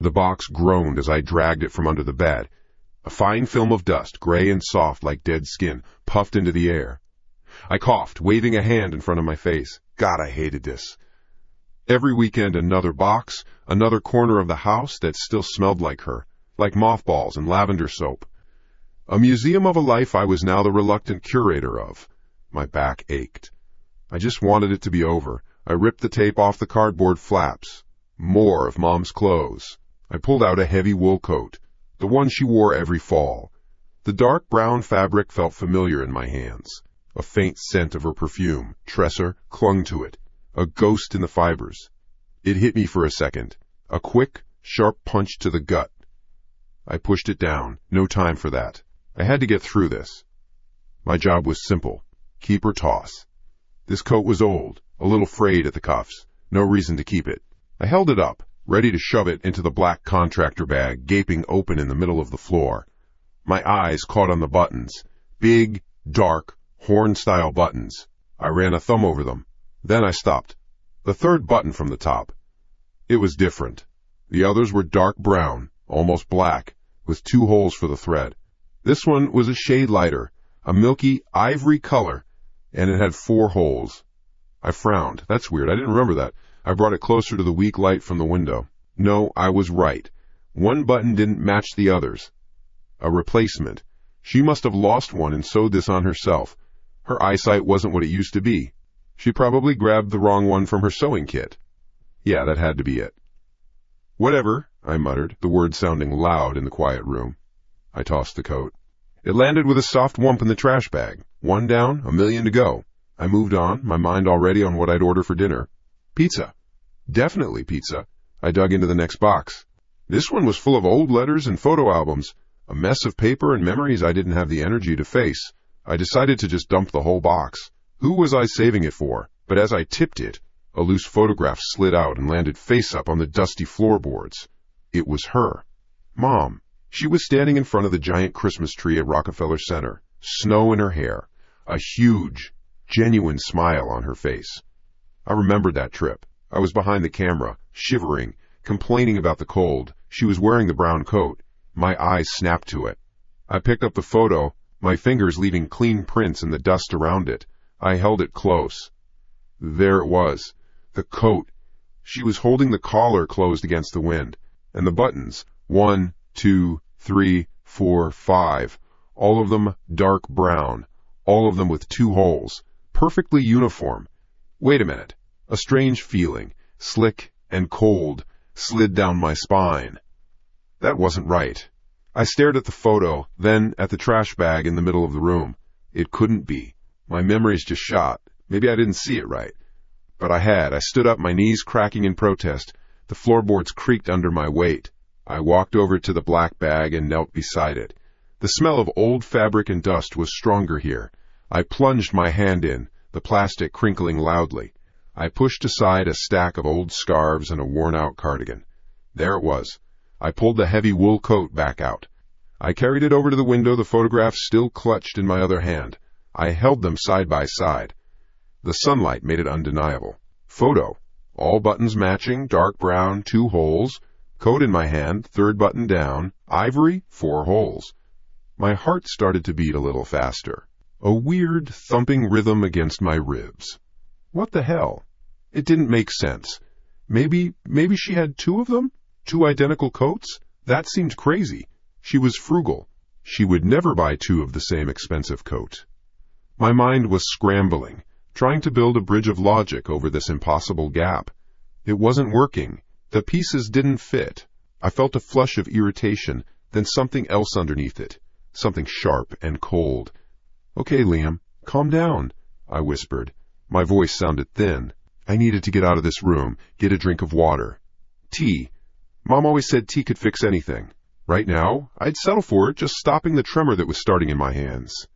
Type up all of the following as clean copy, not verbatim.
The box groaned as I dragged it from under the bed. A fine film of dust, gray and soft like dead skin, puffed into the air. I coughed, waving a hand in front of my face. God, I hated this. Every weekend another box, another corner of the house that still smelled like her, like mothballs and lavender soap. A museum of a life I was now the reluctant curator of. My back ached. I just wanted it to be over. I ripped the tape off the cardboard flaps. More of Mom's clothes. I pulled out a heavy wool coat, the one she wore every fall. The dark brown fabric felt familiar in my hands. A faint scent of her perfume, Tresser, clung to it, a ghost in the fibers. It hit me for a second, a quick, sharp punch to the gut. I pushed it down, no time for that. I had to get through this. My job was simple, keep or toss. This coat was old, a little frayed at the cuffs, no reason to keep it. I held it up, ready to shove it into the black contractor bag, gaping open in the middle of the floor. My eyes caught on the buttons, big, dark, horn-style buttons. I ran a thumb over them. Then I stopped. The third button from the top. It was different. The others were dark brown, almost black, with 2 holes for the thread. This one was a shade lighter, a milky ivory color, and it had 4 holes. I frowned. That's weird. I didn't remember that. I brought it closer to the weak light from the window. No, I was right. One button didn't match the others. A replacement. She must have lost one and sewed this on herself. Her eyesight wasn't what it used to be. She probably grabbed the wrong one from her sewing kit. Yeah, that had to be it. Whatever, I muttered, the words sounding loud in the quiet room. I tossed the coat. It landed with a soft whump in the trash bag. 1 down, 1,000,000 to go. I moved on, my mind already on what I'd order for dinner. Pizza. Definitely pizza. I dug into the next box. This one was full of old letters and photo albums, a mess of paper and memories I didn't have the energy to face. I decided to just dump the whole box. Who was I saving it for? But as I tipped it, a loose photograph slid out and landed face up on the dusty floorboards. It was her. Mom. She was standing in front of the giant Christmas tree at Rockefeller Center, snow in her hair, a huge, genuine smile on her face. I remembered that trip. I was behind the camera, shivering, complaining about the cold. She was wearing the brown coat. My eyes snapped to it. I picked up the photo, my fingers leaving clean prints in the dust around it. I held it close. There it was, the coat. She was holding the collar closed against the wind, and the buttons, 1, 2, 3, 4, 5, all of them dark brown, all of them with 2 holes, perfectly uniform. Wait a minute. A strange feeling, slick and cold, slid down my spine. That wasn't right. I stared at the photo, then at the trash bag in the middle of the room. It couldn't be. My memories just shot. Maybe I didn't see it right. But I had. I stood up, my knees cracking in protest. The floorboards creaked under my weight. I walked over to the black bag and knelt beside it. The smell of old fabric and dust was stronger here. I plunged my hand in, the plastic crinkling loudly. I pushed aside a stack of old scarves and a worn-out cardigan. There it was. I pulled the heavy wool coat back out. I carried it over to the window, the photograph still clutched in my other hand. I held them side by side. The sunlight made it undeniable. Photo. All buttons matching, dark brown, 2 holes. Coat in my hand, 3rd button down. Ivory, 4 holes. My heart started to beat a little faster. A weird, thumping rhythm against my ribs. What the hell? It didn't make sense. Maybe she had 2 of them? 2 identical coats? That seemed crazy. She was frugal. She would never buy 2 of the same expensive coat. My mind was scrambling, trying to build a bridge of logic over this impossible gap. It wasn't working. The pieces didn't fit. I felt a flush of irritation, then something else underneath it, something sharp and cold. Okay, Liam, calm down, I whispered. My voice sounded thin. I needed to get out of this room, get a drink of water. Tea. Mom always said tea could fix anything. Right now, I'd settle for it, just stopping the tremor that was starting in my hands.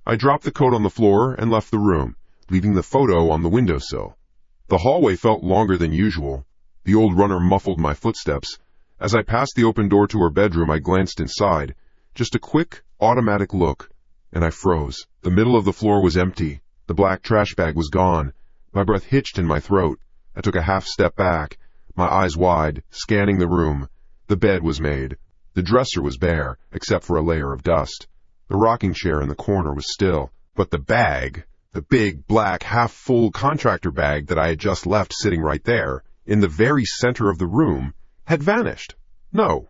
I dropped the coat on the floor and left the room, leaving the photo on the windowsill. The hallway felt longer than usual. The old runner muffled my footsteps. As I passed the open door to her bedroom, I glanced inside. Just a quick, automatic look, and I froze. The middle of the floor was empty. The black trash bag was gone. My breath hitched in my throat. I took a half step back, my eyes wide, scanning the room. The bed was made. The dresser was bare, except for a layer of dust. The rocking chair in the corner was still, but the bag, the big, black, half-full contractor bag that I had just left sitting right there, in the very center of the room, had vanished. No,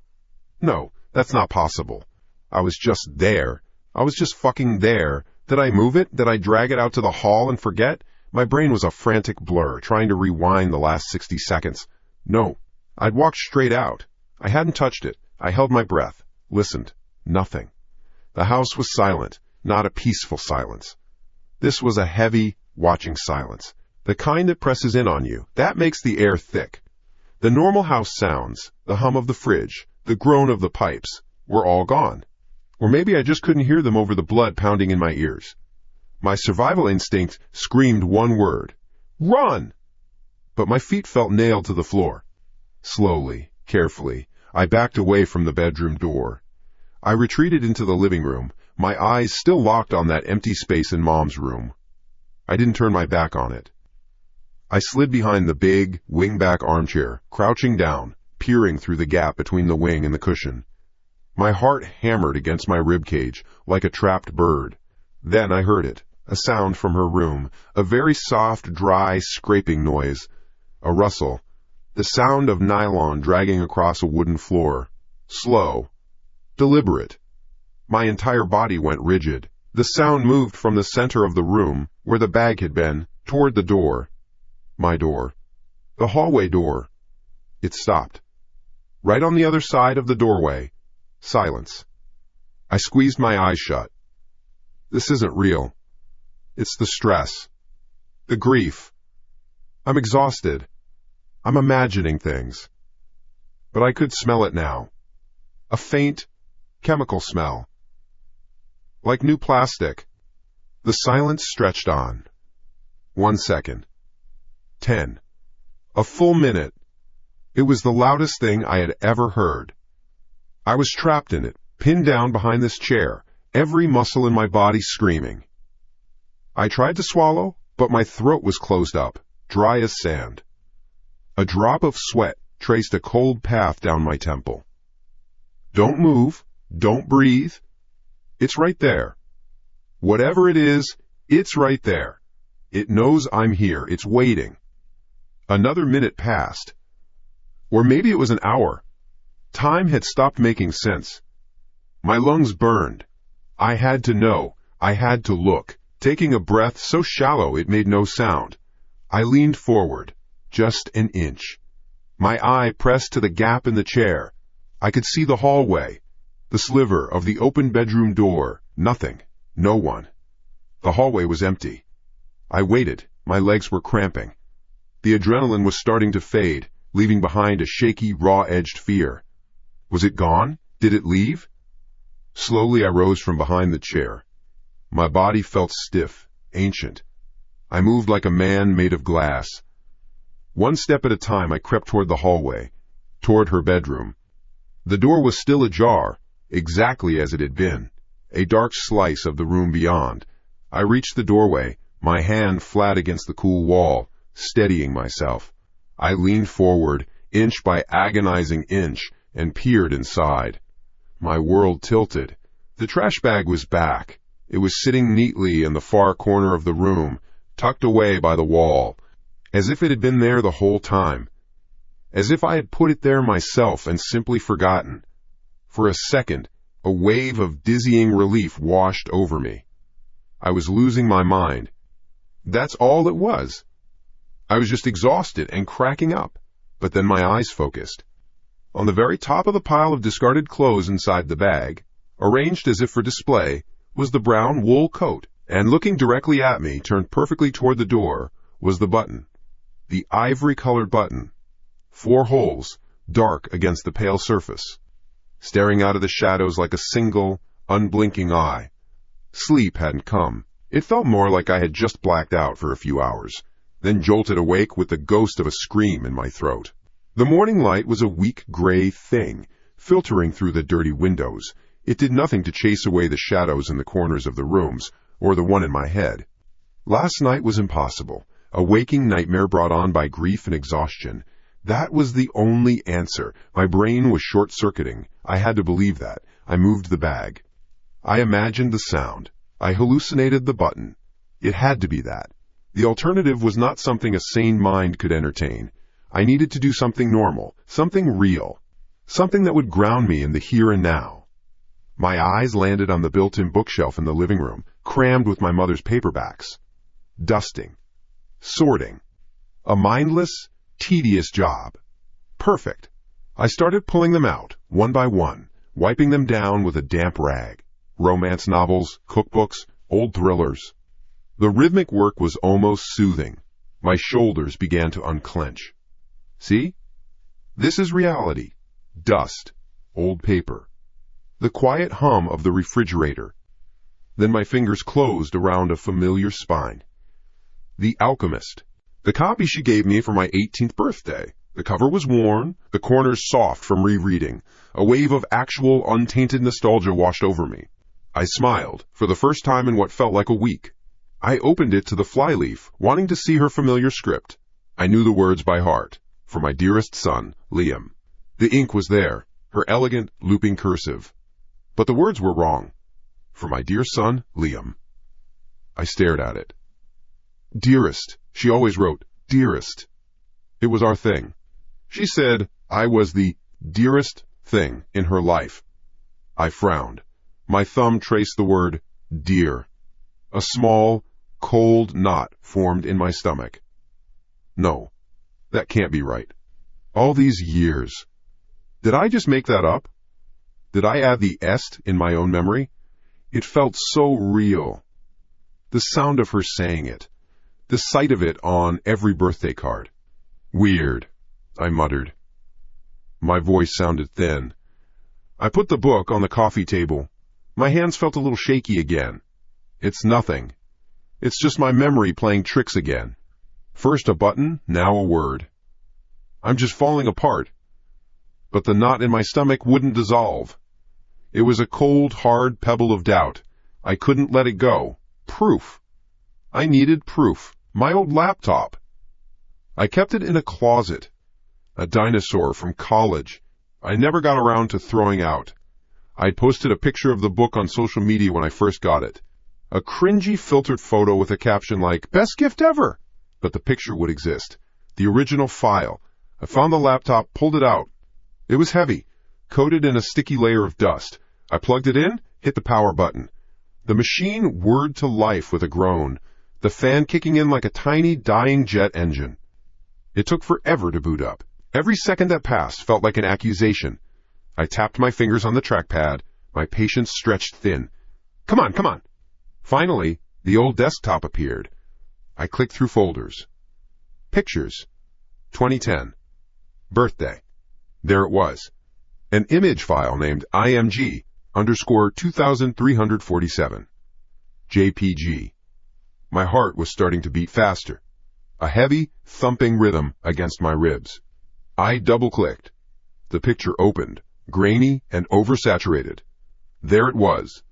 that's not possible. I was just there. I was just fucking there. Did I move it? Did I drag it out to the hall and forget? My brain was a frantic blur, trying to rewind the last 60 seconds. No, I'd walked straight out. I hadn't touched it. I held my breath, listened. Nothing. The house was silent, not a peaceful silence. This was a heavy, watching silence, the kind that presses in on you. That makes the air thick. The normal house sounds, the hum of the fridge, the groan of the pipes, were all gone. Or maybe I just couldn't hear them over the blood pounding in my ears. My survival instinct screamed one word: run! But my feet felt nailed to the floor. Slowly, carefully, I backed away from the bedroom door. I retreated into the living room, my eyes still locked on that empty space in Mom's room. I didn't turn my back on it. I slid behind the big, wing-back armchair, crouching down, peering through the gap between the wing and the cushion. My heart hammered against my ribcage like a trapped bird. Then I heard it, a sound from her room, a very soft, dry, scraping noise, a rustle, the sound of nylon dragging across a wooden floor. Slow, deliberate. My entire body went rigid. The sound moved from the center of the room, where the bag had been, toward the door. My door. The hallway door. It stopped. Right on the other side of the doorway. Silence. I squeezed my eyes shut. This isn't real. It's the stress. The grief. I'm exhausted. I'm imagining things. But I could smell it now. A faint, chemical smell. Like new plastic. The silence stretched on. 1 second. 10. A full minute. It was the loudest thing I had ever heard. I was trapped in it, pinned down behind this chair, every muscle in my body screaming. I tried to swallow, but my throat was closed up, dry as sand. A drop of sweat traced a cold path down my temple. Don't move, don't breathe. It's right there. Whatever it is, it's right there. It knows I'm here, it's waiting. Another minute passed. Or maybe it was an hour. Time had stopped making sense. My lungs burned. I had to know. I had to look, taking a breath so shallow it made no sound. I leaned forward, just an inch. My eye pressed to the gap in the chair. I could see the hallway, the sliver of the open bedroom door. Nothing. No one. The hallway was empty. I waited. My legs were cramping. The adrenaline was starting to fade, leaving behind a shaky, raw-edged fear. Was it gone? Did it leave? Slowly I rose from behind the chair. My body felt stiff, ancient. I moved like a man made of glass. One step at a time I crept toward the hallway, toward her bedroom. The door was still ajar, exactly as it had been, a dark slice of the room beyond. I reached the doorway, my hand flat against the cool wall, steadying myself. I leaned forward, inch by agonizing inch, and peered inside. My world tilted. The trash bag was back. It was sitting neatly in the far corner of the room, tucked away by the wall, as if it had been there the whole time. As if I had put it there myself and simply forgotten. For a second, a wave of dizzying relief washed over me. I was losing my mind. That's all it was. I was just exhausted and cracking up. But then my eyes focused. On the very top of the pile of discarded clothes inside the bag, arranged as if for display, was the brown wool coat, and looking directly at me, turned perfectly toward the door, was the button. The ivory-colored button. 4 holes, dark against the pale surface, staring out of the shadows like a single, unblinking eye. Sleep hadn't come. It felt more like I had just blacked out for a few hours, then jolted awake with the ghost of a scream in my throat. The morning light was a weak gray thing, filtering through the dirty windows. It did nothing to chase away the shadows in the corners of the rooms, or the one in my head. Last night was impossible, a waking nightmare brought on by grief and exhaustion. That was the only answer. My brain was short-circuiting. I had to believe that. I moved the bag. I imagined the sound. I hallucinated the button. It had to be that. The alternative was not something a sane mind could entertain. I needed to do something normal, something real, something that would ground me in the here and now. My eyes landed on the built-in bookshelf in the living room, crammed with my mother's paperbacks. Dusting. Sorting. A mindless, tedious job. Perfect. I started pulling them out, one by one, wiping them down with a damp rag. Romance novels, cookbooks, old thrillers. The rhythmic work was almost soothing. My shoulders began to unclench. See? This is reality. Dust. Old paper. The quiet hum of the refrigerator. Then my fingers closed around a familiar spine. The Alchemist. The copy she gave me for my 18th birthday. The cover was worn, the corners soft from rereading. A wave of actual, untainted nostalgia washed over me. I smiled, for the first time in what felt like a week. I opened it to the flyleaf, wanting to see her familiar script. I knew the words by heart. For my dearest son, Liam. The ink was there, her elegant, looping cursive. But the words were wrong. For my dear son, Liam. I stared at it. Dearest. She always wrote, dearest. It was our thing. She said I was the dearest thing in her life. I frowned. My thumb traced the word, dear. A small, cold knot formed in my stomach. No, that can't be right. All these years. Did I just make that up? Did I add the est in my own memory? It felt so real. The sound of her saying it. The sight of it on every birthday card. Weird, I muttered. My voice sounded thin. I put the book on the coffee table. My hands felt a little shaky again. It's nothing. It's just my memory playing tricks again. First a button, now a word. I'm just falling apart. But the knot in my stomach wouldn't dissolve. It was a cold, hard pebble of doubt. I couldn't let it go. Proof. I needed proof. My old laptop. I kept it in a closet. A dinosaur from college. I never got around to throwing out. I'd posted a picture of the book on social media when I first got it. A cringy filtered photo with a caption like, "Best gift ever!" But the picture would exist. The original file. I found the laptop, pulled it out. It was heavy, coated in a sticky layer of dust. I plugged it in, hit the power button. The machine whirred to life with a groan, the fan kicking in like a tiny, dying jet engine. It took forever to boot up. Every second that passed felt like an accusation. I tapped my fingers on the trackpad, my patience stretched thin. Come on, come on! Finally, the old desktop appeared. I clicked through folders. Pictures. 2010. Birthday. There it was. An image file named IMG_2347. JPG. My heart was starting to beat faster. A heavy, thumping rhythm against my ribs. I double-clicked. The picture opened, grainy and oversaturated. There it was.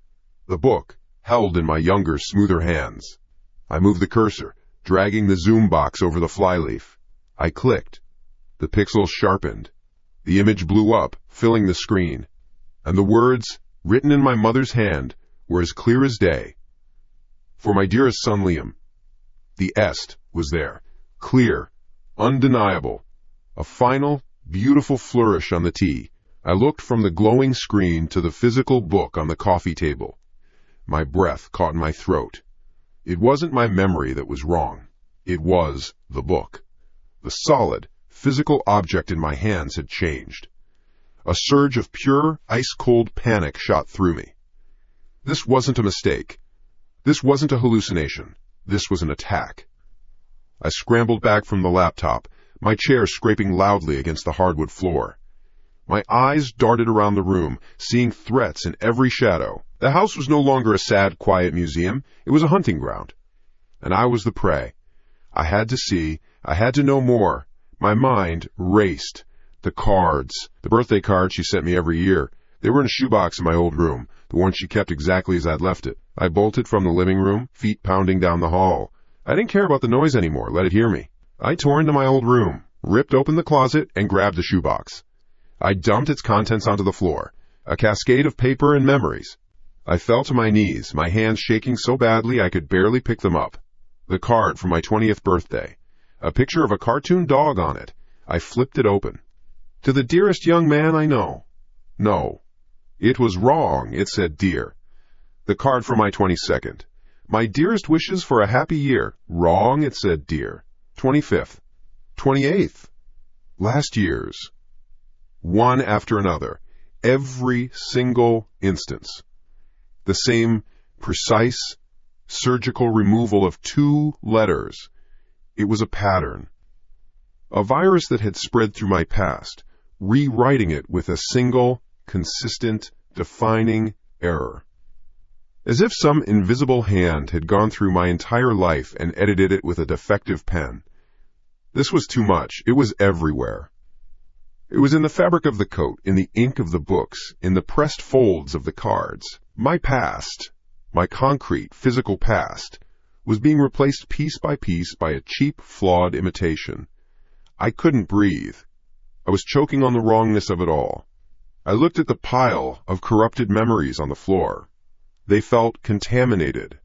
The book, held in my younger, smoother hands. I moved the cursor, dragging the zoom box over the flyleaf. I clicked. The pixels sharpened. The image blew up, filling the screen. And the words, written in my mother's hand, were as clear as day. For my dearest son Liam. The est was there, clear, undeniable. A final, beautiful flourish on the T. I looked from the glowing screen to the physical book on the coffee table. My breath caught in my throat. It wasn't my memory that was wrong. It was the book. The solid, physical object in my hands had changed. A surge of pure, ice-cold panic shot through me. This wasn't a mistake. This wasn't a hallucination. This was an attack. I scrambled back from the laptop, my chair scraping loudly against the hardwood floor. My eyes darted around the room, seeing threats in every shadow. The house was no longer a sad, quiet museum. It was a hunting ground. And I was the prey. I had to see. I had to know more. My mind raced. The cards. The birthday cards she sent me every year. They were in a shoebox in my old room, the one she kept exactly as I'd left it. I bolted from the living room, feet pounding down the hall. I didn't care about the noise anymore. Let it hear me. I tore into my old room. ripped open the closet, and grabbed the shoebox. I dumped its contents onto the floor, a cascade of paper and memories. I fell to my knees, my hands shaking so badly I could barely pick them up. The card for my 20th birthday. A picture of a cartoon dog on it. I flipped it open. To the dearest young man I know. No. It was wrong, it said dear. The card for my 22nd. My dearest wishes for a happy year. Wrong, it said dear. 25th. 28th. Last year's. One after another. Every single instance. The same precise, surgical removal of 2 letters. It was a pattern. A virus that had spread through my past, rewriting it with a single, consistent, defining error. As if some invisible hand had gone through my entire life and edited it with a defective pen. This was too much. It was everywhere. It was in the fabric of the coat, in the ink of the books, in the pressed folds of the cards. My past, my concrete, physical past, was being replaced piece by a cheap, flawed imitation. I couldn't breathe. I was choking on the wrongness of it all. I looked at the pile of corrupted memories on the floor. They felt contaminated,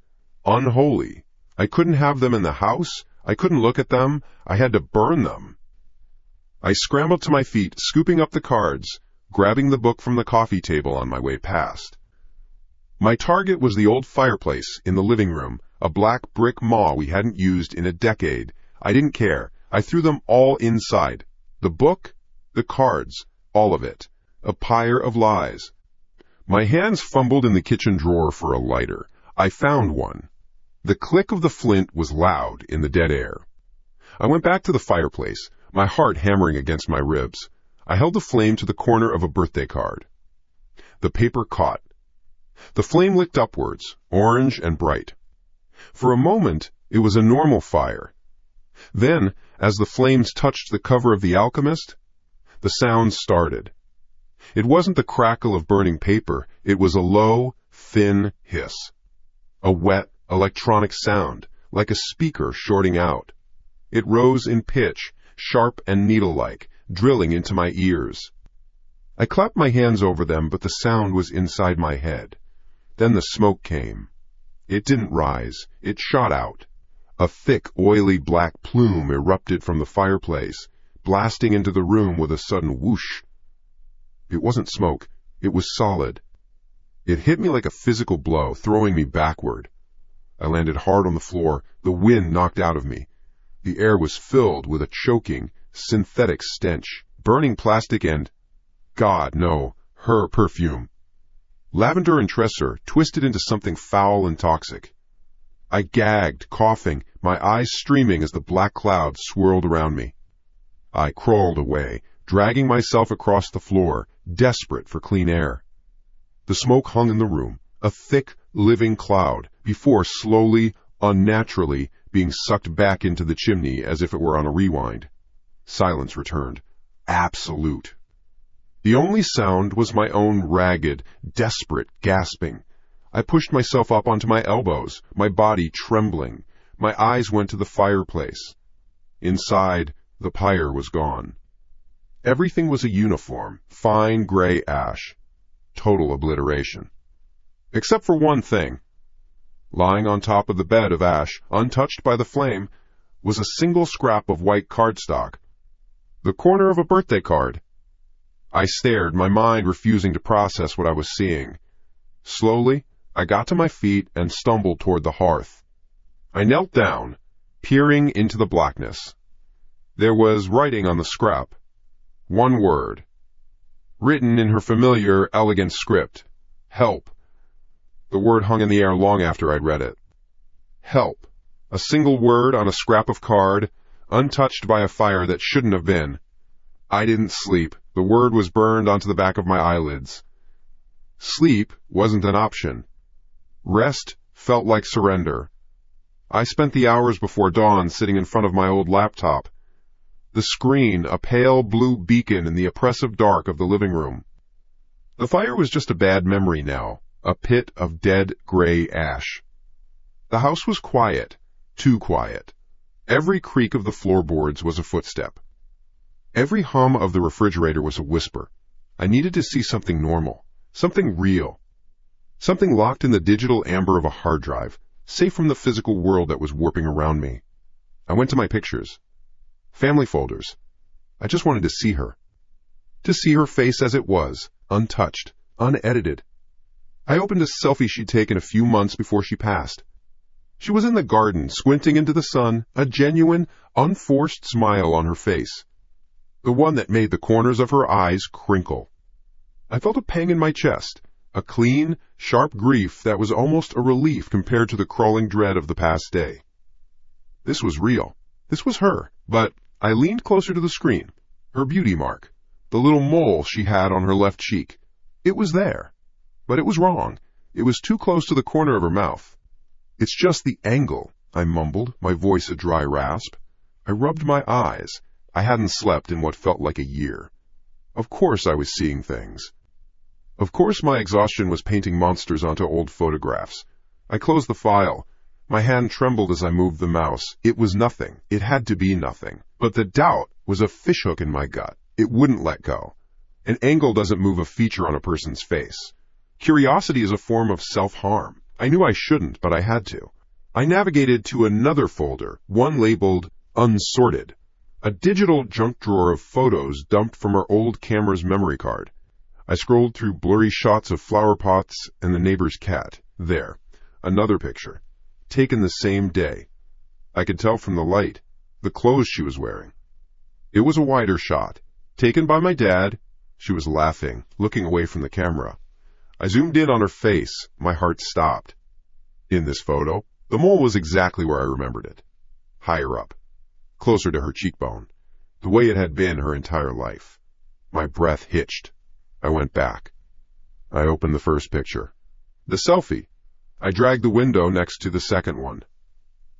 unholy. I couldn't have them in the house. I couldn't look at them. I had to burn them. I scrambled to my feet, scooping up the cards, grabbing the book from the coffee table on my way past. My target was the old fireplace in the living room, a black brick maw we hadn't used in a decade. I didn't care. I threw them all inside. The book, the cards, all of it. A pyre of lies. My hands fumbled in the kitchen drawer for a lighter. I found one. The click of the flint was loud in the dead air. I went back to the fireplace, my heart hammering against my ribs. I held the flame to the corner of a birthday card. The paper caught. The flame licked upwards, orange and bright. For a moment, it was a normal fire. Then, as the flames touched the cover of The Alchemist, the sound started. It wasn't the crackle of burning paper. It was a low, thin hiss. A wet, electronic sound, like a speaker shorting out. It rose in pitch, sharp and needle-like, drilling into my ears. I clapped my hands over them, but the sound was inside my head. Then the smoke came. It didn't rise. It shot out. A thick, oily black plume erupted from the fireplace, blasting into the room with a sudden whoosh. It wasn't smoke. It was solid. It hit me like a physical blow, throwing me backward. I landed hard on the floor. The wind knocked out of me. The air was filled with a choking, synthetic stench, burning plastic and, God, no, her perfume. Lavender and Tresor twisted into something foul and toxic. I gagged, coughing, my eyes streaming as the black cloud swirled around me. I crawled away, dragging myself across the floor, desperate for clean air. The smoke hung in the room, a thick, living cloud, before slowly, unnaturally, being sucked back into the chimney as if it were on a rewind. Silence returned. Absolute. The only sound was my own ragged, desperate gasping. I pushed myself up onto my elbows, my body trembling. My eyes went to the fireplace. Inside, the pyre was gone. Everything was a uniform, fine gray ash. Total obliteration. Except for one thing. Lying on top of the bed of ash, untouched by the flame, was a single scrap of white cardstock. The corner of a birthday card. I stared, my mind refusing to process what I was seeing. Slowly, I got to my feet and stumbled toward the hearth. I knelt down, peering into the blackness. There was writing on the scrap. One word. Written in her familiar, elegant script. Help. The word hung in the air long after I'd read it. Help. A single word on a scrap of card, untouched by a fire that shouldn't have been. I didn't sleep. The word was burned onto the back of my eyelids. Sleep wasn't an option. Rest felt like surrender. I spent the hours before dawn sitting in front of my old laptop. The screen, a pale blue beacon in the oppressive dark of the living room. The fire was just a bad memory now, a pit of dead gray ash. The house was quiet, too quiet. Every creak of the floorboards was a footstep. Every hum of the refrigerator was a whisper. I needed to see something normal, something real, something locked in the digital amber of a hard drive, safe from the physical world that was warping around me. I went to my pictures, family folders. I just wanted to see her face as it was, untouched, unedited. I opened a selfie she'd taken a few months before she passed. She was in the garden, squinting into the sun, a genuine, unforced smile on her face, the one that made the corners of her eyes crinkle. I felt a pang in my chest, a clean, sharp grief that was almost a relief compared to the crawling dread of the past day. This was real. This was her. But I leaned closer to the screen. Her beauty mark, the little mole she had on her left cheek. It was there. But it was wrong. It was too close to the corner of her mouth. "It's just the angle," I mumbled, my voice a dry rasp. I rubbed my eyes. I hadn't slept in what felt like a year. Of course I was seeing things. Of course my exhaustion was painting monsters onto old photographs. I closed the file. My hand trembled as I moved the mouse. It was nothing. It had to be nothing. But the doubt was a fishhook in my gut. It wouldn't let go. An angle doesn't move a feature on a person's face. Curiosity is a form of self-harm. I knew I shouldn't, but I had to. I navigated to another folder, one labeled Unsorted, a digital junk drawer of photos dumped from our old camera's memory card. I scrolled through blurry shots of flower pots and the neighbor's cat. There, another picture, taken the same day. I could tell from the light, the clothes she was wearing. It was a wider shot, taken by my dad. She was laughing, looking away from the camera. I zoomed in on her face. My heart stopped. In this photo, the mole was exactly where I remembered it. Higher up, closer to her cheekbone, the way it had been her entire life. My breath hitched. I went back. I opened the first picture. The selfie. I dragged the window next to the second one.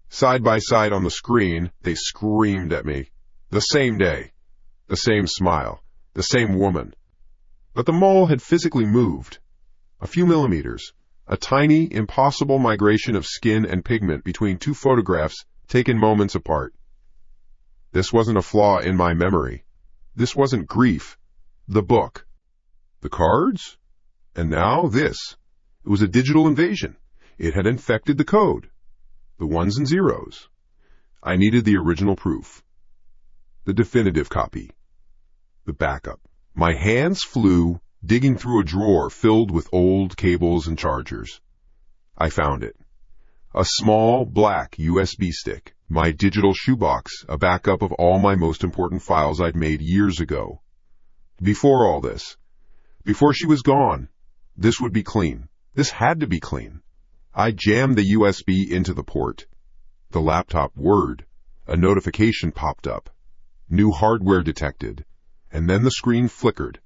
Side by side on the screen, they screamed at me. The same day. The same smile. The same woman. But the mole had physically moved. A few millimeters, a tiny, impossible migration of skin and pigment between two photographs taken moments apart. This wasn't a flaw in my memory. This wasn't grief. The book. The cards? And now this. It was a digital invasion. It had infected the code. The ones and zeros. I needed the original proof. The definitive copy. The backup. My hands flew, digging through a drawer filled with old cables and chargers. I found it. A small, black USB stick. My digital shoebox, a backup of all my most important files I'd made years ago. Before all this, before she was gone, this would be clean. This had to be clean. I jammed the USB into the port. The laptop whirred. A notification popped up. New hardware detected. And then the screen flickered.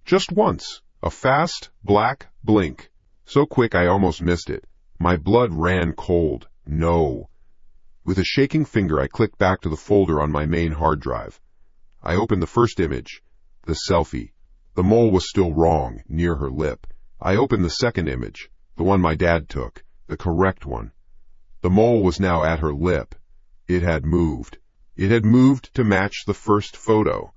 Just once, a fast, black blink. So quick I almost missed it. My blood ran cold. No. With a shaking finger, I clicked back to the folder on my main hard drive. I opened the first image, the selfie. The mole was still wrong, near her lip. I opened the second image, the one my dad took, the correct one. The mole was now at her lip. It had moved. It had moved to match the first photo.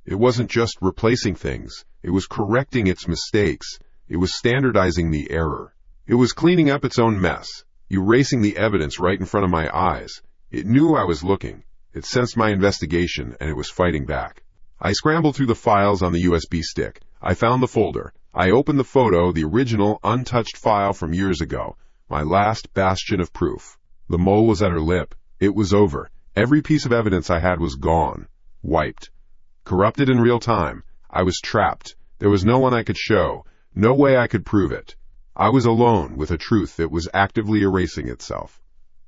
It wasn't just replacing things. It was correcting its mistakes. It was standardizing the error. It was cleaning up its own mess, erasing the evidence right in front of my eyes. It knew I was looking. It sensed my investigation, and it was fighting back. I scrambled through the files on the USB stick. I found the folder. I opened the photo, the original, untouched file from years ago, my last bastion of proof. The mole was at her lip. It was over. Every piece of evidence I had was gone. Wiped. Corrupted in real time. I was trapped. There was no one I could show. No way I could prove it. I was alone with a truth that was actively erasing itself.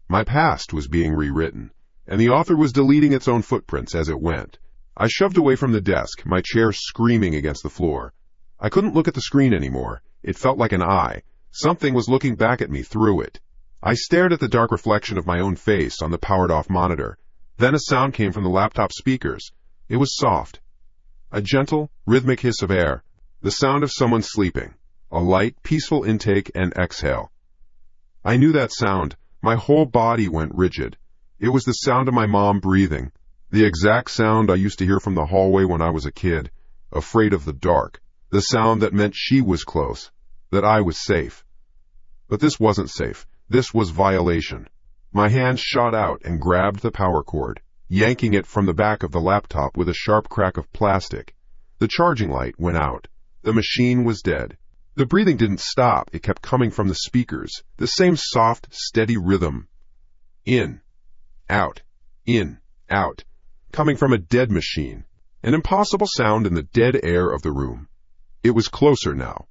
My past was being rewritten, and the author was deleting its own footprints as it went. I shoved away from the desk, my chair screaming against the floor. I couldn't look at the screen anymore. It felt like an eye. Something was looking back at me through it. I stared at the dark reflection of my own face on the powered-off monitor. Then a sound came from the laptop speakers. It was soft. A gentle, rhythmic hiss of air. The sound of someone sleeping. A light, peaceful intake and exhale. I knew that sound. My whole body went rigid. It was the sound of my mom breathing. The exact sound I used to hear from the hallway when I was a kid, afraid of the dark. The sound that meant she was close, that I was safe. But this wasn't safe. This was violation. My hand shot out and grabbed the power cord, yanking it from the back of the laptop with a sharp crack of plastic. The charging light went out. The machine was dead. The breathing didn't stop. It kept coming from the speakers, the same soft, steady rhythm. In, out, coming from a dead machine, an impossible sound in the dead air of the room. It was closer now,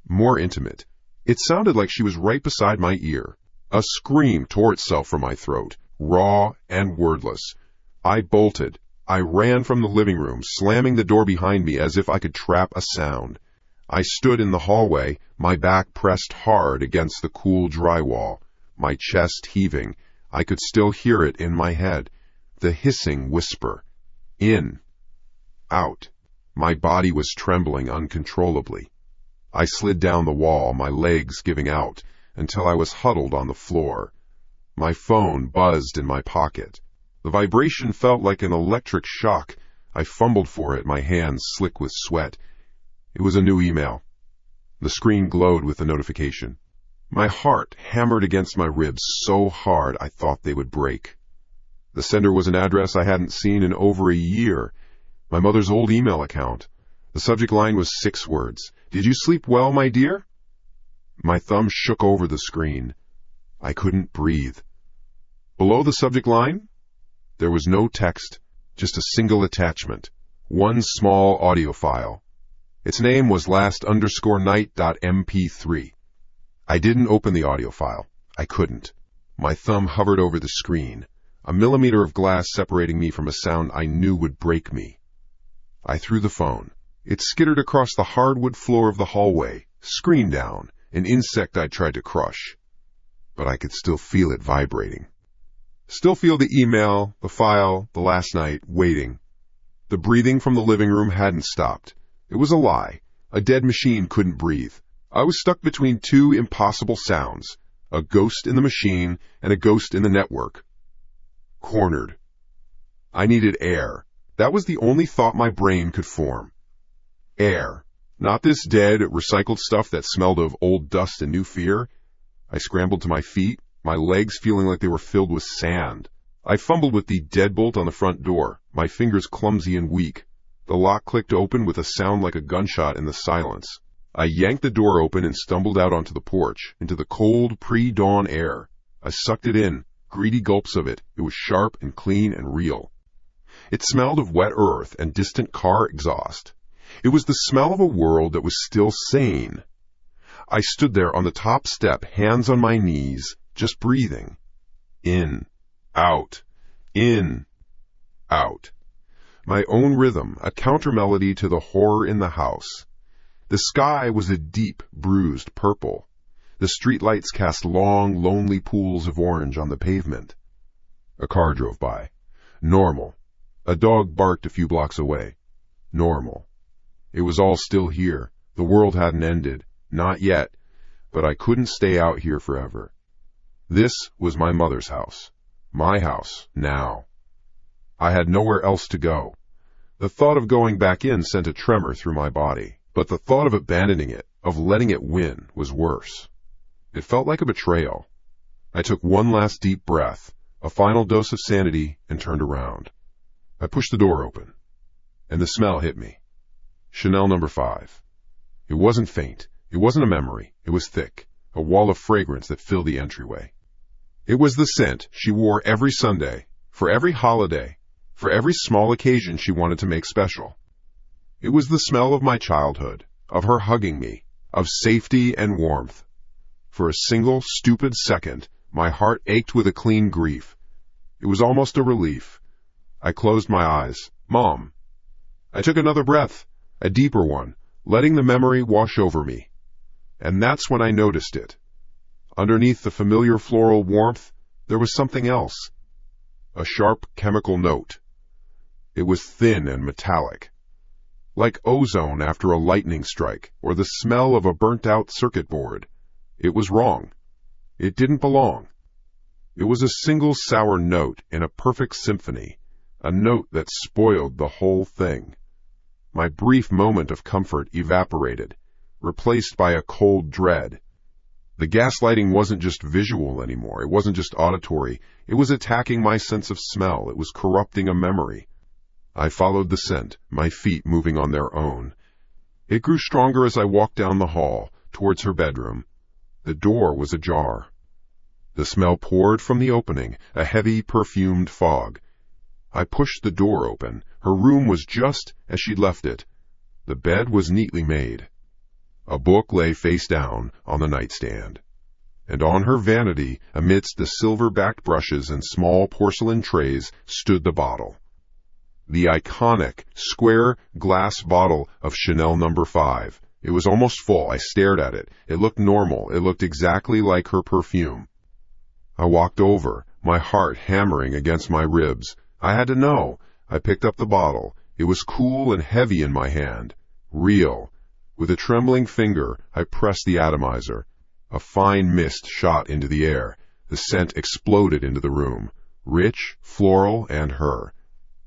more intimate. It sounded like she was right beside my ear. A scream tore itself from my throat, raw and wordless. I bolted. I ran from the living room, slamming the door behind me as if I could trap a sound. I stood in the hallway, my back pressed hard against the cool drywall, my chest heaving. I could still hear it in my head, the hissing whisper. In, out. My body was trembling uncontrollably. I slid down the wall, my legs giving out, until I was huddled on the floor. My phone buzzed in my pocket. The vibration felt like an electric shock. I fumbled for it, my hands slick with sweat. It was a new email. The screen glowed with the notification. My heart hammered against my ribs so hard I thought they would break. The sender was an address I hadn't seen in over a year. My mother's old email account. The subject line was 6 words. Did you sleep well, my dear? My thumb shook over the screen. I couldn't breathe. Below the subject line, there was no text, just a single attachment, one small audio file. Its name was last_night.mp3. I didn't open the audio file. I couldn't. My thumb hovered over the screen, a millimeter of glass separating me from a sound I knew would break me. I threw the phone. It skittered across the hardwood floor of the hallway, screen down, an insect I'd tried to crush. But I could still feel it vibrating. Still feel the email, the file, the last night, waiting. The breathing from the living room hadn't stopped. It was a lie. A dead machine couldn't breathe. I was stuck between 2 impossible sounds, a ghost in the machine and a ghost in the network. Cornered. I needed air. That was the only thought my brain could form. Air. Not this dead, recycled stuff that smelled of old dust and new fear. I scrambled to my feet, my legs feeling like they were filled with sand. I fumbled with the deadbolt on the front door, my fingers clumsy and weak. The lock clicked open with a sound like a gunshot in the silence. I yanked the door open and stumbled out onto the porch, into the cold, pre-dawn air. I sucked it in, greedy gulps of it. It was sharp and clean and real. It smelled of wet earth and distant car exhaust. It was the smell of a world that was still sane. I stood there on the top step, hands on my knees, just breathing. In, out, in, out. My own rhythm, a counter-melody to the horror in the house. The sky was a deep, bruised purple. The streetlights cast long, lonely pools of orange on the pavement. A car drove by. Normal. A dog barked a few blocks away. Normal. It was all still here. The world hadn't ended. Not yet. But I couldn't stay out here forever. This was my mother's house. My house, now. I had nowhere else to go. The thought of going back in sent a tremor through my body, but the thought of abandoning it, of letting it win, was worse. It felt like a betrayal. I took one last deep breath, a final dose of sanity, and turned around. I pushed the door open, and the smell hit me. Chanel No. 5. It wasn't faint. It wasn't a memory. It was thick, a wall of fragrance that filled the entryway. It was the scent she wore every Sunday, for every holiday, for every small occasion she wanted to make special. It was the smell of my childhood, of her hugging me, of safety and warmth. For a single, stupid second, my heart ached with a clean grief. It was almost a relief. I closed my eyes. Mom. I took another breath, a deeper one, letting the memory wash over me. And that's when I noticed it. Underneath the familiar floral warmth, there was something else. A sharp chemical note. It was thin and metallic, like ozone after a lightning strike, or the smell of a burnt-out circuit board. It was wrong. It didn't belong. It was a single sour note in a perfect symphony, a note that spoiled the whole thing. My brief moment of comfort evaporated, replaced by a cold dread. The gaslighting wasn't just visual anymore. It wasn't just auditory. It was attacking my sense of smell. It was corrupting a memory. I followed the scent, my feet moving on their own. It grew stronger as I walked down the hall, towards her bedroom. The door was ajar. The smell poured from the opening, a heavy, perfumed fog. I pushed the door open. Her room was just as she'd left it. The bed was neatly made. A book lay face down on the nightstand. And on her vanity, amidst the silver-backed brushes and small porcelain trays, stood the bottle. The iconic, square glass bottle of Chanel No. 5. It was almost full. I stared at it. It looked normal. It looked exactly like her perfume. I walked over, my heart hammering against my ribs. I had to know. I picked up the bottle. It was cool and heavy in my hand. Real. With a trembling finger, I pressed the atomizer. A fine mist shot into the air. The scent exploded into the room. Rich, floral, and her.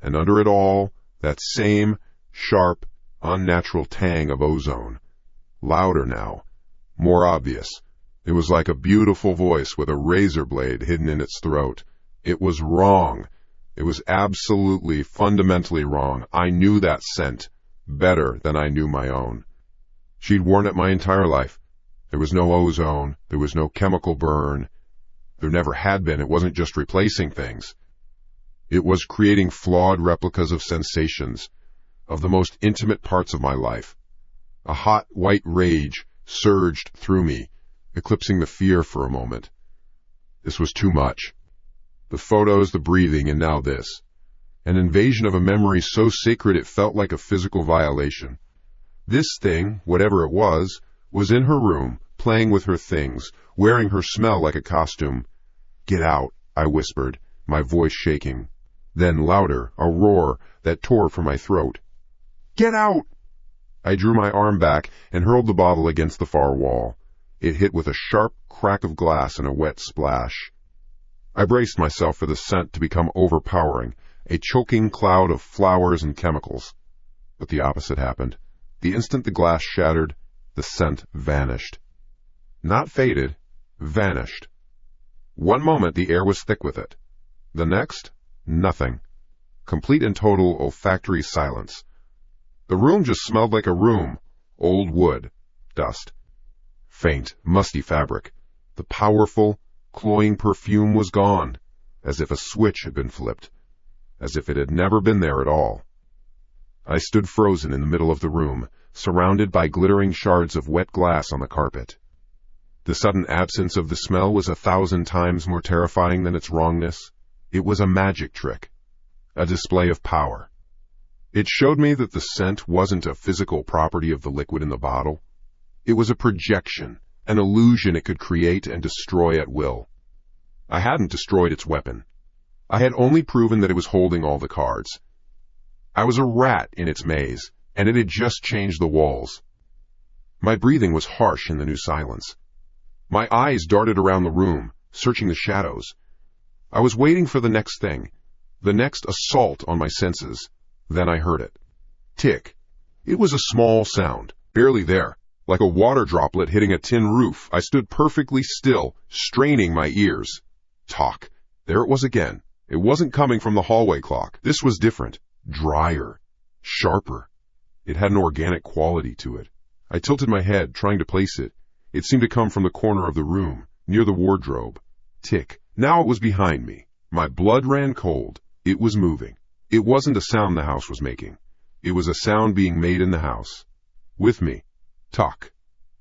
And under it all, that same sharp, unnatural tang of ozone. Louder now. More obvious. It was like a beautiful voice with a razor blade hidden in its throat. It was wrong. It was absolutely, fundamentally wrong. I knew that scent better than I knew my own. She'd worn it my entire life. There was no ozone. There was no chemical burn. There never had been. It wasn't just replacing things. It was creating flawed replicas of sensations, of the most intimate parts of my life. A hot, white rage surged through me, eclipsing the fear for a moment. This was too much. The photos, the breathing, and now this. An invasion of a memory so sacred it felt like a physical violation. This thing, whatever it was in her room, playing with her things, wearing her smell like a costume. "Get out," I whispered, my voice shaking. Then louder, a roar that tore from my throat. "Get out!" I drew my arm back and hurled the bottle against the far wall. It hit with a sharp crack of glass and a wet splash. I braced myself for the scent to become overpowering, a choking cloud of flowers and chemicals. But the opposite happened. The instant the glass shattered, the scent vanished. Not faded, vanished. One moment the air was thick with it. The next, nothing. Complete and total olfactory silence. The room just smelled like a room. Old wood. Dust. Faint, musty fabric. The powerful, cloying perfume was gone, as if a switch had been flipped, as if it had never been there at all. I stood frozen in the middle of the room, surrounded by glittering shards of wet glass on the carpet. The sudden absence of the smell was 1,000 times more terrifying than its wrongness. It was a magic trick, a display of power. It showed me that the scent wasn't a physical property of the liquid in the bottle. It was a projection, an illusion it could create and destroy at will. I hadn't destroyed its weapon. I had only proven that it was holding all the cards. I was a rat in its maze, and it had just changed the walls. My breathing was harsh in the new silence. My eyes darted around the room, searching the shadows. I was waiting for the next thing, the next assault on my senses. Then I heard it. Tick. It was a small sound, barely there, like a water droplet hitting a tin roof. I stood perfectly still, straining my ears. Talk. There it was again. It wasn't coming from the hallway clock. This was different. Drier. Sharper. It had an organic quality to it. I tilted my head, trying to place it. It seemed to come from the corner of the room, near the wardrobe. Tick. Now it was behind me. My blood ran cold. It was moving. It wasn't a sound the house was making. It was a sound being made in the house. With me. Talk.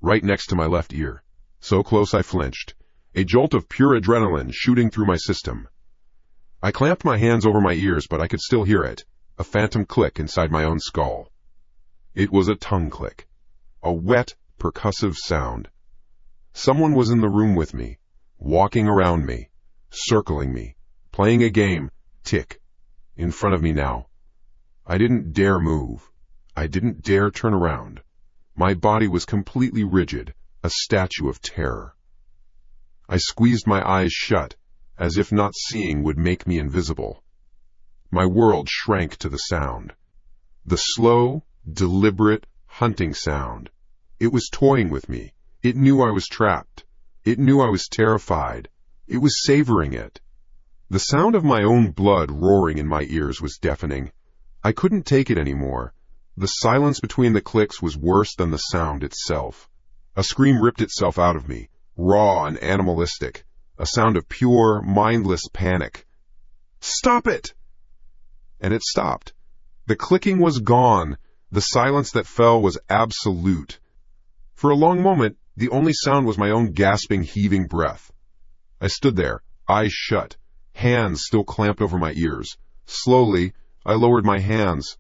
Right next to my left ear. So close I flinched. A jolt of pure adrenaline shooting through my system. I clamped my hands over my ears, but I could still hear it. A phantom click inside my own skull. It was a tongue click. A wet, percussive sound. Someone was in the room with me, walking around me, circling me, playing a game. Tick. In front of me now. I didn't dare move. I didn't dare turn around. My body was completely rigid, a statue of terror. I squeezed my eyes shut, as if not seeing would make me invisible. My world shrank to the sound. The slow, deliberate, hunting sound. It was toying with me. It knew I was trapped. It knew I was terrified. It was savoring it. The sound of my own blood roaring in my ears was deafening. I couldn't take it anymore. The silence between the clicks was worse than the sound itself. A scream ripped itself out of me, raw and animalistic, a sound of pure, mindless panic. "Stop it!" And it stopped. The clicking was gone. The silence that fell was absolute. For a long moment, the only sound was my own gasping, heaving breath. I stood there, eyes shut, hands still clamped over my ears. Slowly, I lowered my hands.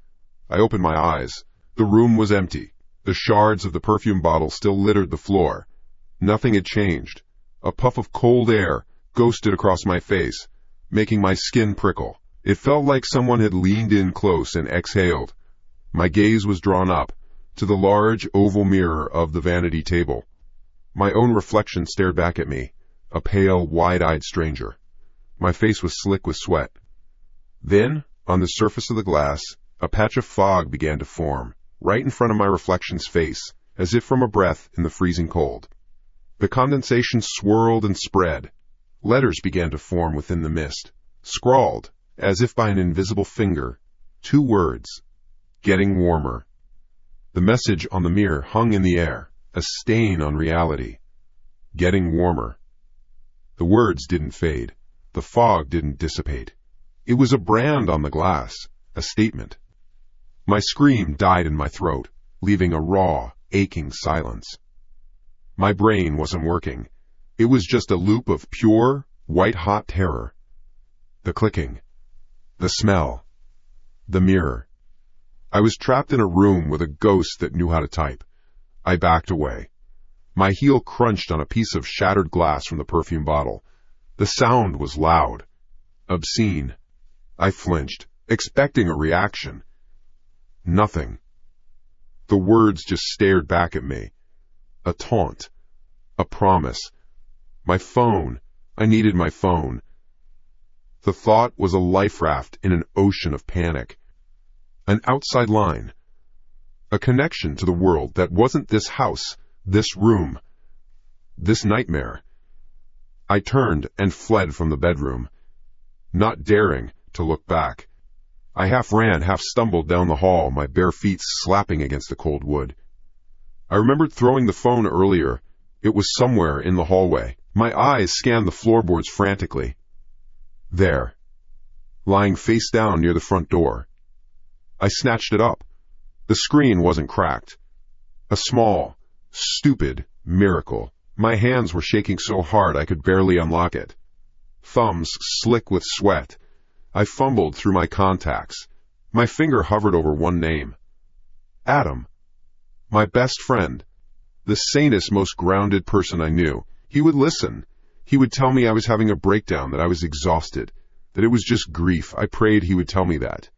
I opened my eyes. The room was empty. The shards of the perfume bottle still littered the floor. Nothing had changed. A puff of cold air ghosted across my face, making my skin prickle. It felt like someone had leaned in close and exhaled. My gaze was drawn up to the large oval mirror of the vanity table. My own reflection stared back at me, a pale, wide-eyed stranger. My face was slick with sweat. Then, on the surface of the glass, a patch of fog began to form, right in front of my reflection's face, as if from a breath in the freezing cold. The condensation swirled and spread. Letters began to form within the mist, scrawled, as if by an invisible finger. 2 words: getting warmer. The message on the mirror hung in the air, a stain on reality. Getting warmer. The words didn't fade. The fog didn't dissipate. It was a brand on the glass, a statement. My scream died in my throat, leaving a raw, aching silence. My brain wasn't working. It was just a loop of pure, white-hot terror. The clicking. The smell. The mirror. I was trapped in a room with a ghost that knew how to type. I backed away. My heel crunched on a piece of shattered glass from the perfume bottle. The sound was loud, obscene. I flinched, expecting a reaction. Nothing. The words just stared back at me. A taunt. A promise. My phone. I needed my phone. The thought was a life raft in an ocean of panic. An outside line. A connection to the world that wasn't this house, this room, this nightmare. I turned and fled from the bedroom, not daring to look back. I half ran, half stumbled down the hall, my bare feet slapping against the cold wood. I remembered throwing the phone earlier. It was somewhere in the hallway. My eyes scanned the floorboards frantically. There, lying face down near the front door. I snatched it up. The screen wasn't cracked. A small, stupid miracle. My hands were shaking so hard I could barely unlock it. Thumbs slick with sweat. I fumbled through my contacts. My finger hovered over one name. Adam. My best friend. The sanest, most grounded person I knew. He would listen. He would tell me I was having a breakdown, that I was exhausted, that it was just grief. I prayed he would tell me that.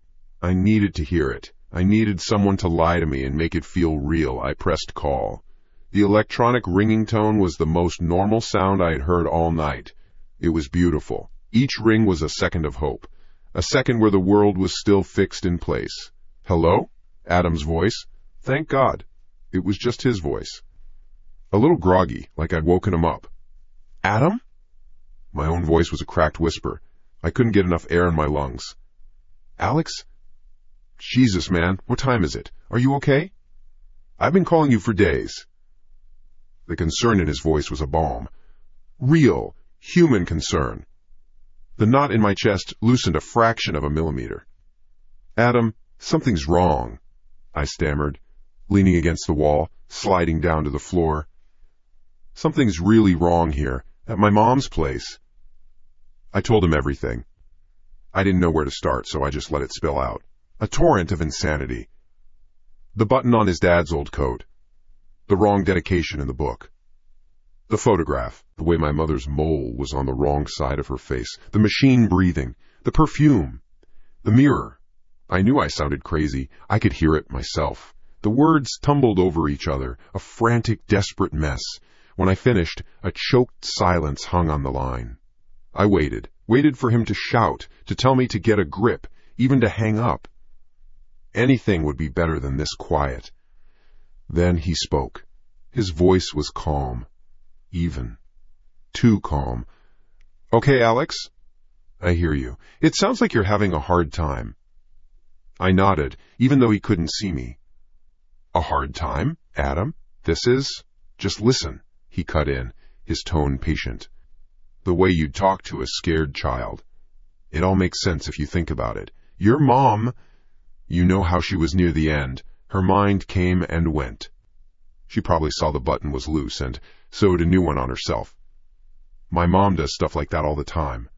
I needed to hear it. I needed someone to lie to me and make it feel real. I pressed call. The electronic ringing tone was the most normal sound I had heard all night. It was beautiful. Each ring was a second of hope, a second where the world was still fixed in place. Hello? Adam's voice. Thank God. It was just his voice. A little groggy, like I'd woken him up. Adam? My own voice was a cracked whisper. I couldn't get enough air in my lungs. Alex? Jesus, man, what time is it? Are you okay? I've been calling you for days. The concern in his voice was a balm. Real, human concern. The knot in my chest loosened a fraction of a millimeter. Adam, something's wrong, I stammered, leaning against the wall, sliding down to the floor. Something's really wrong here, at my mom's place. I told him everything. I didn't know where to start, so I just let it spill out. A torrent of insanity. The button on his dad's old coat. The wrong dedication in the book. The photograph, the way my mother's mole was on the wrong side of her face. The machine breathing. The perfume. The mirror. I knew I sounded crazy. I could hear it myself. The words tumbled over each other, a frantic, desperate mess. When I finished, a choked silence hung on the line. I waited for him to shout, to tell me to get a grip. even to hang up. Anything would be better than this quiet. Then he spoke. His voice was calm. Even. Too calm. "Okay, Alex? I hear you. It sounds like you're having a hard time." I nodded, even though he couldn't see me. "A hard time, Adam? This is—" "Just listen," he cut in, his tone patient. "The way you'd talk to a scared child. It all makes sense if you think about it. Your mom, you know how she was near the end. Her mind came and went. She probably saw the button was loose and sewed a new one on herself. My mom does stuff like that all the time."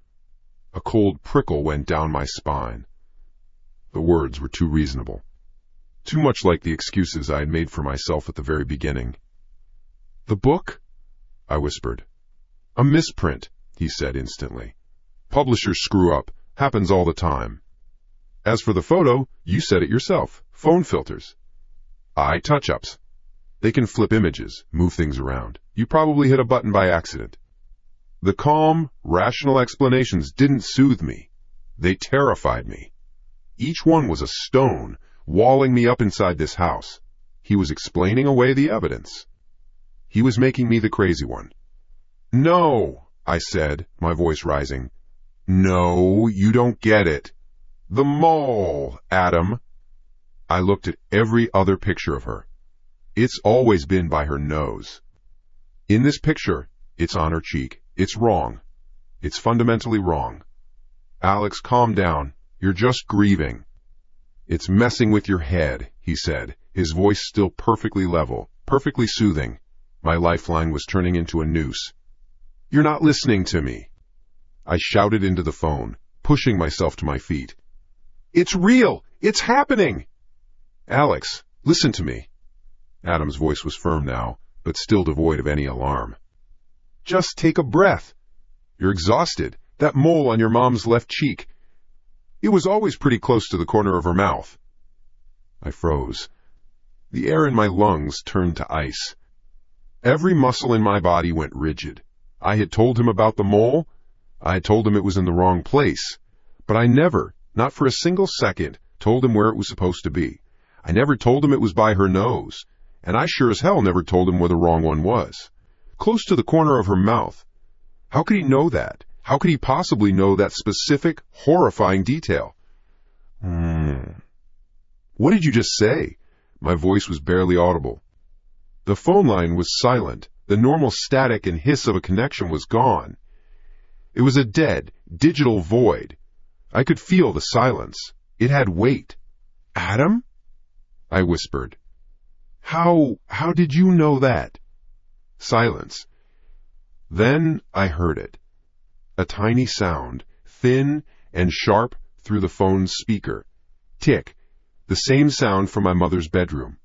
A cold prickle went down my spine. The words were too reasonable. Too much like the excuses I had made for myself at the very beginning. "The book?" I whispered. "A misprint," he said instantly. "Publishers screw up. Happens all the time. As for the photo, you said it yourself. Phone filters. Touch-ups. They can flip images, move things around. You probably hit a button by accident." The calm, rational explanations didn't soothe me. They terrified me. Each one was a stone, walling me up inside this house. He was explaining away the evidence. He was making me the crazy one. "No," I said, my voice rising. "No, you don't get it. The mole, Adam." I looked at every other picture of her. It's always been by her nose. In this picture, it's on her cheek. It's wrong. It's fundamentally wrong. "Alex, calm down. You're just grieving." "It's messing with your head," he said, his voice still perfectly level, perfectly soothing. My lifeline was turning into a noose. "You're not listening to me." I shouted into the phone, pushing myself to my feet. "It's real! It's happening!" "Alex, listen to me." Adam's voice was firm now, but still devoid of any alarm. "Just take a breath. You're exhausted. That mole on your mom's left cheek. It was always pretty close to the corner of her mouth." I froze. The air in my lungs turned to ice. Every muscle in my body went rigid. I had told him about the mole. I had told him it was in the wrong place. But I never, not for a single second, told him where it was supposed to be. I never told him it was by her nose. And I sure as hell never told him where the wrong one was. Close to the corner of her mouth. How could he know that? How could he possibly know that specific, horrifying detail? What did you just say?" My voice was barely audible. The phone line was silent. The normal static and hiss of a connection was gone. It was a dead, digital void. I could feel the silence. It had weight. "Adam?" I whispered. How did you know that?" Silence. Then I heard it. A tiny sound, thin and sharp through the phone's speaker. Tick. The same sound from my mother's bedroom.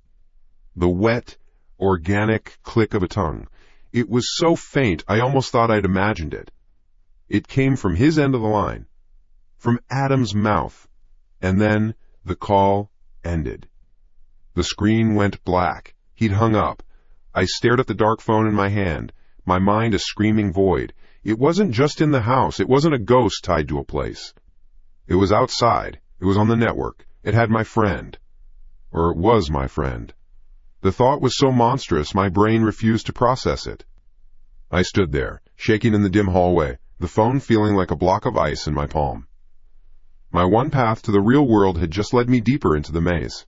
The wet, organic click of a tongue. It was so faint I almost thought I'd imagined it. It came from his end of the line. From Adam's mouth. And then the call ended. The screen went black. He'd hung up. I stared at the dark phone in my hand, my mind a screaming void. It wasn't just in the house. It wasn't a ghost tied to a place. It was outside. It was on the network. It had my friend. Or it was my friend. The thought was so monstrous my brain refused to process it. I stood there, shaking in the dim hallway, the phone feeling like a block of ice in my palm. My one path to the real world had just led me deeper into the maze.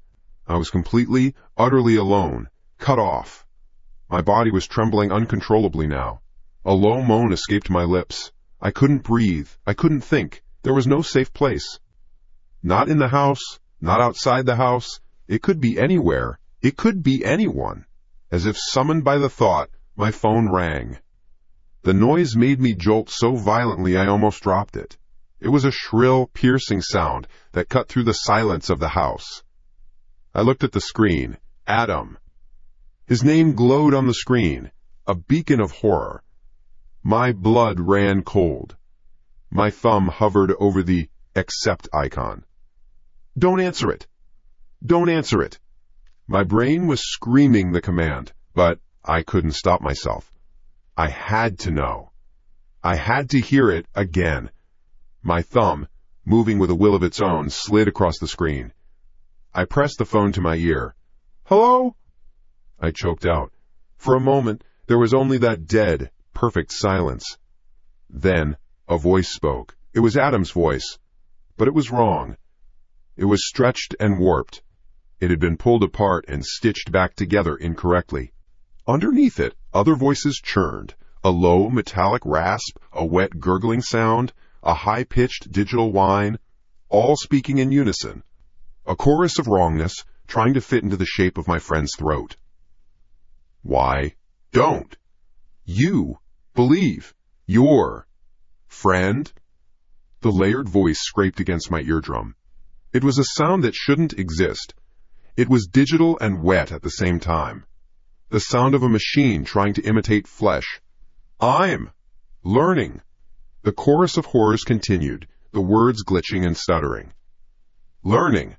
I was completely, utterly alone, cut off. My body was trembling uncontrollably now. A low moan escaped my lips. I couldn't breathe. I couldn't think. There was no safe place. Not in the house, not outside the house. It could be anywhere. It could be anyone. As if summoned by the thought, my phone rang. The noise made me jolt so violently I almost dropped it. It was a shrill, piercing sound that cut through the silence of the house. I looked at the screen. Adam. His name glowed on the screen, a beacon of horror. My blood ran cold. My thumb hovered over the accept icon. Don't answer it. Don't answer it. My brain was screaming the command, but I couldn't stop myself. I had to know. I had to hear it again. My thumb, moving with a will of its own, slid across the screen. I pressed the phone to my ear. "Hello?" I choked out. For a moment, there was only that dead, perfect silence. Then, a voice spoke. It was Adam's voice. But it was wrong. It was stretched and warped. It had been pulled apart and stitched back together incorrectly. Underneath it, other voices churned. A low, metallic rasp, a wet, gurgling sound, a high-pitched digital whine, all speaking in unison. A chorus of wrongness, trying to fit into the shape of my friend's throat. Why don't you believe your friend? The layered voice scraped against my eardrum. It was a sound that shouldn't exist. It was digital and wet at the same time. The sound of a machine trying to imitate flesh. I'm learning. The chorus of horrors continued, the words glitching and stuttering. Learning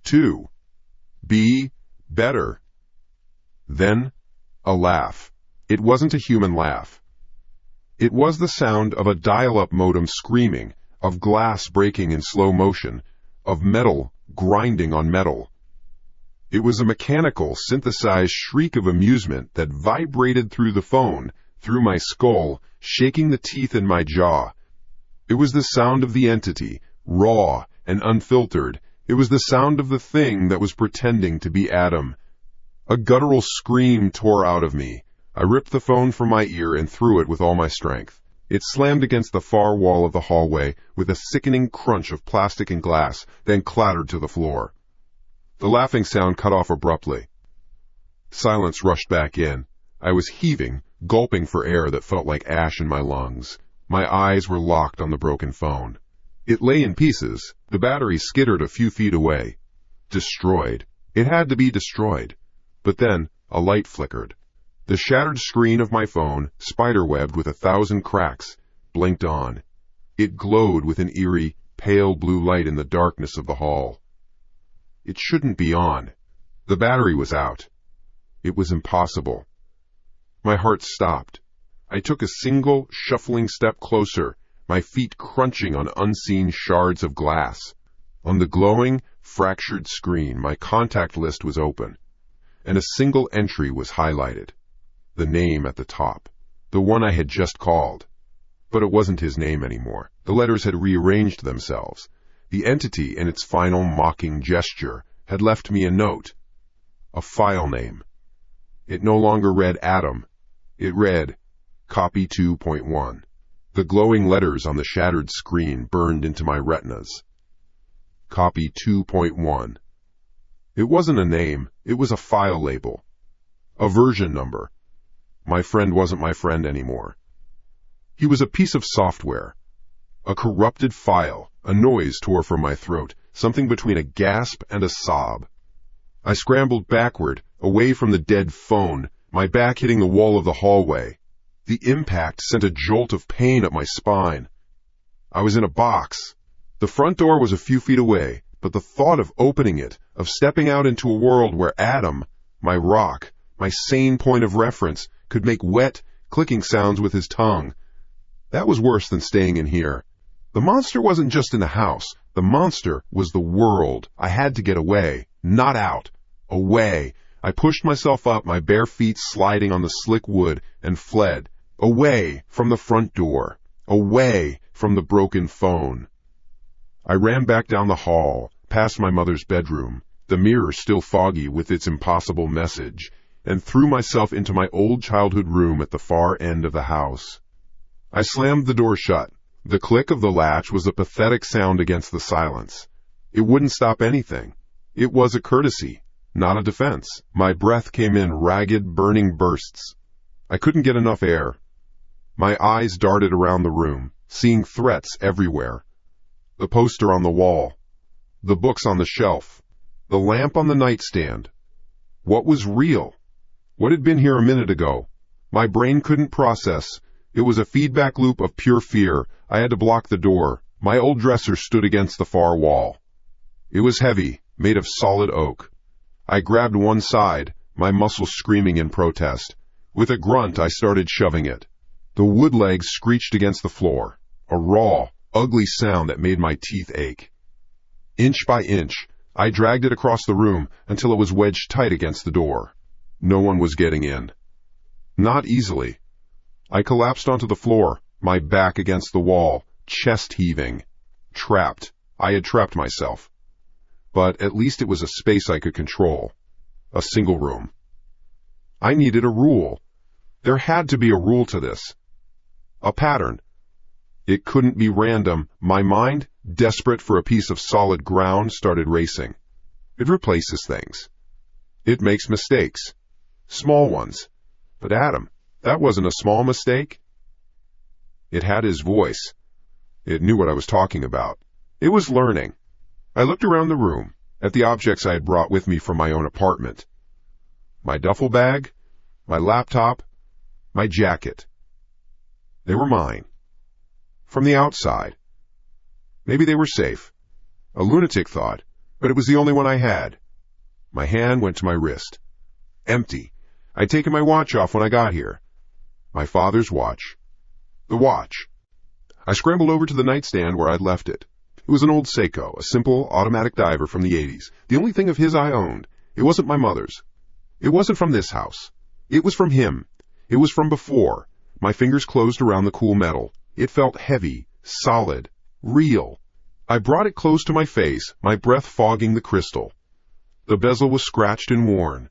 to be better. Then, a laugh. It wasn't a human laugh. It was the sound of a dial-up modem screaming, of glass breaking in slow motion, of metal grinding on metal. It was a mechanical, synthesized shriek of amusement that vibrated through the phone, through my skull, shaking the teeth in my jaw. It was the sound of the entity, raw and unfiltered. It was the sound of the thing that was pretending to be Adam. A guttural scream tore out of me. I ripped the phone from my ear and threw it with all my strength. It slammed against the far wall of the hallway with a sickening crunch of plastic and glass, then clattered to the floor. The laughing sound cut off abruptly. Silence rushed back in. I was heaving, gulping for air that felt like ash in my lungs. My eyes were locked on the broken phone. It lay in pieces. The battery skittered a few feet away. Destroyed. It had to be destroyed. But then, a light flickered. The shattered screen of my phone, spiderwebbed with 1,000 cracks, blinked on. It glowed with an eerie, pale blue light in the darkness of the hall. It shouldn't be on. The battery was out. It was impossible. My heart stopped. I took a single, shuffling step closer, my feet crunching on unseen shards of glass. On the glowing, fractured screen, my contact list was open, and a single entry was highlighted. The name at the top. The one I had just called. But it wasn't his name anymore. The letters had rearranged themselves. The entity, in its final mocking gesture, had left me a note. A file name. It no longer read Adam. It read, Copy 2.1. The glowing letters on the shattered screen burned into my retinas. Copy 2.1. It wasn't a name, it was a file label. A version number. My friend wasn't my friend anymore. He was a piece of software. A corrupted file. A noise tore from my throat, something between a gasp and a sob. I scrambled backward, away from the dead phone, my back hitting the wall of the hallway. The impact sent a jolt of pain up my spine. I was in a box. The front door was a few feet away, but the thought of opening it, of stepping out into a world where Adam, my rock, my sane point of reference, could make wet, clicking sounds with his tongue. That was worse than staying in here. The monster wasn't just in the house. The monster was the world. I had to get away, not out. Away. I pushed myself up, my bare feet sliding on the slick wood, and fled. Away from the front door. Away from the broken phone. I ran back down the hall, past my mother's bedroom, the mirror still foggy with its impossible message, and threw myself into my old childhood room at the far end of the house. I slammed the door shut. The click of the latch was a pathetic sound against the silence. It wouldn't stop anything. It was a courtesy, not a defense. My breath came in ragged, burning bursts. I couldn't get enough air. My eyes darted around the room, seeing threats everywhere. The poster on the wall. The books on the shelf. The lamp on the nightstand. What was real? What had been here a minute ago? My brain couldn't process. It was a feedback loop of pure fear. I had to block the door. My old dresser stood against the far wall. It was heavy, made of solid oak. I grabbed one side, my muscles screaming in protest. With a grunt, I started shoving it. The wood legs screeched against the floor. A raw, ugly sound that made my teeth ache. Inch by inch, I dragged it across the room until it was wedged tight against the door. No one was getting in. Not easily. I collapsed onto the floor, my back against the wall, chest heaving. Trapped. I had trapped myself. But at least it was a space I could control. A single room. I needed a rule. There had to be a rule to this. A pattern. It couldn't be random. My mind, desperate for a piece of solid ground, started racing. It replaces things. It makes mistakes. Small ones. But Adam, that wasn't a small mistake. It had his voice. It knew what I was talking about. It was learning. I looked around the room, at the objects I had brought with me from my own apartment. My duffel bag, my laptop, my jacket. They were mine. From the outside. Maybe they were safe. A lunatic thought, but it was the only one I had. My hand went to my wrist. Empty. I'd taken my watch off when I got here. My father's watch. The watch. I scrambled over to the nightstand where I'd left it. It was an old Seiko, a simple automatic diver from the 80s. The only thing of his I owned. It wasn't my mother's. It wasn't from this house. It was from him. It was from before. My fingers closed around the cool metal. It felt heavy, solid, real. I brought it close to my face, my breath fogging the crystal. The bezel was scratched and worn.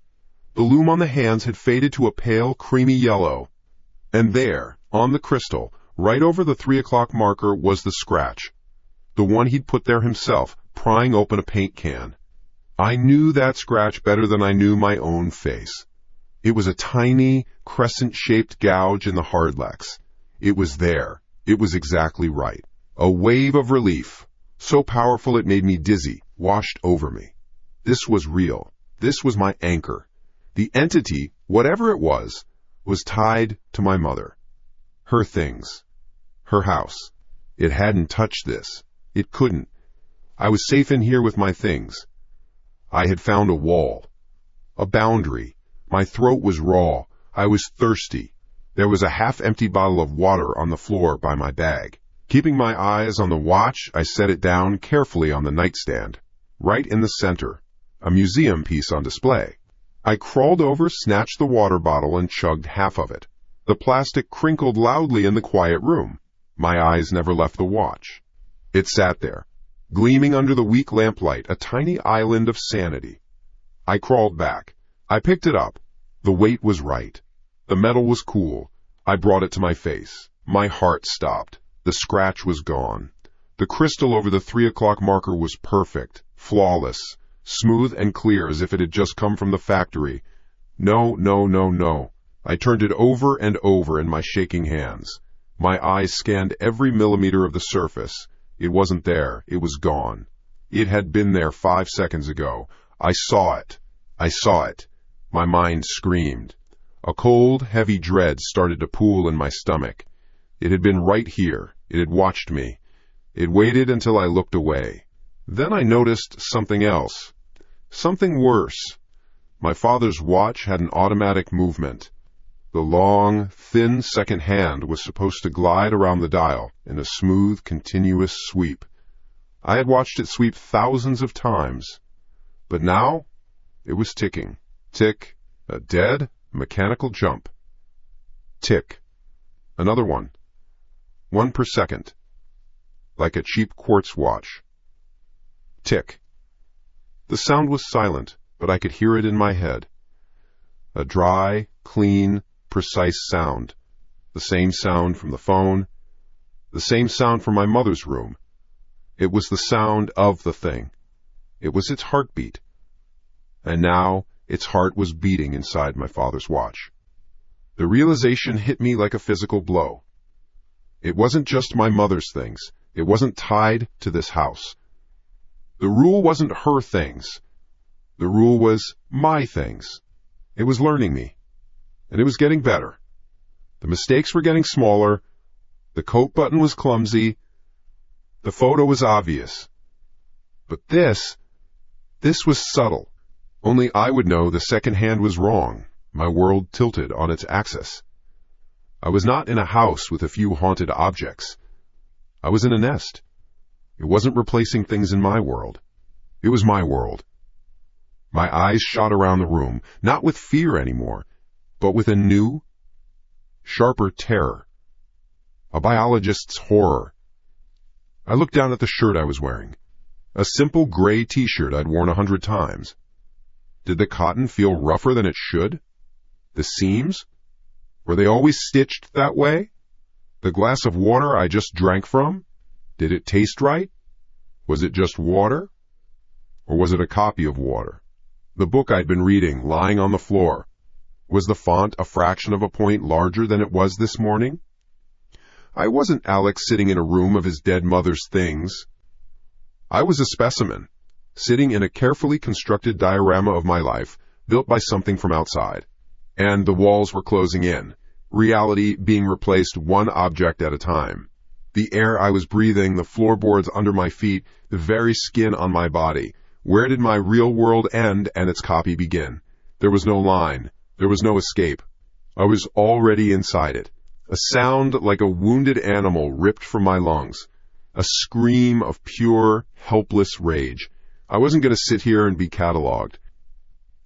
The lume on the hands had faded to a pale, creamy yellow. And there, on the crystal, right over the 3 o'clock marker, was the scratch. The one he'd put there himself, prying open a paint can. I knew that scratch better than I knew my own face. It was a tiny, crescent-shaped gouge in the hardlex. It was there. It was exactly right. A wave of relief, so powerful it made me dizzy, washed over me. This was real. This was my anchor. The entity, whatever it was tied to my mother. Her things. Her house. It hadn't touched this. It couldn't. I was safe in here with my things. I had found a wall. A boundary. My throat was raw. I was thirsty. There was a half-empty bottle of water on the floor by my bag. Keeping my eyes on the watch, I set it down carefully on the nightstand. Right in the center. A museum piece on display. I crawled over, snatched the water bottle, and chugged half of it. The plastic crinkled loudly in the quiet room. My eyes never left the watch. It sat there, gleaming under the weak lamplight, a tiny island of sanity. I crawled back. I picked it up. The weight was right. The metal was cool. I brought it to my face. My heart stopped. The scratch was gone. The crystal over the 3 o'clock marker was perfect, flawless, smooth and clear as if it had just come from the factory. No, no, no, no. I turned it over and over in my shaking hands. My eyes scanned every millimeter of the surface. It wasn't there. It was gone. It had been there 5 seconds ago. I saw it. I saw it. My mind screamed. A cold, heavy dread started to pool in my stomach. It had been right here. It had watched me. It waited until I looked away. Then I noticed something else. Something worse. My father's watch had an automatic movement. The long, thin second hand was supposed to glide around the dial in a smooth, continuous sweep. I had watched it sweep thousands of times. But now, it was ticking. Tick, a dead, mechanical jump. Tick. Another one. 1 per second. Like a cheap quartz watch. Tick. The sound was silent, but I could hear it in my head. A dry, clean, precise sound. The same sound from the phone. The same sound from my mother's room. It was the sound of the thing. It was its heartbeat. And now its heart was beating inside my father's watch. The realization hit me like a physical blow. It wasn't just my mother's things. It wasn't tied to this house. The rule wasn't her things. The rule was my things. It was learning me. And it was getting better. The mistakes were getting smaller. The coat button was clumsy. The photo was obvious. But this was subtle. Only I would know the second hand was wrong. My world tilted on its axis. I was not in a house with a few haunted objects. I was in a nest. It wasn't replacing things in my world. It was my world. My eyes shot around the room, not with fear anymore, but with a new, sharper terror. A biologist's horror. I looked down at the shirt I was wearing. A simple gray t-shirt I'd worn 100 times. Did the cotton feel rougher than it should? The seams? Were they always stitched that way? The glass of water I just drank from? Did it taste right? Was it just water? Or was it a copy of water? The book I'd been reading, lying on the floor. Was the font a fraction of a point larger than it was this morning? I wasn't Alex sitting in a room of his dead mother's things. I was a specimen, sitting in a carefully constructed diorama of my life, built by something from outside. And the walls were closing in, reality being replaced one object at a time. The air I was breathing, the floorboards under my feet, the very skin on my body. Where did my real world end and its copy begin? There was no line. There was no escape. I was already inside it. A sound like a wounded animal ripped from my lungs. A scream of pure, helpless rage. I wasn't going to sit here and be cataloged.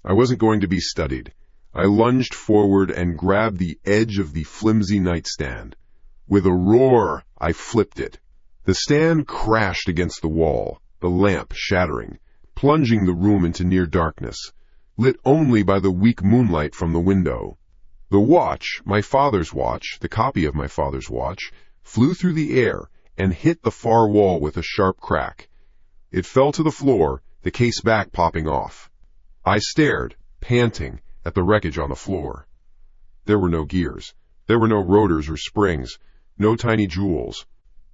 I wasn't going to be studied. I lunged forward and grabbed the edge of the flimsy nightstand. With a roar, I flipped it. The stand crashed against the wall, the lamp shattering, plunging the room into near darkness, lit only by the weak moonlight from the window. The watch, my father's watch, the copy of my father's watch, flew through the air and hit the far wall with a sharp crack. It fell to the floor, the case back popping off. I stared, panting, at the wreckage on the floor. There were no gears. There were no rotors or springs, no tiny jewels.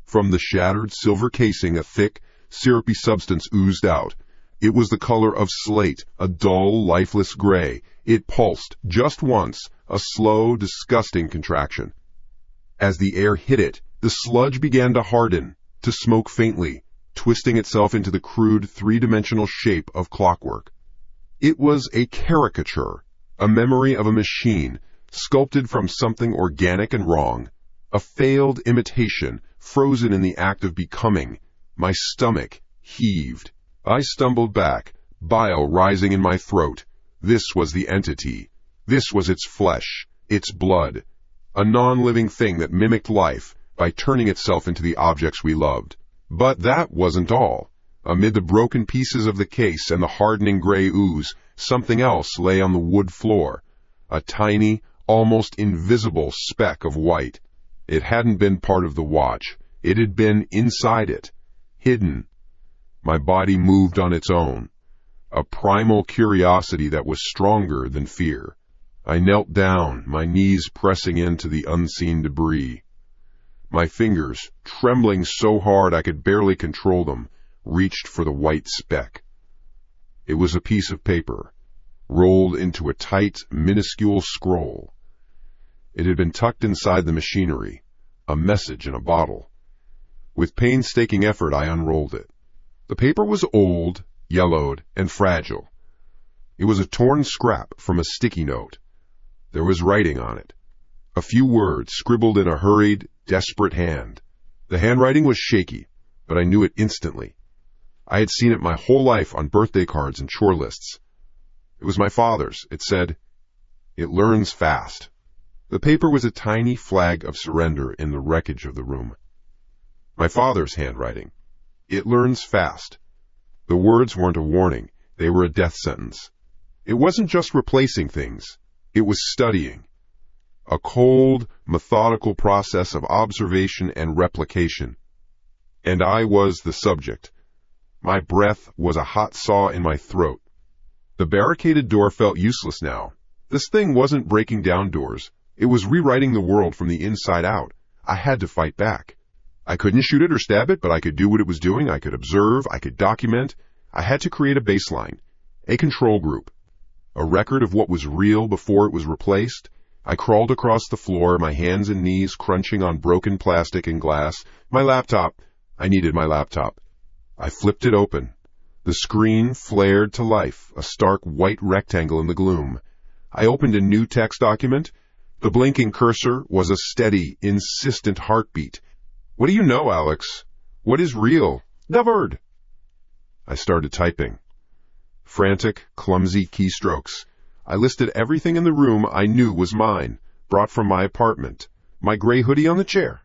From the shattered silver casing, a thick, syrupy substance oozed out. It was the color of slate, a dull, lifeless gray. It pulsed, just once, a slow, disgusting contraction. As the air hit it, the sludge began to harden, to smoke faintly, twisting itself into the crude, three-dimensional shape of clockwork. It was a caricature, a memory of a machine, sculpted from something organic and wrong, a failed imitation, frozen in the act of becoming. My stomach heaved. I stumbled back, bile rising in my throat. This was the entity. This was its flesh, its blood, a non-living thing that mimicked life by turning itself into the objects we loved. But that wasn't all. Amid the broken pieces of the case and the hardening gray ooze, something else lay on the wood floor, a tiny, almost invisible speck of white. It hadn't been part of the watch. It had been inside it, hidden. My body moved on its own, a primal curiosity that was stronger than fear. I knelt down, my knees pressing into the unseen debris. My fingers, trembling so hard I could barely control them, reached for the white speck. It was a piece of paper, rolled into a tight, minuscule scroll. It had been tucked inside the machinery, a message in a bottle. With painstaking effort, I unrolled it. The paper was old, yellowed, and fragile. It was a torn scrap from a sticky note. There was writing on it. A few words scribbled in a hurried, desperate hand. The handwriting was shaky, but I knew it instantly. I had seen it my whole life on birthday cards and chore lists. It was my father's. It said, "It learns fast." The paper was a tiny flag of surrender in the wreckage of the room. My father's handwriting. "It learns fast." The words weren't a warning. They were a death sentence. It wasn't just replacing things. It was studying. A cold, methodical process of observation and replication. And I was the subject. My breath was a hot saw in my throat. The barricaded door felt useless now. This thing wasn't breaking down doors. It was rewriting the world from the inside out. I had to fight back. I couldn't shoot it or stab it, but I could do what it was doing. I could observe. I could document. I had to create a baseline, a control group, a record of what was real before it was replaced. I crawled across the floor, my hands and knees crunching on broken plastic and glass. My laptop. I needed my laptop. I flipped it open. The screen flared to life, a stark white rectangle in the gloom. I opened a new text document. The blinking cursor was a steady, insistent heartbeat. What do you know, Alex? What is real? Never. I started typing. Frantic, clumsy keystrokes. I listed everything in the room I knew was mine, brought from my apartment. My gray hoodie on the chair.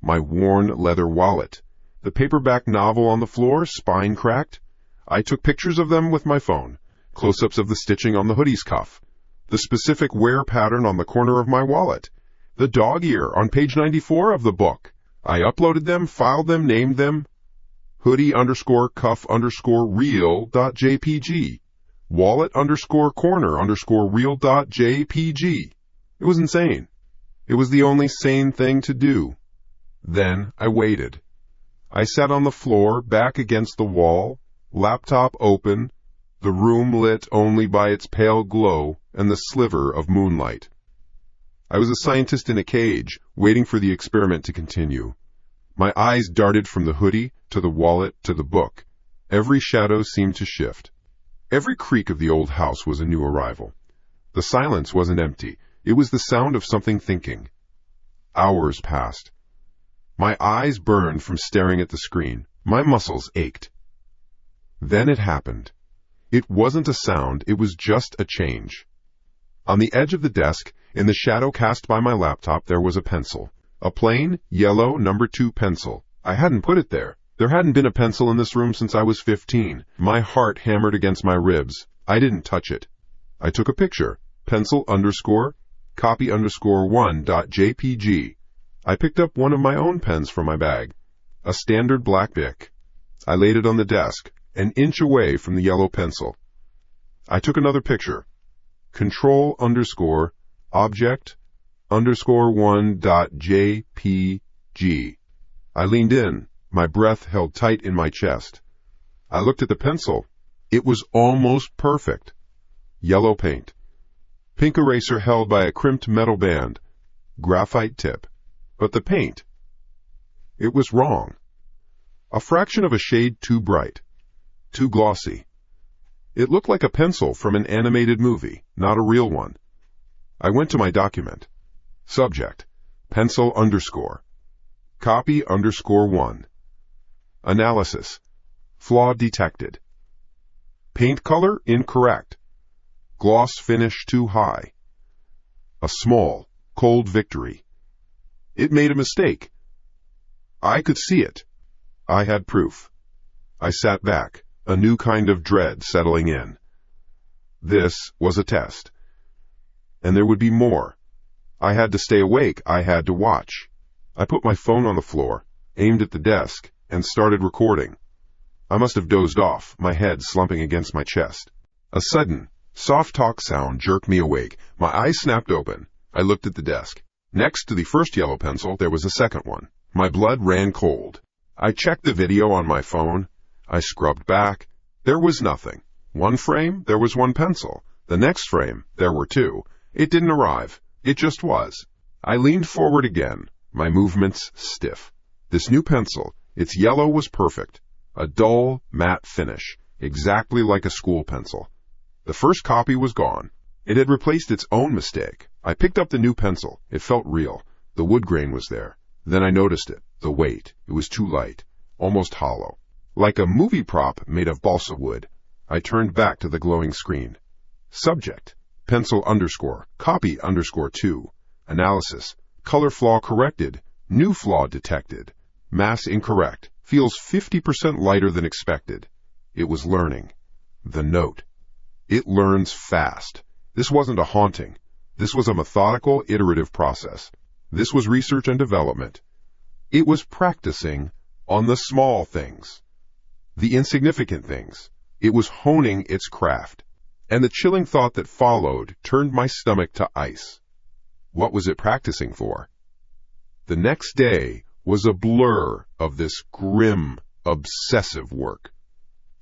My worn leather wallet. The paperback novel on the floor, spine cracked. I took pictures of them with my phone. Close-ups of the stitching on the hoodie's cuff. The specific wear pattern on the corner of my wallet. The dog ear on page 94 of the book. I uploaded them, filed them, named them hoodie_cuff_real.jpg. Wallet_corner_real.jpg. It was insane. It was the only sane thing to do. Then I waited. I sat on the floor, back against the wall, laptop open, the room lit only by its pale glow and the sliver of moonlight. I was a scientist in a cage, waiting for the experiment to continue. My eyes darted from the hoodie to the wallet to the book. Every shadow seemed to shift. Every creak of the old house was a new arrival. The silence wasn't empty. It was the sound of something thinking. Hours passed. My eyes burned from staring at the screen. My muscles ached. Then it happened. It wasn't a sound, it was just a change. On the edge of the desk, in the shadow cast by my laptop, there was a pencil. A plain, yellow, number 2 pencil. I hadn't put it there. There hadn't been a pencil in this room since I was 15. My heart hammered against my ribs. I didn't touch it. I took a picture. Pencil_copy_1.jpg. I picked up one of my own pens from my bag. A standard black Bic. I laid it on the desk, an inch away from the yellow pencil. I took another picture. Control_object_1.jpg. I leaned in, my breath held tight in my chest. I looked at the pencil. It was almost perfect. Yellow paint. Pink eraser held by a crimped metal band. Graphite tip. But the paint. It was wrong. A fraction of a shade too bright. Too glossy. It looked like a pencil from an animated movie, not a real one. I went to my document. Subject. Pencil_copy_1. Analysis. Flaw detected. Paint color incorrect. Gloss finish too high. A small, cold victory. It made a mistake. I could see it. I had proof. I sat back, a new kind of dread settling in. This was a test. And there would be more. I had to stay awake. I had to watch. I put my phone on the floor, aimed at the desk, and started recording. I must have dozed off, my head slumping against my chest. A sudden, soft talk sound jerked me awake. My eyes snapped open. I looked at the desk. Next to the first yellow pencil, there was a second one. My blood ran cold. I checked the video on my phone. I scrubbed back. There was nothing. One frame, there was one pencil. The next frame, there were 2. It didn't arrive. It just was. I leaned forward again, my movements stiff. This new pencil, its yellow was perfect. A dull, matte finish, exactly like a school pencil. The first copy was gone. It had replaced its own mistake. I picked up the new pencil. It felt real. The wood grain was there. Then I noticed it. The weight. It was too light. Almost hollow. Like a movie prop made of balsa wood. I turned back to the glowing screen. Subject. Pencil_copy_2. Analysis. Color flaw corrected. New flaw detected. Mass incorrect. Feels 50% lighter than expected. It was learning. The note. It learns fast. This wasn't a haunting. This was a methodical, iterative process. This was research and development. It was practicing on the small things, the insignificant things. It was honing its craft. And the chilling thought that followed turned my stomach to ice. What was it practicing for? The next day was a blur of this grim, obsessive work.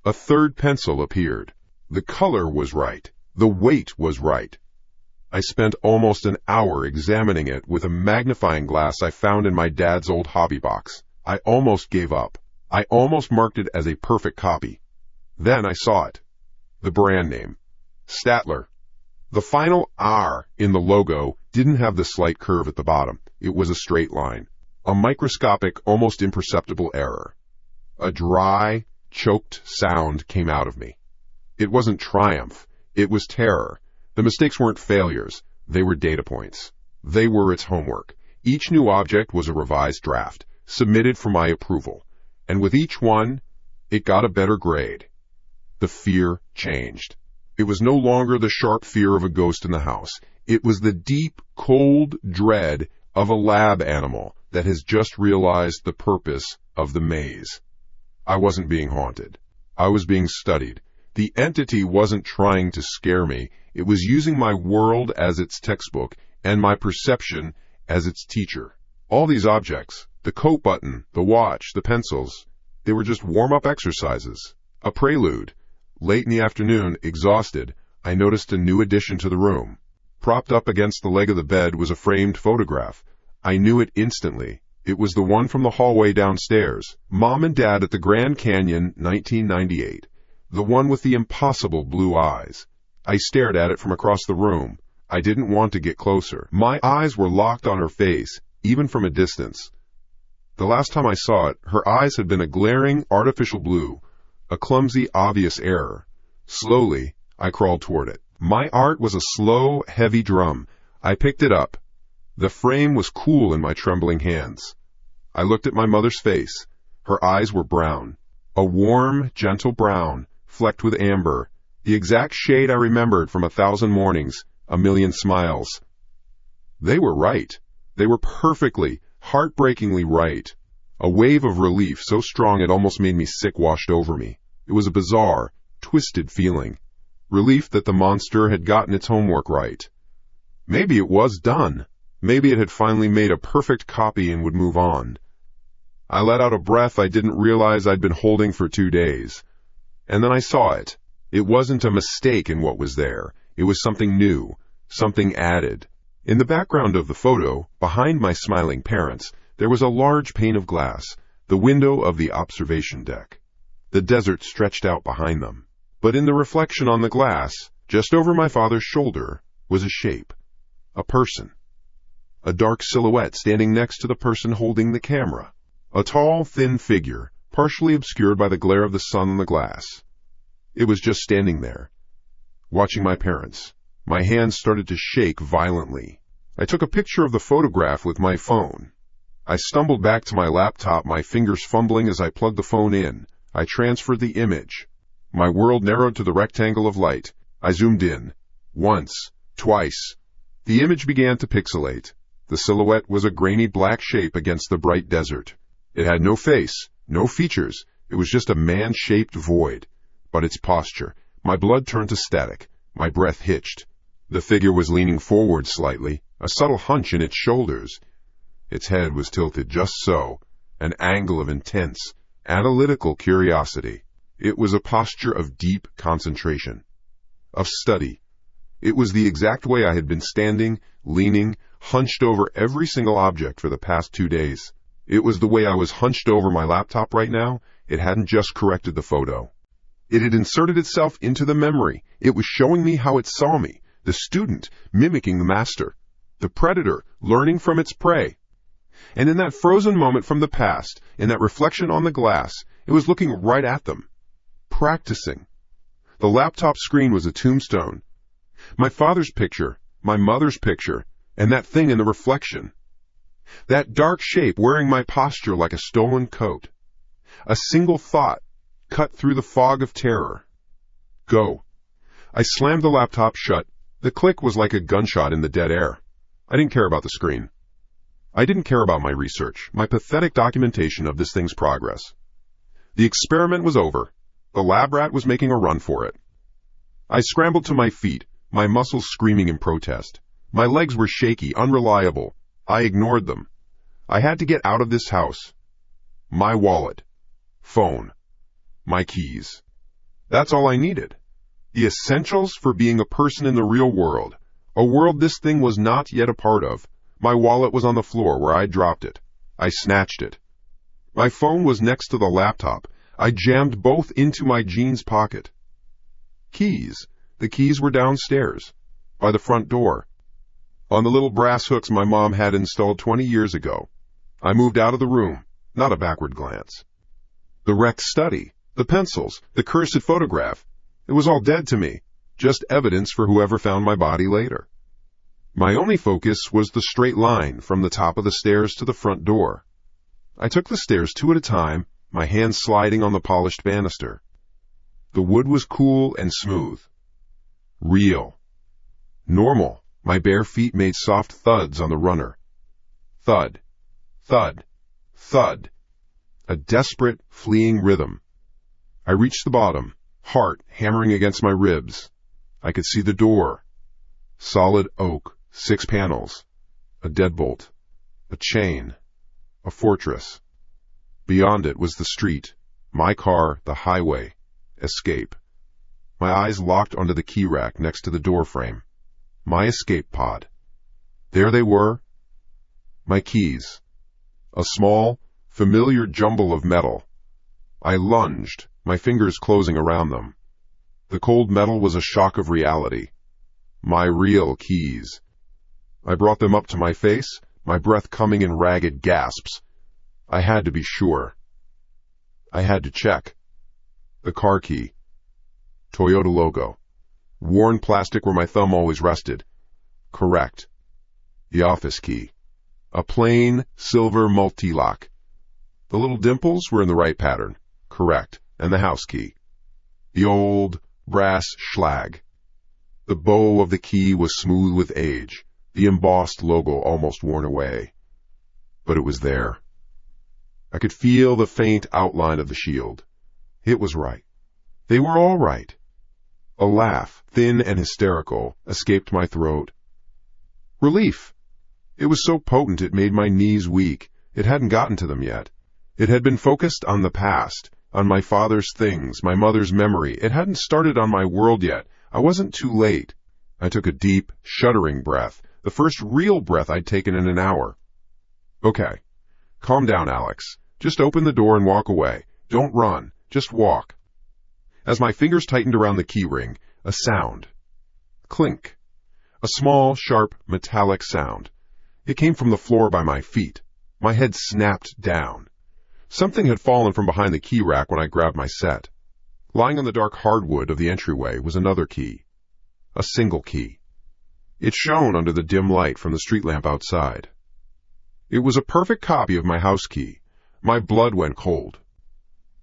A third pencil appeared. The color was right. The weight was right. I spent almost an hour examining it with a magnifying glass I found in my dad's old hobby box. I almost gave up. I almost marked it as a perfect copy. Then I saw it. The brand name. Statler. The final R in the logo didn't have the slight curve at the bottom. It was a straight line. A microscopic, almost imperceptible error. A dry, choked sound came out of me. It wasn't triumph. It was terror. The mistakes weren't failures. They were data points. They were its homework. Each new object was a revised draft, submitted for my approval. And with each one, it got a better grade. The fear changed. It was no longer the sharp fear of a ghost in the house. It was the deep, cold dread of a lab animal that has just realized the purpose of the maze. I wasn't being haunted. I was being studied. The entity wasn't trying to scare me. It was using my world as its textbook and my perception as its teacher. All these objects, the coat button, the watch, the pencils, they were just warm-up exercises, a prelude. Late in the afternoon, exhausted, I noticed a new addition to the room. Propped up against the leg of the bed was a framed photograph. I knew it instantly. It was the one from the hallway downstairs. Mom and Dad at the Grand Canyon, 1998. The one with the impossible blue eyes. I stared at it from across the room. I didn't want to get closer. My eyes were locked on her face, even from a distance. The last time I saw it, her eyes had been a glaring, artificial blue, a clumsy, obvious error. Slowly, I crawled toward it. My art was a slow, heavy drum. I picked it up. The frame was cool in my trembling hands. I looked at my mother's face. Her eyes were brown. A warm, gentle brown, flecked with amber, the exact shade I remembered from 1,000 mornings, a million smiles. They were right. They were perfectly, heartbreakingly right. A wave of relief so strong it almost made me sick washed over me. It was a bizarre, twisted feeling. Relief that the monster had gotten its homework right. Maybe it was done. Maybe it had finally made a perfect copy and would move on. I let out a breath I didn't realize I'd been holding for 2 days. And then I saw it. It wasn't a mistake in what was there. It was something new, something added. In the background of the photo, behind my smiling parents, there was a large pane of glass, the window of the observation deck. The desert stretched out behind them. But in the reflection on the glass, just over my father's shoulder, was a shape. A person. A dark silhouette standing next to the person holding the camera. A tall, thin figure, partially obscured by the glare of the sun on the glass. It was just standing there, watching my parents. My hands started to shake violently. I took a picture of the photograph with my phone. I stumbled back to my laptop, my fingers fumbling as I plugged the phone in. I transferred the image. My world narrowed to the rectangle of light. I zoomed in. Once, twice. The image began to pixelate. The silhouette was a grainy black shape against the bright desert. It had no face, no features. It was just a man-shaped void. But its posture, my blood turned to static. My breath hitched. The figure was leaning forward slightly, a subtle hunch in its shoulders. Its head was tilted just so, an angle of intense, analytical curiosity. It was a posture of deep concentration, of study. It was the exact way I had been standing, leaning, hunched over every single object for the past 2 days. It was the way I was hunched over my laptop right now. It hadn't just corrected the photo. It had inserted itself into the memory. It was showing me how it saw me, the student mimicking the master, the predator learning from its prey. And in that frozen moment from the past, in that reflection on the glass, it was looking right at them, practicing. The laptop screen was a tombstone. My father's picture, my mother's picture, and that thing in the reflection. That dark shape wearing my posture like a stolen coat. A single thought cut through the fog of terror. Go. I slammed the laptop shut. The click was like a gunshot in the dead air. I didn't care about the screen. I didn't care about my research, my pathetic documentation of this thing's progress. The experiment was over. The lab rat was making a run for it. I scrambled to my feet, my muscles screaming in protest. My legs were shaky, unreliable. I ignored them. I had to get out of this house. My wallet. Phone. My keys. That's all I needed. The essentials for being a person in the real world. A world this thing was not yet a part of. My wallet was on the floor where I dropped it. I snatched it. My phone was next to the laptop. I jammed both into my jeans pocket. Keys. The keys were downstairs, by the front door, on the little brass hooks my mom had installed 20 years ago. I moved out of the room, not a backward glance. The wrecked study, the pencils, the cursed photograph, it was all dead to me, just evidence for whoever found my body later. My only focus was the straight line from the top of the stairs to the front door. I took the stairs 2 at a time, my hands sliding on the polished banister. The wood was cool and smooth. Real. Normal. My bare feet made soft thuds on the runner. Thud. Thud. Thud. A desperate, fleeing rhythm. I reached the bottom, heart hammering against my ribs. I could see the door. Solid oak, 6 panels. A deadbolt. A chain. A fortress. Beyond it was the street, my car, the highway. Escape. My eyes locked onto the key rack next to the door frame. My escape pod. There they were. My keys. A small, familiar jumble of metal. I lunged, my fingers closing around them. The cold metal was a shock of reality. My real keys. I brought them up to my face, my breath coming in ragged gasps. I had to be sure. I had to check. The car key. Toyota logo. Worn plastic where my thumb always rested. Correct. The office key. A plain, silver multi-lock. The little dimples were in the right pattern. Correct. And the house key. The old, brass schlag. The bow of the key was smooth with age, the embossed logo almost worn away. But it was there. I could feel the faint outline of the shield. It was right. They were all right. A laugh, thin and hysterical, escaped my throat. Relief. It was so potent it made my knees weak. It hadn't gotten to them yet. It had been focused on the past, on my father's things, my mother's memory. It hadn't started on my world yet. I wasn't too late. I took a deep, shuddering breath, the first real breath I'd taken in an hour. Okay. Calm down, Alex. Just open the door and walk away. Don't run. Just walk. As my fingers tightened around the key ring, a sound. Clink. A small, sharp, metallic sound. It came from the floor by my feet. My head snapped down. Something had fallen from behind the key rack when I grabbed my set. Lying on the dark hardwood of the entryway was another key. A single key. It shone under the dim light from the street lamp outside. It was a perfect copy of my house key. My blood went cold.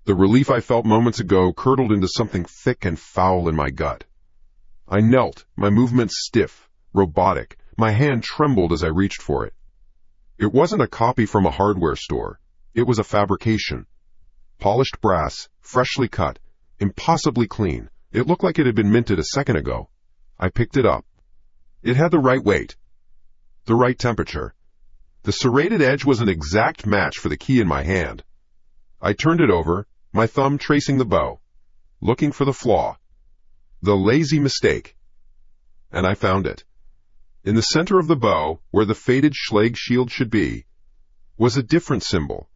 The relief I felt moments ago curdled into something thick and foul in my gut. I knelt, my movements stiff, robotic. My hand trembled as I reached for it. It wasn't a copy from a hardware store. It was a fabrication. Polished brass, freshly cut, impossibly clean. It looked like it had been minted a second ago. I picked it up. It had the right weight, the right temperature. The serrated edge was an exact match for the key in my hand. I turned it over, my thumb tracing the bow, looking for the flaw, the lazy mistake. And I found it. In the center of the bow, where the faded Schlag shield should be, was a different symbol.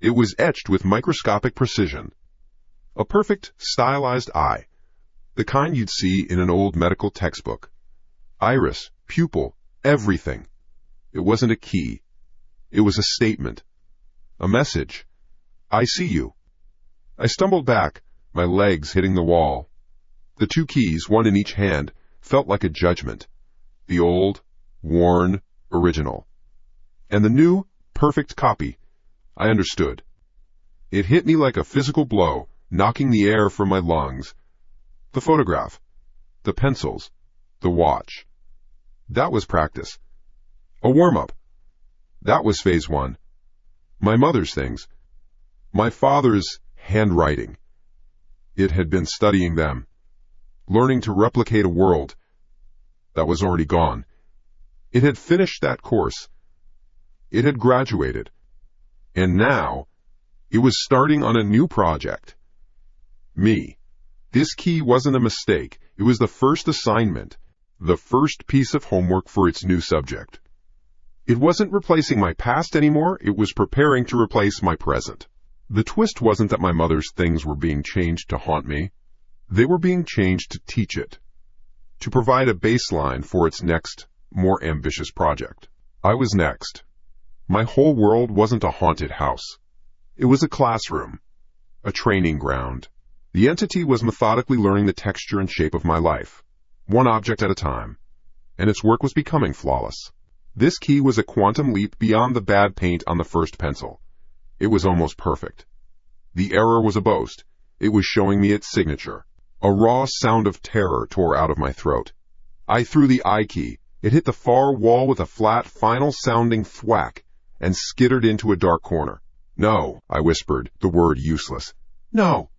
It was etched with microscopic precision. A perfect, stylized eye, the kind you'd see in an old medical textbook. Iris, pupil, everything. It wasn't a key. It was a statement. A message. I see you. I stumbled back, my legs hitting the wall. The 2 keys, one in each hand, felt like a judgment. The old, worn, original. And the new, perfect copy. I understood. It hit me like a physical blow, knocking the air from my lungs. The photograph. The pencils. The watch. That was practice. A warm-up. That was phase 1. My mother's things. My father's handwriting. It had been studying them. Learning to replicate a world that was already gone. It had finished that course. It had graduated. And now, it was starting on a new project. Me. This key wasn't a mistake. It was the first assignment, the first piece of homework for its new subject. It wasn't replacing my past anymore. It was preparing to replace my present. The twist wasn't that my mother's things were being changed to haunt me. They were being changed to teach it, to provide a baseline for its next, more ambitious project. I was next. My whole world wasn't a haunted house. It was a classroom, a training ground. The entity was methodically learning the texture and shape of my life, one object at a time, and its work was becoming flawless. This key was a quantum leap beyond the bad paint on the first pencil. It was almost perfect. The error was a boast. It was showing me its signature. A raw sound of terror tore out of my throat. I threw the I key. It hit the far wall with a flat, final-sounding thwack and skittered into a dark corner. "No," I whispered, the word useless. "No.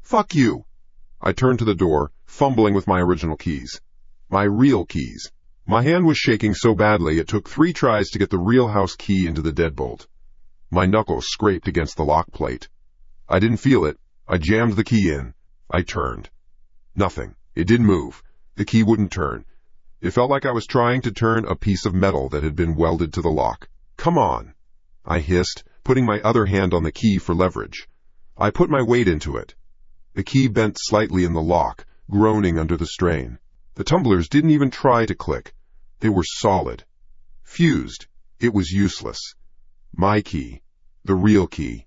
Fuck you." I turned to the door, fumbling with my original keys. My real keys. My hand was shaking so badly it took 3 tries to get the real house key into the deadbolt. My knuckles scraped against the lock plate. I didn't feel it. I jammed the key in. I turned. Nothing. It didn't move. The key wouldn't turn. It felt like I was trying to turn a piece of metal that had been welded to the lock. "Come on," I hissed, putting my other hand on the key for leverage. I put my weight into it. The key bent slightly in the lock, groaning under the strain. The tumblers didn't even try to click. They were solid. Fused. It was useless. My key. The real key.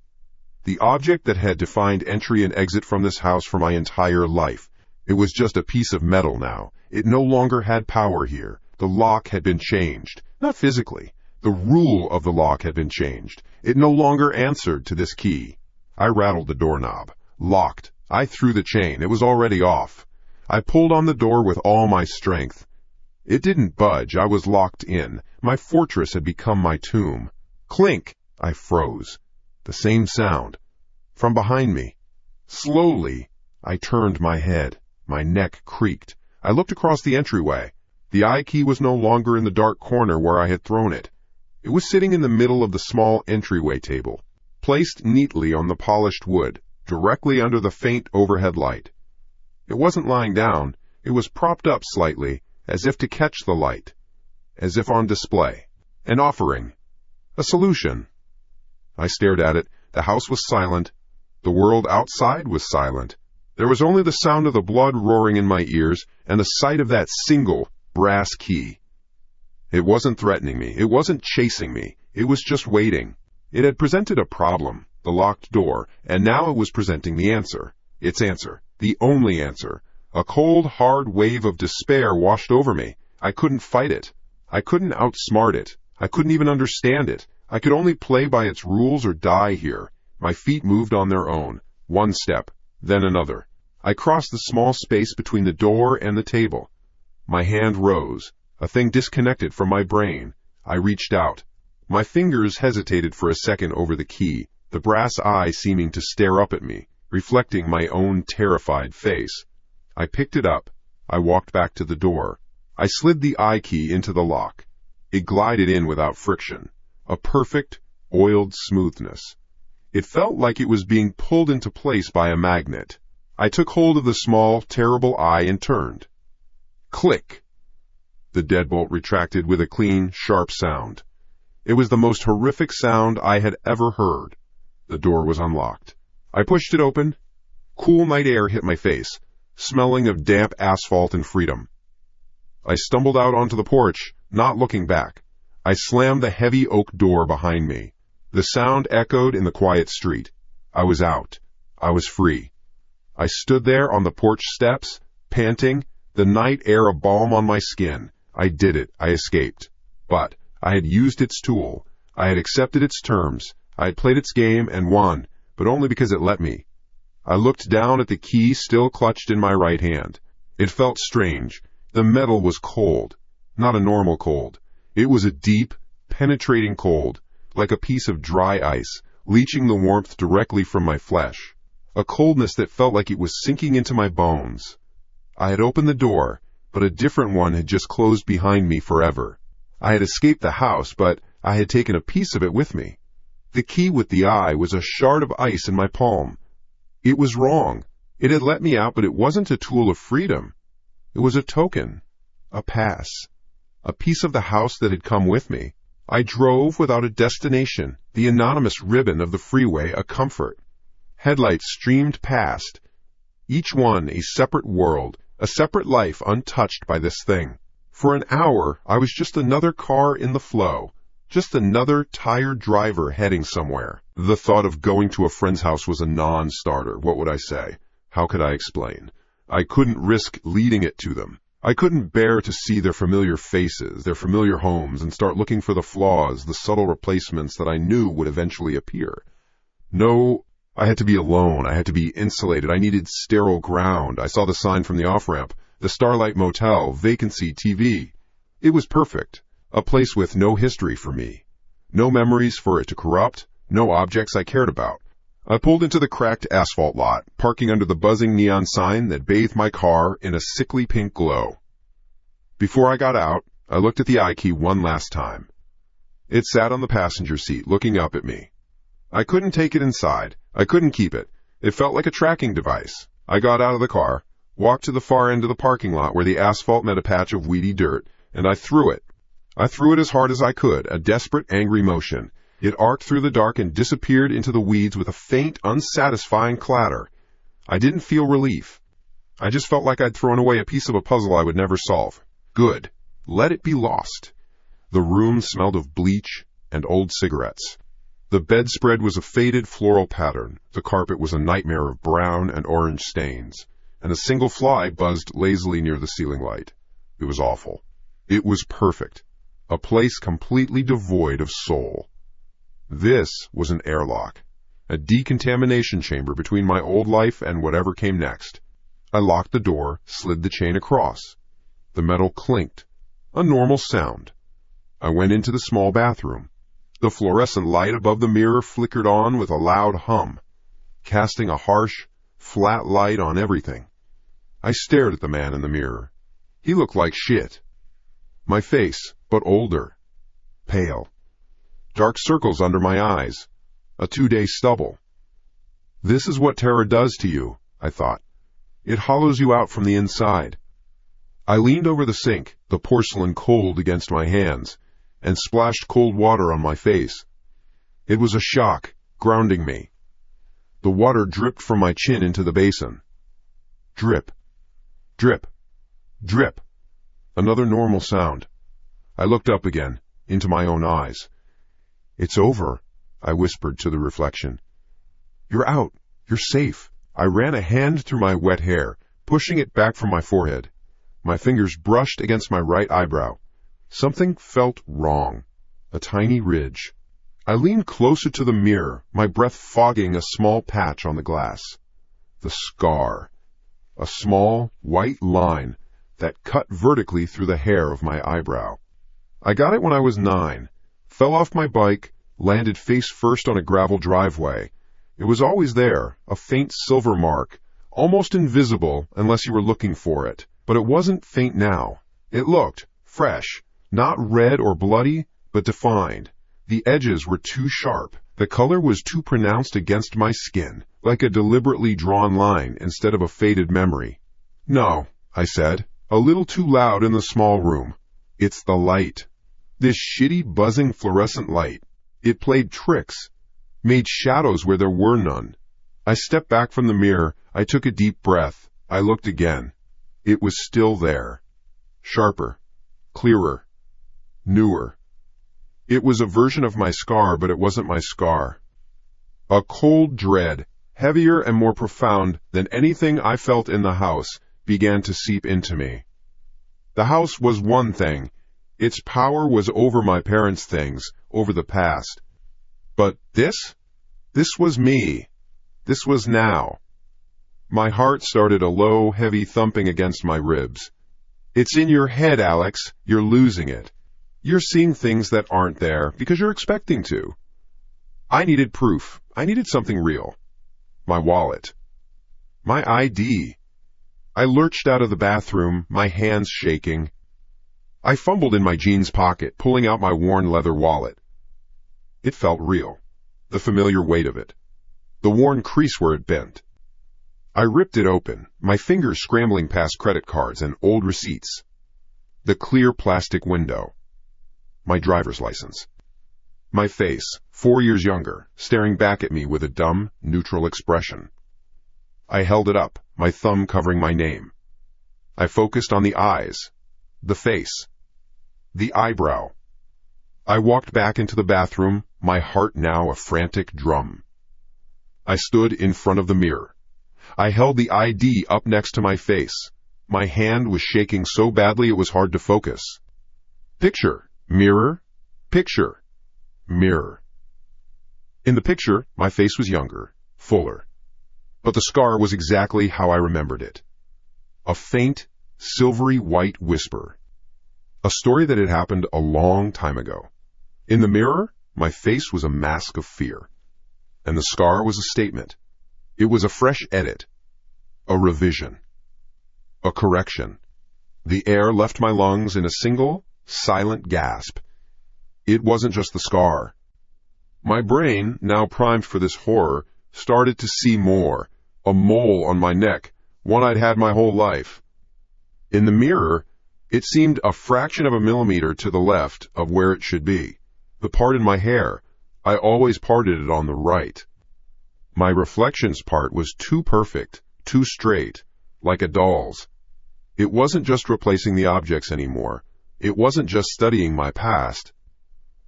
The object that had defined entry and exit from this house for my entire life. It was just a piece of metal now. It no longer had power here. The lock had been changed. Not physically. The rule of the lock had been changed. It no longer answered to this key. I rattled the doorknob. Locked. I threw the chain. It was already off. I pulled on the door with all my strength. It didn't budge. I was locked in. My fortress had become my tomb. Clink! I froze. The same sound. From behind me. Slowly, I turned my head. My neck creaked. I looked across the entryway. The I key was no longer in the dark corner where I had thrown it. It was sitting in the middle of the small entryway table, placed neatly on the polished wood, directly under the faint overhead light. It wasn't lying down. It was propped up slightly, as if to catch the light, as if on display. An offering. A solution. I stared at it. The house was silent. The world outside was silent. There was only the sound of the blood roaring in my ears and the sight of that single brass key. It wasn't threatening me. It wasn't chasing me. It was just waiting. It had presented a problem, the locked door, and now it was presenting the answer. Its answer. The only answer. A cold, hard wave of despair washed over me. I couldn't fight it. I couldn't outsmart it. I couldn't even understand it. I could only play by its rules or die here. My feet moved on their own. One step, then another. I crossed the small space between the door and the table. My hand rose, a thing disconnected from my brain. I reached out. My fingers hesitated for a second over the key, the brass eye seeming to stare up at me, reflecting my own terrified face. I picked it up. I walked back to the door. I slid the I key into the lock. It glided in without friction, a perfect, oiled smoothness. It felt like it was being pulled into place by a magnet. I took hold of the small, terrible eye and turned. Click! The deadbolt retracted with a clean, sharp sound. It was the most horrific sound I had ever heard. The door was unlocked. I pushed it open. Cool night air hit my face, smelling of damp asphalt and freedom. I stumbled out onto the porch, not looking back. I slammed the heavy oak door behind me. The sound echoed in the quiet street. I was out. I was free. I stood there on the porch steps, panting, the night air a balm on my skin. I did it. I escaped. But I had used its tool. I had accepted its terms. I had played its game and won, but only because it let me. I looked down at the key still clutched in my right hand. It felt strange. The metal was cold. Not a normal cold. It was a deep, penetrating cold, like a piece of dry ice, leaching the warmth directly from my flesh. A coldness that felt like it was sinking into my bones. I had opened the door, but a different one had just closed behind me forever. I had escaped the house, but I had taken a piece of it with me. The key with the eye was a shard of ice in my palm. It was wrong. It had let me out, but it wasn't a tool of freedom. It was a token, a pass, a piece of the house that had come with me. I drove without a destination, the anonymous ribbon of the freeway a comfort. Headlights streamed past, each one a separate world, a separate life untouched by this thing. For an hour, I was just another car in the flow, Just another tired driver heading somewhere. The thought of going to a friend's house was a non-starter. What would I say? How could I explain? I couldn't risk leading it to them. I couldn't bear to see their familiar faces, their familiar homes, and start looking for the flaws, the subtle replacements that I knew would eventually appear. No, I had to be alone. I had to be insulated. I needed sterile ground. I saw the sign from the off-ramp, the Starlight Motel, vacancy TV. It was perfect. A place with no history for me. No memories for it to corrupt. No objects I cared about. I pulled into the cracked asphalt lot, parking under the buzzing neon sign that bathed my car in a sickly pink glow. Before I got out, I looked at the I-key one last time. It sat on the passenger seat, looking up at me. I couldn't take it inside. I couldn't keep it. It felt like a tracking device. I got out of the car, walked to the far end of the parking lot where the asphalt met a patch of weedy dirt, and I threw it. I threw it as hard as I could, a desperate, angry motion. It arced through the dark and disappeared into the weeds with a faint, unsatisfying clatter. I didn't feel relief. I just felt like I'd thrown away a piece of a puzzle I would never solve. Good. Let it be lost. The room smelled of bleach and old cigarettes. The bedspread was a faded floral pattern. The carpet was a nightmare of brown and orange stains, and a single fly buzzed lazily near the ceiling light. It was awful. It was perfect. A place completely devoid of soul. This was an airlock, a decontamination chamber between my old life and whatever came next. I locked the door, slid the chain across. The metal clinked, a normal sound. I went into the small bathroom. The fluorescent light above the mirror flickered on with a loud hum, casting a harsh, flat light on everything. I stared at the man in the mirror. He looked like shit. My face, but older, pale. Dark circles under my eyes, a 2-day stubble. This is what terror does to you, I thought. It hollows you out from the inside. I leaned over the sink, the porcelain cold against my hands, and splashed cold water on my face. It was a shock, grounding me. The water dripped from my chin into the basin. Drip, drip, drip. Another normal sound. I looked up again, into my own eyes. It's over, I whispered to the reflection. You're out. You're safe. I ran a hand through my wet hair, pushing it back from my forehead. My fingers brushed against my right eyebrow. Something felt wrong. A tiny ridge. I leaned closer to the mirror, my breath fogging a small patch on the glass. The scar. A small, white line that cut vertically through the hair of my eyebrow. I got it when I was 9. Fell off my bike, landed face first on a gravel driveway. It was always there, a faint silver mark, almost invisible unless you were looking for it. But it wasn't faint now. It looked fresh, not red or bloody, but defined. The edges were too sharp. The color was too pronounced against my skin, like a deliberately drawn line instead of a faded memory. No, I said, a little too loud in the small room. It's the light. This shitty, buzzing fluorescent light. It played tricks, made shadows where there were none. I stepped back from the mirror. I took a deep breath. I looked again. It was still there. Sharper, clearer, newer. It was a version of my scar, but it wasn't my scar. A cold dread, heavier and more profound than anything I felt in the house, began to seep into me. The house was one thing. Its power was over my parents' things, over the past. But this was me. This was now. My heart started a low, heavy thumping against my ribs. It's in your head, Alex. You're losing it. You're seeing things that aren't there because you're expecting to. I needed proof. I needed something real. My wallet. My ID. I lurched out of the bathroom, my hands shaking. I fumbled in my jeans pocket, pulling out my worn leather wallet. It felt real. The familiar weight of it. The worn crease where it bent. I ripped it open, my fingers scrambling past credit cards and old receipts. The clear plastic window. My driver's license. My face, 4 years younger, staring back at me with a dumb, neutral expression. I held it up, my thumb covering my name. I focused on the eyes, the face, the eyebrow. I walked back into the bathroom, my heart now a frantic drum. I stood in front of the mirror. I held the ID up next to my face. My hand was shaking so badly it was hard to focus. Picture, mirror, picture, mirror. In the picture, my face was younger, fuller. But the scar was exactly how I remembered it. A faint, silvery white whisper. A story that had happened a long time ago. In the mirror, my face was a mask of fear. And the scar was a statement. It was a fresh edit. A revision. A correction. The air left my lungs in a single, silent gasp. It wasn't just the scar. My brain, now primed for this horror, started to see more. A mole on my neck, one I'd had my whole life. In the mirror, it seemed a fraction of a millimeter to the left of where it should be. The part in my hair, I always parted it on the right. My reflections part was too perfect, too straight, like a doll's. It wasn't just replacing the objects anymore. It wasn't just studying my past.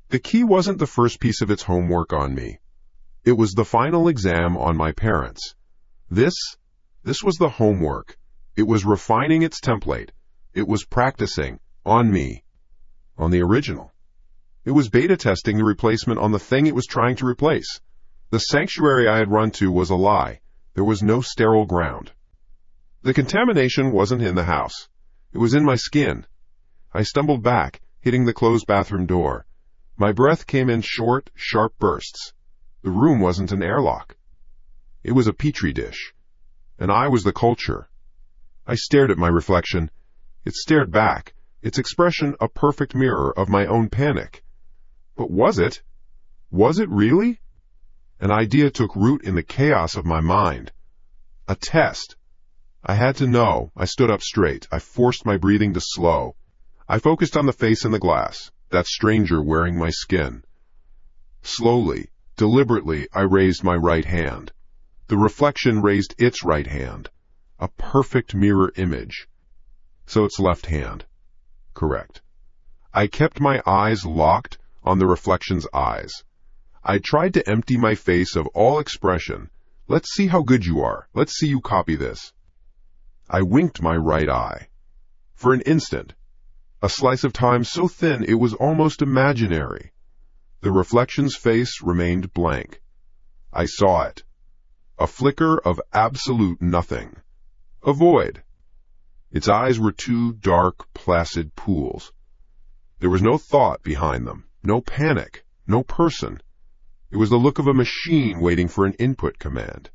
The key wasn't the first piece of its homework on me. It was the final exam on my parents. This was the homework. It was refining its template. It was practicing, on me, on the original. It was beta testing the replacement on the thing it was trying to replace. The sanctuary I had run to was a lie. There was no sterile ground. The contamination wasn't in the house. It was in my skin. I stumbled back, hitting the closed bathroom door. My breath came in short, sharp bursts. The room wasn't an airlock. It was a petri dish. And I was the culture. I stared at my reflection. It stared back, its expression a perfect mirror of my own panic. But was it? Was it really? An idea took root in the chaos of my mind. A test. I had to know. I stood up straight. I forced my breathing to slow. I focused on the face in the glass, that stranger wearing my skin. Slowly, deliberately, I raised my right hand. The reflection raised its right hand. A perfect mirror image. So its left hand. Correct. I kept my eyes locked on the reflection's eyes. I tried to empty my face of all expression. Let's see how good you are. Let's see you copy this. I winked my right eye. For an instant, a slice of time so thin it was almost imaginary. The reflection's face remained blank. I saw it. A flicker of absolute nothing. A void. Its eyes were two dark, placid pools. There was no thought behind them, no panic, no person. It was the look of a machine waiting for an input command.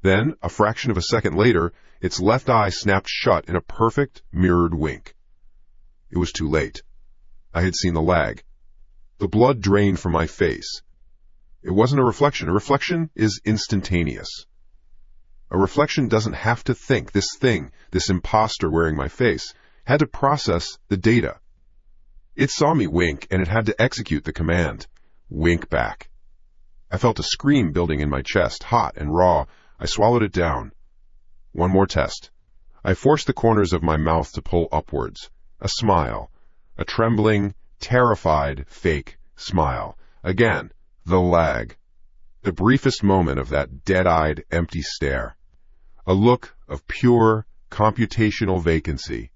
Then, a fraction of a second later, its left eye snapped shut in a perfect, mirrored wink. It was too late. I had seen the lag. The blood drained from my face. It wasn't a reflection. A reflection is instantaneous. A reflection doesn't have to think. This thing, this imposter wearing my face, had to process the data. It saw me wink, and it had to execute the command. Wink back. I felt a scream building in my chest, hot and raw. I swallowed it down. One more test. I forced the corners of my mouth to pull upwards. A smile. A trembling, terrified, fake smile. Again, the lag. The briefest moment of that dead-eyed, empty stare. A look of pure, computational vacancy.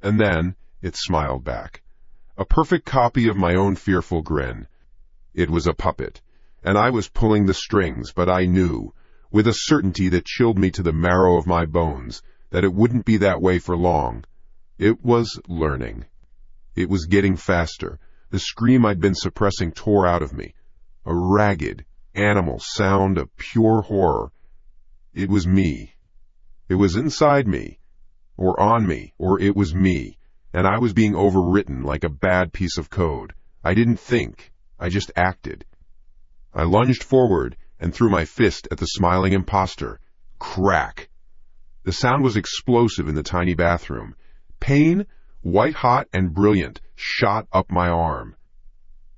And then it smiled back. A perfect copy of my own fearful grin. It was a puppet, and I was pulling the strings, but I knew, with a certainty that chilled me to the marrow of my bones, that it wouldn't be that way for long. It was learning. It was getting faster. The scream I'd been suppressing tore out of me. A ragged, animal sound of pure horror. It was me. It was inside me, or on me, or it was me, and I was being overwritten like a bad piece of code. I didn't think. I just acted. I lunged forward and threw my fist at the smiling imposter. Crack! The sound was explosive in the tiny bathroom. Pain, white-hot and brilliant, shot up my arm.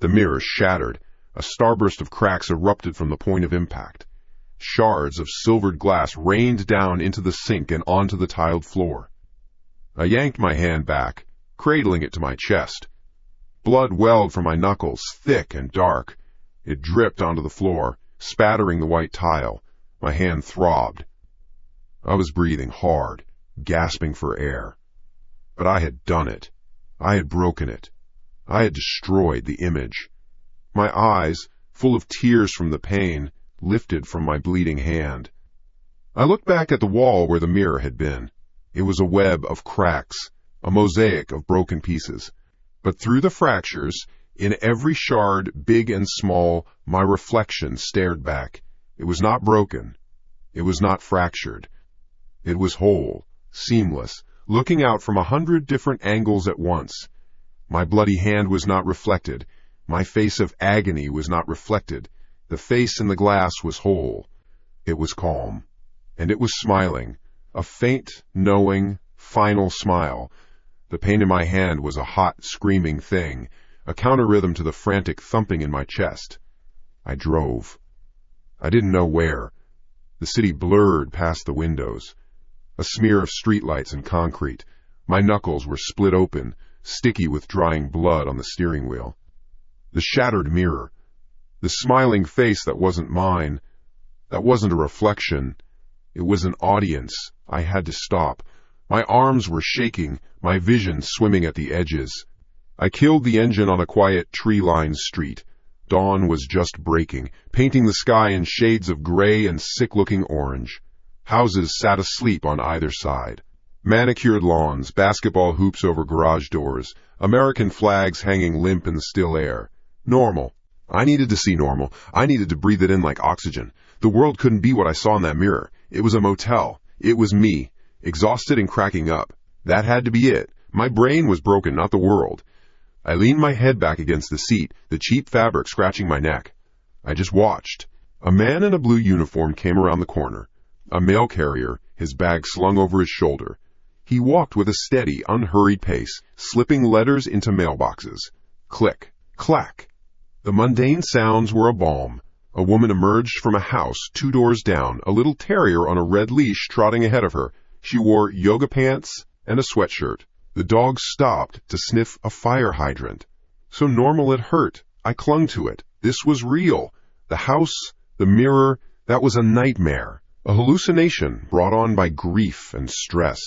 The mirror shattered. A starburst of cracks erupted from the point of impact. Shards of silvered glass rained down into the sink and onto the tiled floor. I yanked my hand back, cradling it to my chest. Blood welled from my knuckles, thick and dark. It dripped onto the floor, spattering the white tile. My hand throbbed. I was breathing hard, gasping for air. But I had done it. I had broken it. I had destroyed the image. My eyes, full of tears from the pain, lifted from my bleeding hand. I looked back at the wall where the mirror had been. It was a web of cracks, a mosaic of broken pieces. But through the fractures, in every shard, big and small, my reflection stared back. It was not broken. It was not fractured. It was whole, seamless, looking out from 100 different angles at once. My bloody hand was not reflected. My face of agony was not reflected. The face in the glass was whole. It was calm. And it was smiling, a faint, knowing, final smile. The pain in my hand was a hot, screaming thing, a counter-rhythm to the frantic thumping in my chest. I drove. I didn't know where. The city blurred past the windows. A smear of streetlights and concrete. My knuckles were split open, sticky with drying blood on the steering wheel. The shattered mirror. The smiling face that wasn't mine. That wasn't a reflection. It was an audience. I had to stop. My arms were shaking, my vision swimming at the edges. I killed the engine on a quiet, tree-lined street. Dawn was just breaking, painting the sky in shades of gray and sick-looking orange. Houses sat asleep on either side. Manicured lawns, basketball hoops over garage doors, American flags hanging limp in the still air. Normal. I needed to see normal. I needed to breathe it in like oxygen. The world couldn't be what I saw in that mirror. It was a motel. It was me, exhausted and cracking up. That had to be it. My brain was broken, not the world. I leaned my head back against the seat, the cheap fabric scratching my neck. I just watched. A man in a blue uniform came around the corner. A mail carrier, his bag slung over his shoulder. He walked with a steady, unhurried pace, slipping letters into mailboxes. Click, clack. The mundane sounds were a balm. A woman emerged from a house 2 doors down, a little terrier on a red leash trotting ahead of her. She wore yoga pants and a sweatshirt. The dog stopped to sniff a fire hydrant. So normal it hurt. I clung to it. This was real. The house, the mirror, that was a nightmare. A hallucination brought on by grief and stress.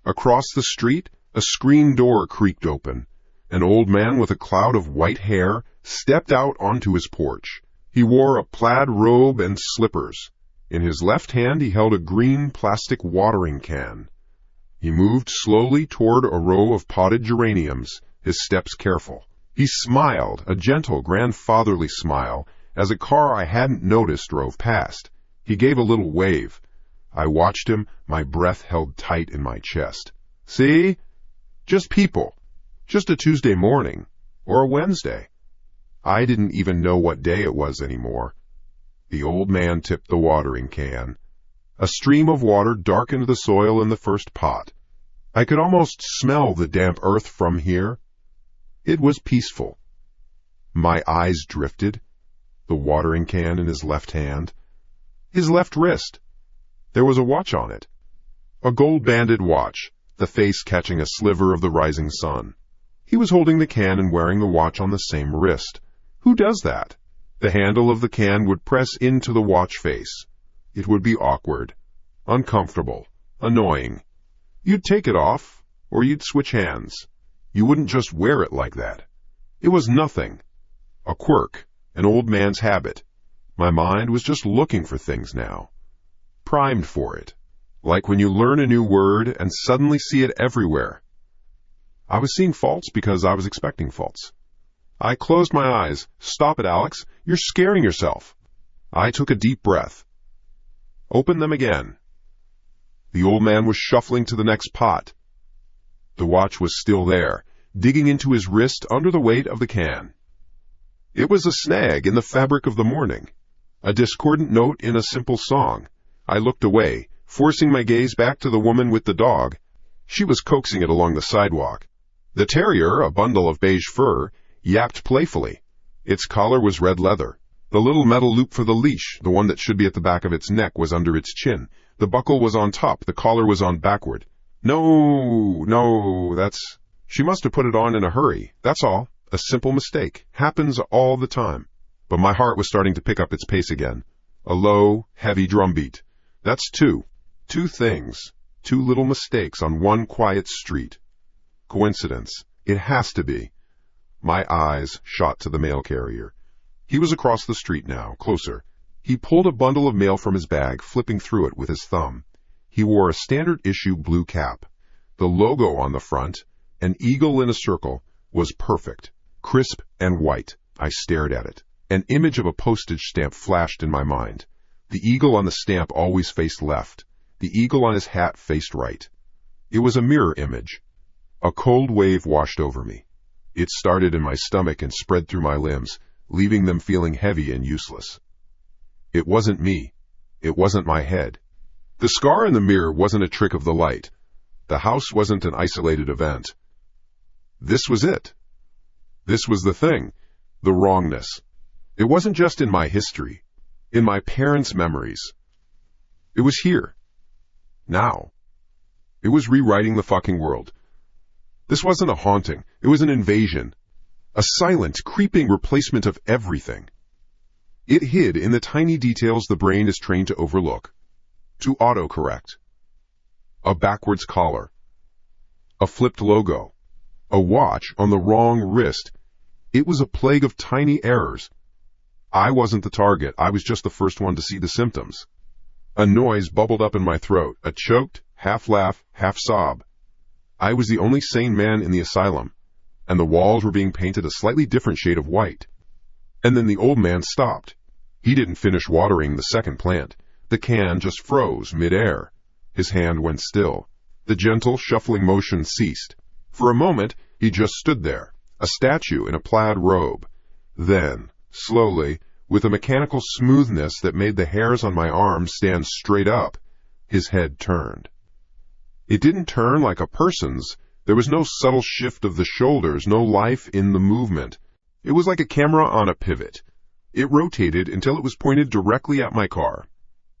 Across the street, a screen door creaked open. An old man with a cloud of white hair stepped out onto his porch. He wore a plaid robe and slippers. In his left hand he held a green plastic watering can. He moved slowly toward a row of potted geraniums, his steps careful. He smiled, a gentle, grandfatherly smile, as a car I hadn't noticed drove past. He gave a little wave. I watched him, my breath held tight in my chest. See? Just people. Just a Tuesday morning. Or a Wednesday. I didn't even know what day it was anymore. The old man tipped the watering can. A stream of water darkened the soil in the first pot. I could almost smell the damp earth from here. It was peaceful. My eyes drifted. The watering can in his left hand. His left wrist. There was a watch on it. A gold-banded watch, the face catching a sliver of the rising sun. He was holding the can and wearing the watch on the same wrist. Who does that? The handle of the can would press into the watch face. It would be awkward, uncomfortable, annoying. You'd take it off, or you'd switch hands. You wouldn't just wear it like that. It was nothing. A quirk, an old man's habit. My mind was just looking for things now. Primed for it. Like when you learn a new word and suddenly see it everywhere. I was seeing faults because I was expecting faults. I closed my eyes. Stop it, Alex. You're scaring yourself. I took a deep breath. Open them again. The old man was shuffling to the next pot. The watch was still there, digging into his wrist under the weight of the can. It was a snag in the fabric of the morning, a discordant note in a simple song. I looked away, forcing my gaze back to the woman with the dog. She was coaxing it along the sidewalk. The terrier, a bundle of beige fur, yapped playfully. Its collar was red leather. The little metal loop for the leash, the one that should be at the back of its neck, was under its chin. The buckle was on top, the collar was on backward. No, that's... She must have put it on in a hurry, that's all. A simple mistake. Happens all the time. But my heart was starting to pick up its pace again. A low, heavy drumbeat. That's two. Two things. Two little mistakes on one quiet street. Coincidence. It has to be. My eyes shot to the mail carrier. He was across the street now, closer. He pulled a bundle of mail from his bag, flipping through it with his thumb. He wore a standard-issue blue cap. The logo on the front, an eagle in a circle, was perfect, crisp and white. I stared at it. An image of a postage stamp flashed in my mind. The eagle on the stamp always faced left. The eagle on his hat faced right. It was a mirror image. A cold wave washed over me. It started in my stomach and spread through my limbs, leaving them feeling heavy and useless. It wasn't me. It wasn't my head. The scar in the mirror wasn't a trick of the light. The house wasn't an isolated event. This was it. This was the thing, the wrongness. It wasn't just in my history, in my parents' memories. It was here. Now. It was rewriting the fucking world. This wasn't a haunting. It was an invasion. A silent, creeping replacement of everything. It hid in the tiny details the brain is trained to overlook, to autocorrect. A backwards collar. A flipped logo. A watch on the wrong wrist. It was a plague of tiny errors. I wasn't the target. I was just the first one to see the symptoms. A noise bubbled up in my throat, a choked, half laugh, half sob. I was the only sane man in the asylum, and the walls were being painted a slightly different shade of white. And then the old man stopped. He didn't finish watering the second plant. The can just froze mid-air. His hand went still. The gentle, shuffling motion ceased. For a moment, he just stood there, a statue in a plaid robe. Then, slowly, with a mechanical smoothness that made the hairs on my arms stand straight up, his head turned. It didn't turn like a person's. There was no subtle shift of the shoulders, no life in the movement. It was like a camera on a pivot. It rotated until it was pointed directly at my car.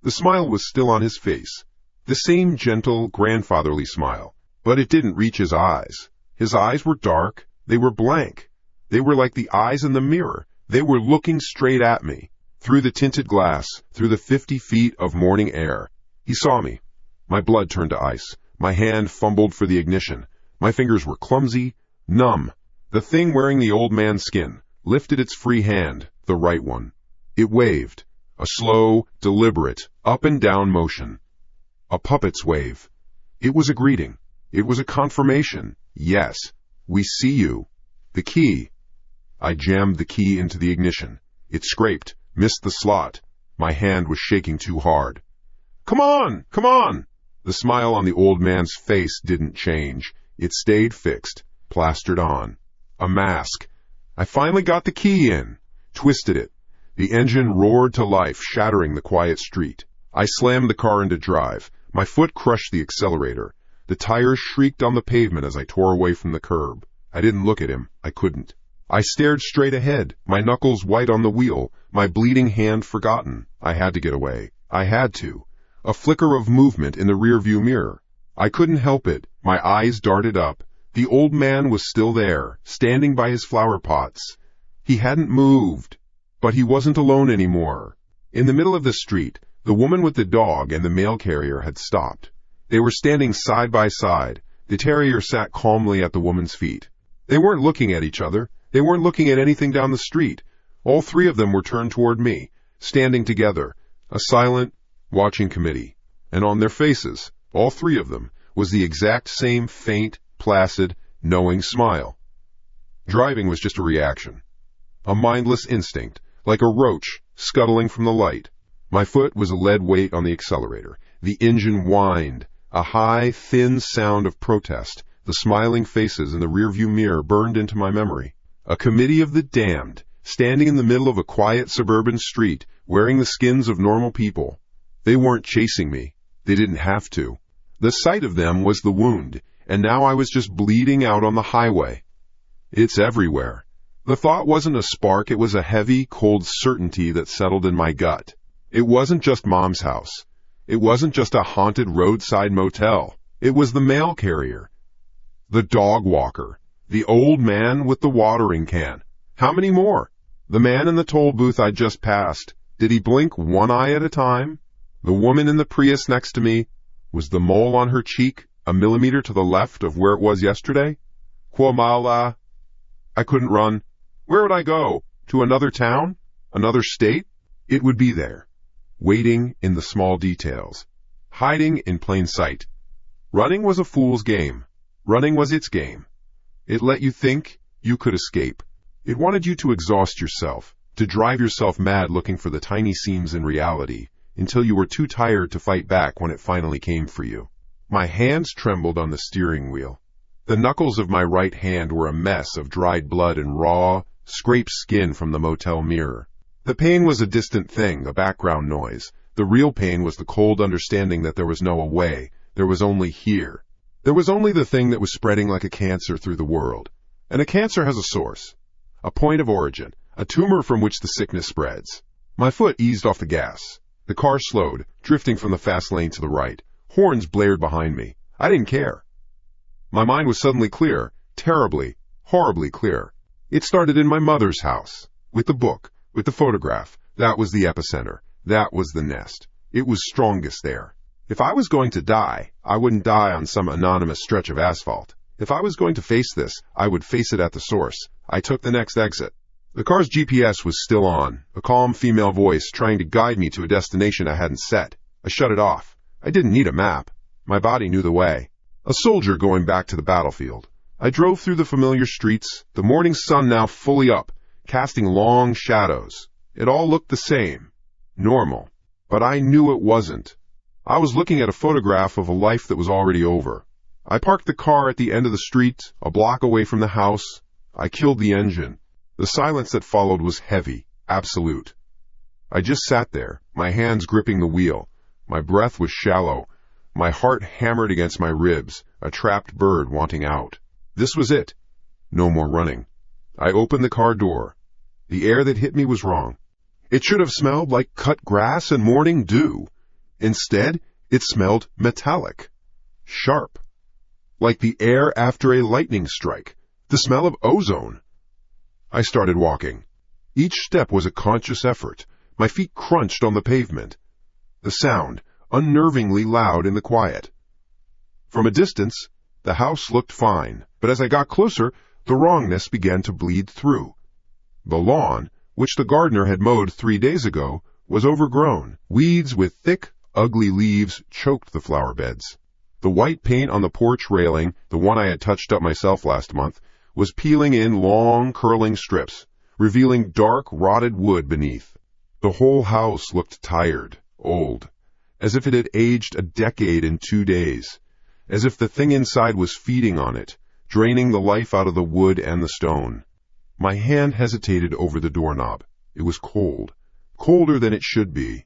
The smile was still on his face, the same gentle, grandfatherly smile, but it didn't reach his eyes. His eyes were dark. They were blank. They were like the eyes in the mirror. They were looking straight at me, through the tinted glass, through the 50 feet of morning air. He saw me. My blood turned to ice. My hand fumbled for the ignition. My fingers were clumsy, numb. The thing wearing the old man's skin lifted its free hand, the right one. It waved, a slow, deliberate, up and down motion. A puppet's wave. It was a greeting. It was a confirmation. Yes, we see you. The key. I jammed the key into the ignition. It scraped, missed the slot. My hand was shaking too hard. Come on! Come on! The smile on the old man's face didn't change. It stayed fixed, plastered on. A mask. I finally got the key in, twisted it. The engine roared to life, shattering the quiet street. I slammed the car into drive. My foot crushed the accelerator. The tires shrieked on the pavement as I tore away from the curb. I didn't look at him. I couldn't. I stared straight ahead, my knuckles white on the wheel, my bleeding hand forgotten. I had to get away. I had to. A flicker of movement in the rearview mirror. I couldn't help it. My eyes darted up. The old man was still there, standing by his flower pots. He hadn't moved. But he wasn't alone anymore. In the middle of the street, the woman with the dog and the mail carrier had stopped. They were standing side by side. The terrier sat calmly at the woman's feet. They weren't looking at each other. They weren't looking at anything down the street. All three of them were turned toward me, standing together, a silent, watching committee. And on their faces, all three of them, was the exact same faint, placid, knowing smile. Driving was just a reaction. A mindless instinct, like a roach scuttling from the light. My foot was a lead weight on the accelerator. The engine whined, a high, thin sound of protest. The smiling faces in the rearview mirror burned into my memory. A committee of the damned, standing in the middle of a quiet suburban street, wearing the skins of normal people. They weren't chasing me. They didn't have to. The sight of them was the wound, and now I was just bleeding out on the highway. It's everywhere. The thought wasn't a spark, it was a heavy, cold certainty that settled in my gut. It wasn't just Mom's house. It wasn't just a haunted roadside motel. It was the mail carrier, the dog walker, The old man with the watering can. How many more? The man in the toll booth I just passed. Did he blink one eye at a time? The woman in the Prius next to me. Was the mole on her cheek a millimeter to the left of where it was yesterday? Quo mala? I couldn't run. Where would I go? To another town? Another state? It would be there, waiting in the small details, hiding in plain sight. Running was a fool's game. Running was its game. It let you think you could escape. It wanted you to exhaust yourself, to drive yourself mad looking for the tiny seams in reality, until you were too tired to fight back when it finally came for you. My hands trembled on the steering wheel. The knuckles of my right hand were a mess of dried blood and raw, scraped skin from the motel mirror. The pain was a distant thing, a background noise. The real pain was the cold understanding that there was no away. There was only here. There was only the thing that was spreading like a cancer through the world. And a cancer has a source, a point of origin, a tumor from which the sickness spreads. My foot eased off the gas. The car slowed, drifting from the fast lane to the right. Horns blared behind me. I didn't care. My mind was suddenly clear, terribly, horribly clear. It started in my mother's house, with the book, with the photograph. That was the epicenter. That was the nest. It was strongest there. If I was going to die, I wouldn't die on some anonymous stretch of asphalt. If I was going to face this, I would face it at the source. I took the next exit. The car's GPS was still on, a calm female voice trying to guide me to a destination I hadn't set. I shut it off. I didn't need a map. My body knew the way. A soldier going back to the battlefield. I drove through the familiar streets, the morning sun now fully up, casting long shadows. It all looked the same. Normal. But I knew it wasn't. I was looking at a photograph of a life that was already over. I parked the car at the end of the street, a block away from the house. I killed the engine. The silence that followed was heavy, absolute. I just sat there, my hands gripping the wheel. My breath was shallow. My heart hammered against my ribs, a trapped bird wanting out. This was it. No more running. I opened the car door. The air that hit me was wrong. It should have smelled like cut grass and morning dew. Instead, it smelled metallic, sharp, like the air after a lightning strike, the smell of ozone. I started walking. Each step was a conscious effort. My feet crunched on the pavement. The sound, unnervingly loud in the quiet. From a distance, the house looked fine, but as I got closer, the wrongness began to bleed through. The lawn, which the gardener had mowed 3 days ago, was overgrown. Weeds with thick, ugly leaves choked the flower beds. The white paint on the porch railing, the one I had touched up myself last month, was peeling in long, curling strips, revealing dark, rotted wood beneath. The whole house looked tired, old, as if it had aged a decade in 2 days, as if the thing inside was feeding on it, draining the life out of the wood and the stone. My hand hesitated over the doorknob. It was cold, colder than it should be.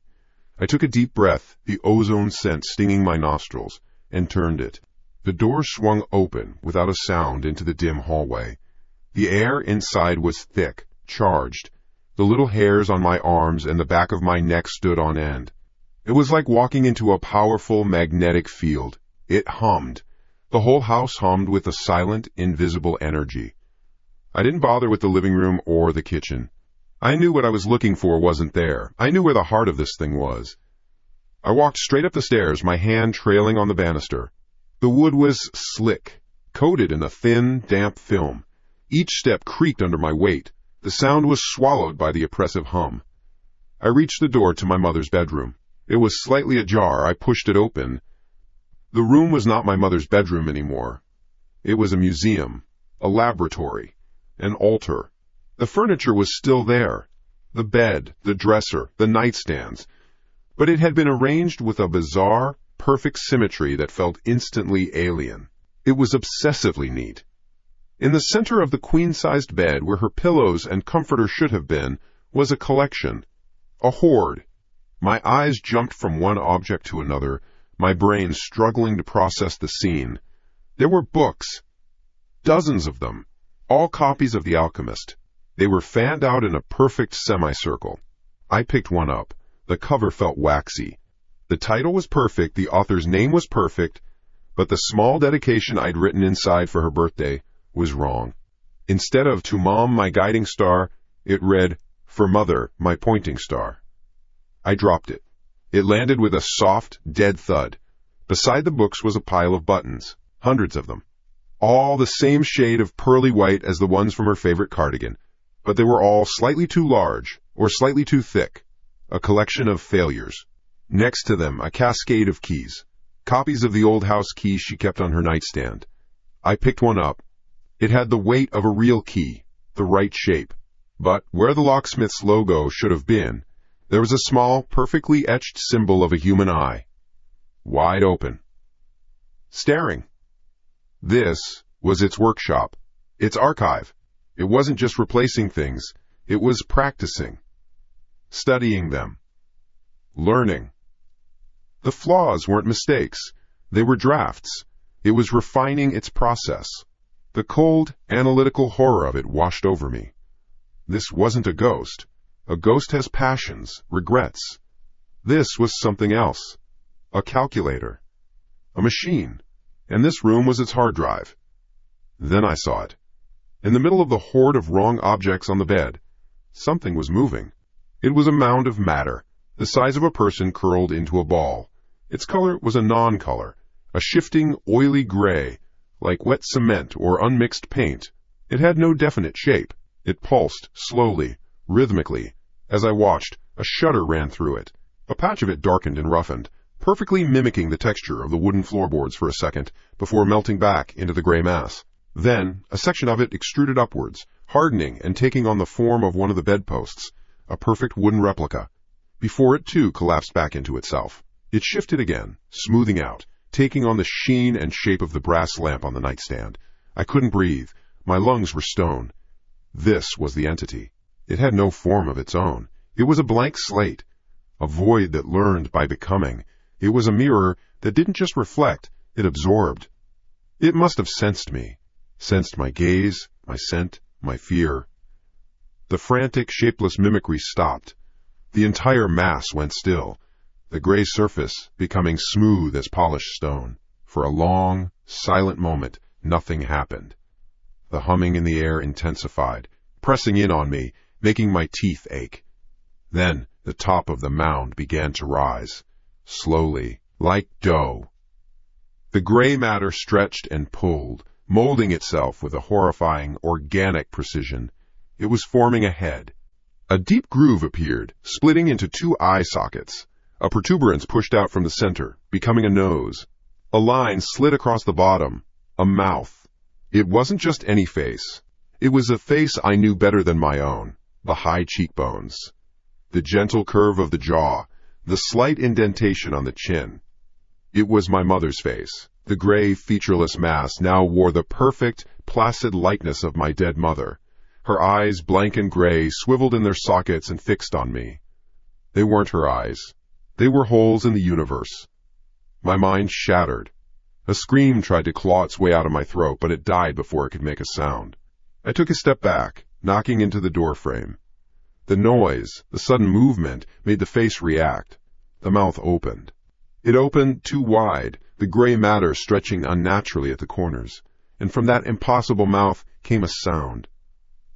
I took a deep breath, the ozone scent stinging my nostrils, and turned it. The door swung open without a sound into the dim hallway. The air inside was thick, charged. The little hairs on my arms and the back of my neck stood on end. It was like walking into a powerful magnetic field. It hummed. The whole house hummed with a silent, invisible energy. I didn't bother with the living room or the kitchen. I knew what I was looking for wasn't there. I knew where the heart of this thing was. I walked straight up the stairs, my hand trailing on the banister. The wood was slick, coated in a thin, damp film. Each step creaked under my weight. The sound was swallowed by the oppressive hum. I reached the door to my mother's bedroom. It was slightly ajar. I pushed it open. The room was not my mother's bedroom anymore. It was a museum, a laboratory, an altar. The furniture was still there, the bed, the dresser, the nightstands, but it had been arranged with a bizarre, perfect symmetry that felt instantly alien. It was obsessively neat. In the center of the queen-sized bed, where her pillows and comforter should have been, was a collection, a hoard. My eyes jumped from one object to another, my brain struggling to process the scene. There were books, dozens of them, all copies of The Alchemist. They were fanned out in a perfect semicircle. I picked one up. The cover felt waxy. The title was perfect, the author's name was perfect, but the small dedication I'd written inside for her birthday was wrong. Instead of "To Mom, my guiding star," it read, "For Mother, my pointing star." I dropped it. It landed with a soft, dead thud. Beside the books was a pile of buttons, hundreds of them, all the same shade of pearly white as the ones from her favorite cardigan, but they were all slightly too large or slightly too thick, a collection of failures. Next to them, a cascade of keys, copies of the old house keys she kept on her nightstand. I picked one up. It had the weight of a real key, the right shape, but where the locksmith's logo should have been, there was a small, perfectly etched symbol of a human eye, wide open, staring. This was its workshop, its archive. It wasn't just replacing things, it was practicing, studying them, learning. The flaws weren't mistakes, they were drafts. It was refining its process. The cold, analytical horror of it washed over me. This wasn't a ghost. A ghost has passions, regrets. This was something else. A calculator. A machine. And this room was its hard drive. Then I saw it. In the middle of the horde of wrong objects on the bed, something was moving. It was a mound of matter, the size of a person curled into a ball. Its color was a non-color, a shifting, oily gray, like wet cement or unmixed paint. It had no definite shape. It pulsed, slowly, rhythmically. As I watched, a shudder ran through it. A patch of it darkened and roughened, perfectly mimicking the texture of the wooden floorboards for a second, before melting back into the gray mass. Then, a section of it extruded upwards, hardening and taking on the form of one of the bedposts, a perfect wooden replica. Before it, too, collapsed back into itself. It shifted again, smoothing out, taking on the sheen and shape of the brass lamp on the nightstand. I couldn't breathe. My lungs were stone. This was the entity. It had no form of its own. It was a blank slate, a void that learned by becoming. It was a mirror that didn't just reflect, it absorbed. It must have sensed me, sensed my gaze, my scent, my fear. The frantic, shapeless mimicry stopped. The entire mass went still, the gray surface becoming smooth as polished stone. For a long, silent moment, nothing happened. The humming in the air intensified, pressing in on me, making my teeth ache. Then the top of the mound began to rise, slowly, like dough. The gray matter stretched and pulled, molding itself with a horrifying, organic precision. It was forming a head. A deep groove appeared, splitting into two eye sockets. A protuberance pushed out from the center, becoming a nose. A line slid across the bottom, a mouth. It wasn't just any face. It was a face I knew better than my own. The high cheekbones, the gentle curve of the jaw, the slight indentation on the chin. It was my mother's face. The gray, featureless mass now wore the perfect, placid likeness of my dead mother. Her eyes, blank and gray, swiveled in their sockets and fixed on me. They weren't her eyes. They were holes in the universe. My mind shattered. A scream tried to claw its way out of my throat, but it died before it could make a sound. I took a step back, knocking into the doorframe. The noise, the sudden movement, made the face react. The mouth opened. It opened too wide, the gray matter stretching unnaturally at the corners. And from that impossible mouth came a sound.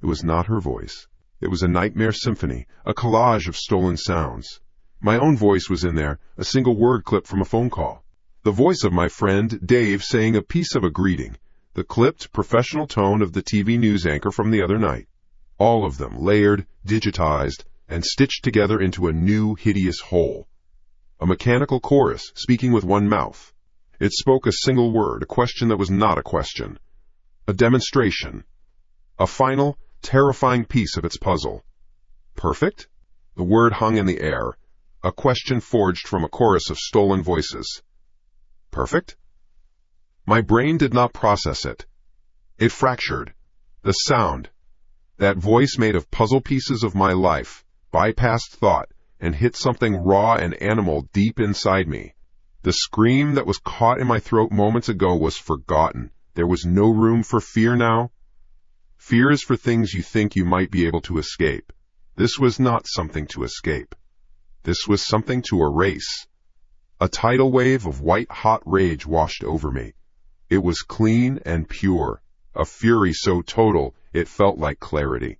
It was not her voice. It was a nightmare symphony, a collage of stolen sounds. My own voice was in there, a single word clipped from a phone call. The voice of my friend, Dave, saying a piece of a greeting. The clipped, professional tone of the TV news anchor from the other night. All of them layered, digitized, and stitched together into a new, hideous whole. A mechanical chorus, speaking with one mouth. It spoke a single word, a question that was not a question. A demonstration. A final, terrifying piece of its puzzle. Perfect? The word hung in the air. A question forged from a chorus of stolen voices. Perfect? My brain did not process it. It fractured. The sound, that voice made of puzzle pieces of my life, bypassed thought and hit something raw and animal deep inside me. The scream that was caught in my throat moments ago was forgotten. There was no room for fear now. Fear is for things you think you might be able to escape. This was not something to escape. This was something to erase. A tidal wave of white-hot rage washed over me. It was clean and pure. a fury so total it felt like clarity.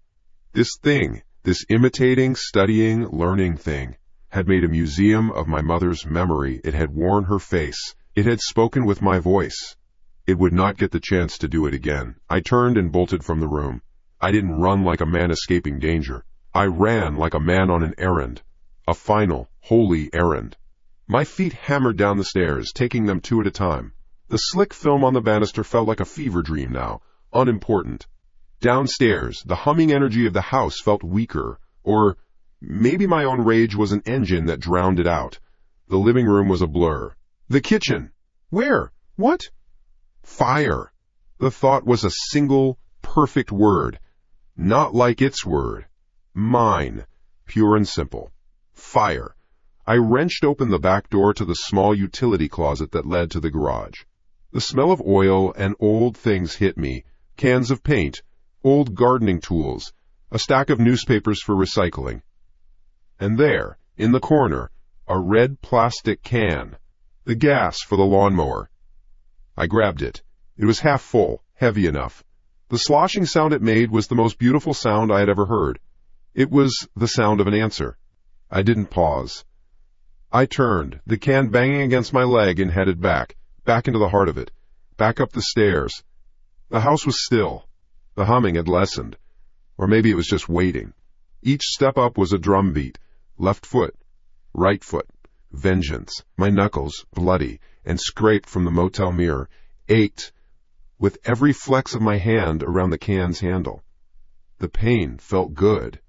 This thing, this imitating, studying, learning thing, had made a museum of my mother's memory. It had worn her face. It had spoken with my voice. It would not get the chance to do it again. I turned and bolted from the room. I didn't run like a man escaping danger. I ran like a man on an errand. A final, holy errand. My feet hammered down the stairs, taking them two at a time. The slick film on the banister felt like a fever dream now, unimportant. Downstairs, the humming energy of the house felt weaker, or maybe my own rage was an engine that drowned it out. The living room was a blur. The kitchen. Where? What? Fire. The thought was a single, perfect word. Not like its word. Mine. Pure and simple. Fire. I wrenched open the back door to the small utility closet that led to the garage. The smell of oil and old things hit me. Cans of paint, old gardening tools, a stack of newspapers for recycling. And there, in the corner, a red plastic can. The gas for the lawnmower. I grabbed it. It was half full, heavy enough. The sloshing sound it made was the most beautiful sound I had ever heard. It was the sound of an answer. I didn't pause. I turned, the can banging against my leg, and headed back into the heart of it, back up the stairs. The house was still. The humming had lessened. Or maybe it was just waiting. Each step up was a drum beat. Left foot, right foot, vengeance. My knuckles, bloody and scraped from the motel mirror, ached with every flex of my hand around the can's handle. The pain felt good.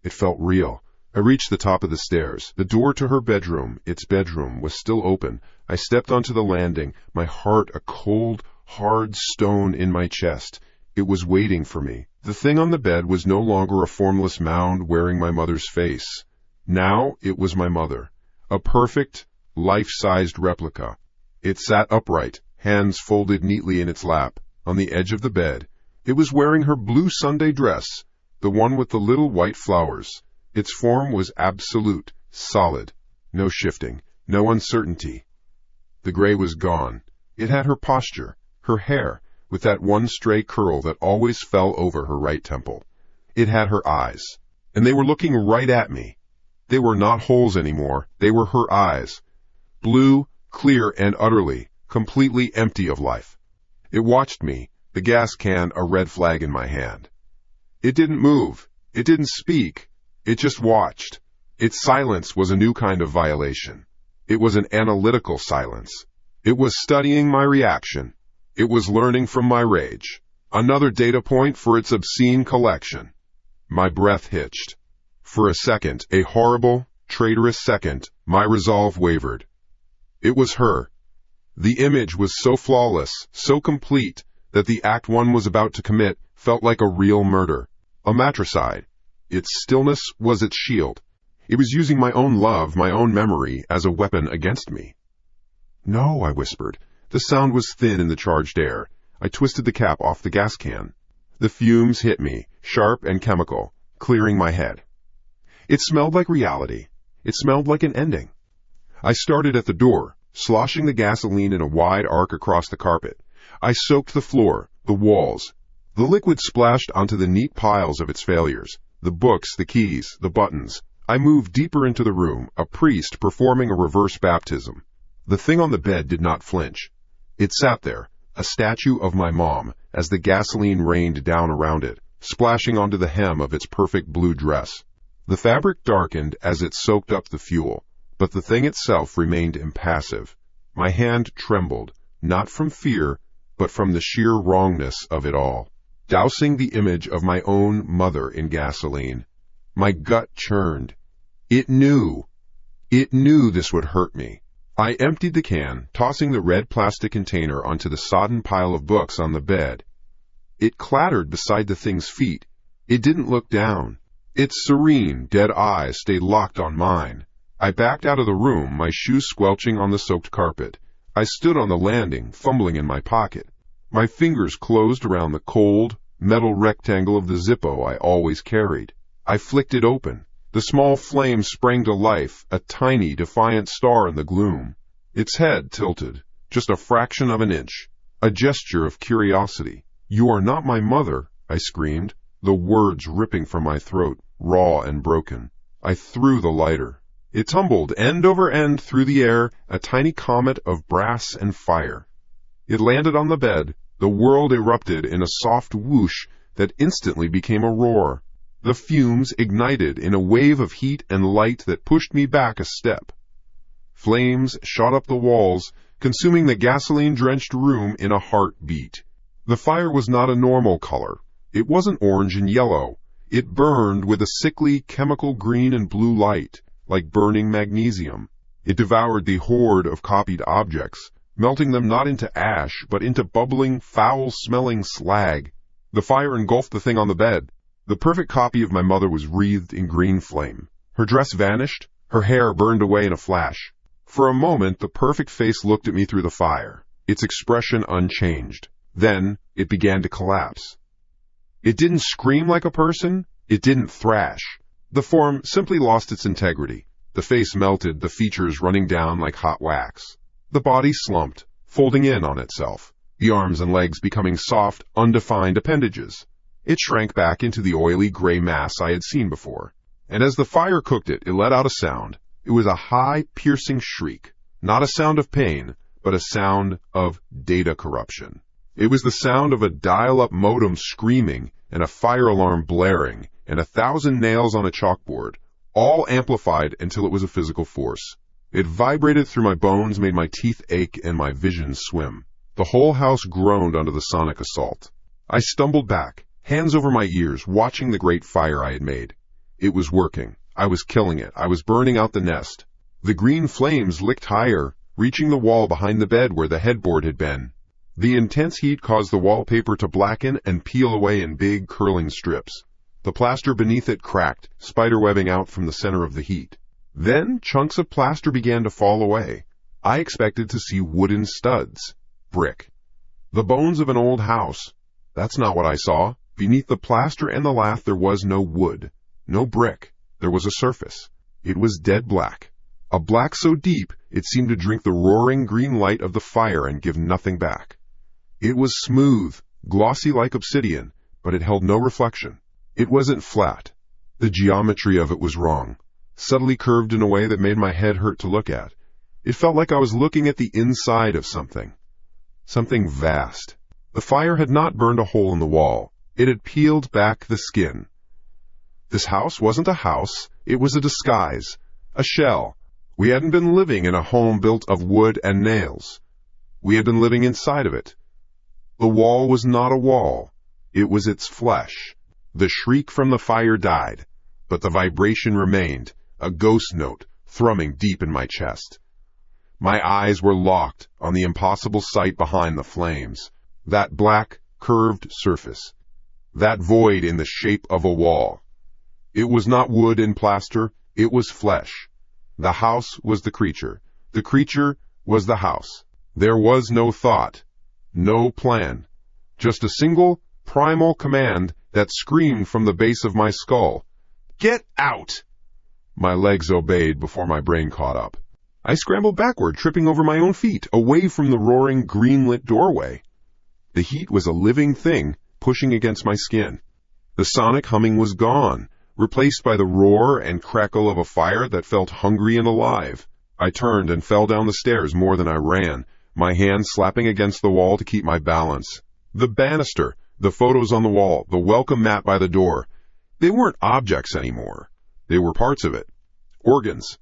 It felt real. I reached the top of the stairs. The door to her bedroom, its bedroom, was still open. I stepped onto the landing, my heart a cold, hard stone in my chest. It was waiting for me. The thing on the bed was no longer a formless mound wearing my mother's face. Now it was my mother, a perfect, life-sized replica. It sat upright, hands folded neatly in its lap, on the edge of the bed. It was wearing her blue Sunday dress, the one with the little white flowers. Its form was absolute, solid, no shifting, no uncertainty. The gray was gone. It had her posture, her hair, with that one stray curl that always fell over her right temple. It had her eyes, and they were looking right at me. They were not holes anymore. They were her eyes, blue, clear, and utterly, completely empty of life. It watched me, the gas can a red flag in my hand. It didn't move. It didn't speak. It just watched. Its silence was a new kind of violation. It was an analytical silence. It was studying my reaction. It was learning from my rage. Another data point for its obscene collection. My breath hitched. For a second, a horrible, traitorous second, my resolve wavered. It was her. The image was so flawless, so complete, that the act one was about to commit felt like a real murder, a matricide. Its stillness was its shield. It was using my own love, my own memory, as a weapon against me. "No," I whispered. The sound was thin in the charged air. I twisted the cap off the gas can. The fumes hit me, sharp and chemical, clearing my head. It smelled like reality. It smelled like an ending. I started at the door, sloshing the gasoline in a wide arc across the carpet. I soaked the floor, the walls. The liquid splashed onto the neat piles of its failures, the books, the keys, the buttons. I moved deeper into the room, a priest performing a reverse baptism. The thing on the bed did not flinch. It sat there, a statue of my mom, as the gasoline rained down around it, splashing onto the hem of its perfect blue dress. The fabric darkened as it soaked up the fuel, but the thing itself remained impassive. My hand trembled, not from fear, but from the sheer wrongness of it all. Dousing the image of my own mother in gasoline, my gut churned. It knew this would hurt me. I emptied the can, tossing the red plastic container onto the sodden pile of books on the bed. It clattered beside the thing's feet. It didn't look down. Its serene, dead eyes stayed locked on mine. I backed out of the room, my shoes squelching on the soaked carpet. I stood on the landing, fumbling in my pocket. My fingers closed around the cold, metal rectangle of the Zippo I always carried. I flicked it open. The small flame sprang to life, a tiny, defiant star in the gloom. Its head tilted, just a fraction of an inch, a gesture of curiosity. "You are not my mother," I screamed, the words ripping from my throat, raw and broken. I threw the lighter. It tumbled end over end through the air, a tiny comet of brass and fire. It landed on the bed. The world erupted in a soft whoosh that instantly became a roar. The fumes ignited in a wave of heat and light that pushed me back a step. Flames shot up the walls, consuming the gasoline-drenched room in a heartbeat. The fire was not a normal color. It wasn't orange and yellow. It burned with a sickly chemical green and blue light, like burning magnesium. It devoured the horde of copied objects, melting them not into ash, but into bubbling, foul-smelling slag. The fire engulfed the thing on the bed. The perfect copy of my mother was wreathed in green flame. Her dress vanished. Her hair burned away in a flash. For a moment, the perfect face looked at me through the fire, its expression unchanged. Then, it began to collapse. It didn't scream like a person. It didn't thrash. The form simply lost its integrity. The face melted, the features running down like hot wax. The body slumped, folding in on itself, the arms and legs becoming soft, undefined appendages. It shrank back into the oily gray mass I had seen before. And as the fire cooked it, it let out a sound. It was a high, piercing shriek. Not a sound of pain, but a sound of data corruption. It was the sound of a dial-up modem screaming and a fire alarm blaring and 1,000 nails on a chalkboard, all amplified until it was a physical force. It vibrated through my bones, made my teeth ache, and my vision swim. The whole house groaned under the sonic assault. I stumbled back, hands over my ears, watching the great fire I had made. It was working. I was killing it. I was burning out the nest. The green flames licked higher, reaching the wall behind the bed where the headboard had been. The intense heat caused the wallpaper to blacken and peel away in big, curling strips. The plaster beneath it cracked, spiderwebbing out from the center of the heat. Then chunks of plaster began to fall away. I expected to see wooden studs. Brick. The bones of an old house. That's not what I saw. Beneath the plaster and the lath there was no wood, no brick. There was a surface. It was dead black. A black so deep it seemed to drink the roaring green light of the fire and give nothing back. It was smooth, glossy like obsidian, but it held no reflection. It wasn't flat. The geometry of it was wrong, subtly curved in a way that made my head hurt to look at. It felt like I was looking at the inside of something. Something vast. The fire had not burned a hole in the wall. It had peeled back the skin. This house wasn't a house. It was a disguise, a shell. We hadn't been living in a home built of wood and nails. We had been living inside of it. The wall was not a wall. It was its flesh. The shriek from the fire died, but the vibration remained, a ghost note thrumming deep in my chest. My eyes were locked on the impossible sight behind the flames, that black, curved surface, that void in the shape of a wall. It was not wood and plaster, it was flesh. The house was the creature was the house. There was no thought, no plan, just a single, primal command that screamed from the base of my skull. Get out! My legs obeyed before my brain caught up. I scrambled backward, tripping over my own feet, away from the roaring, green-lit doorway. The heat was a living thing, pushing against my skin. The sonic humming was gone, replaced by the roar and crackle of a fire that felt hungry and alive. I turned and fell down the stairs more than I ran, my hands slapping against the wall to keep my balance. The banister, the photos on the wall, the welcome mat by the door. They weren't objects anymore. They were parts of it. Organs.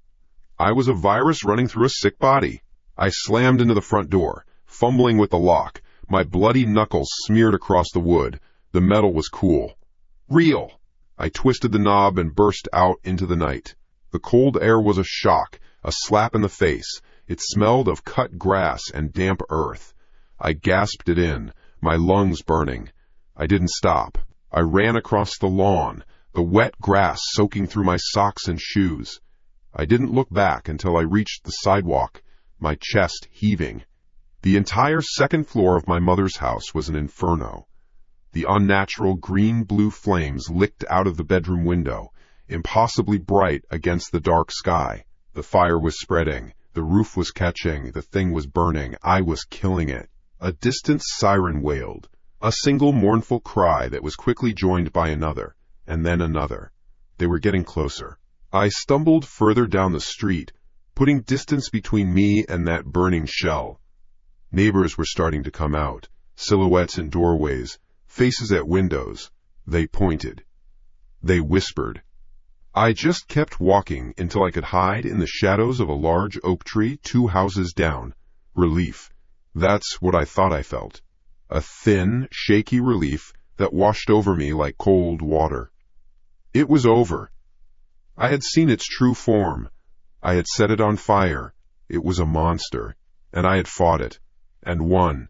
I was a virus running through a sick body. I slammed into the front door, fumbling with the lock, my bloody knuckles smeared across the wood. The metal was cool. Real. I twisted the knob and burst out into the night. The cold air was a shock, a slap in the face. It smelled of cut grass and damp earth. I gasped it in, my lungs burning. I didn't stop. I ran across the lawn, the wet grass soaking through my socks and shoes. I didn't look back until I reached the sidewalk, my chest heaving. The entire second floor of my mother's house was an inferno. The unnatural green-blue flames licked out of the bedroom window, impossibly bright against the dark sky. The fire was spreading. The roof was catching. The thing was burning. I was killing it. A distant siren wailed. A single mournful cry that was quickly joined by another, and then another. They were getting closer. I stumbled further down the street, putting distance between me and that burning shell. Neighbors were starting to come out, silhouettes in doorways, faces at windows. They pointed. They whispered. I just kept walking until I could hide in the shadows of a large oak tree 2 houses down. Relief. That's what I thought I felt. A thin, shaky relief that washed over me like cold water. It was over. I had seen its true form. I had set it on fire. It was a monster, and I had fought it, and won.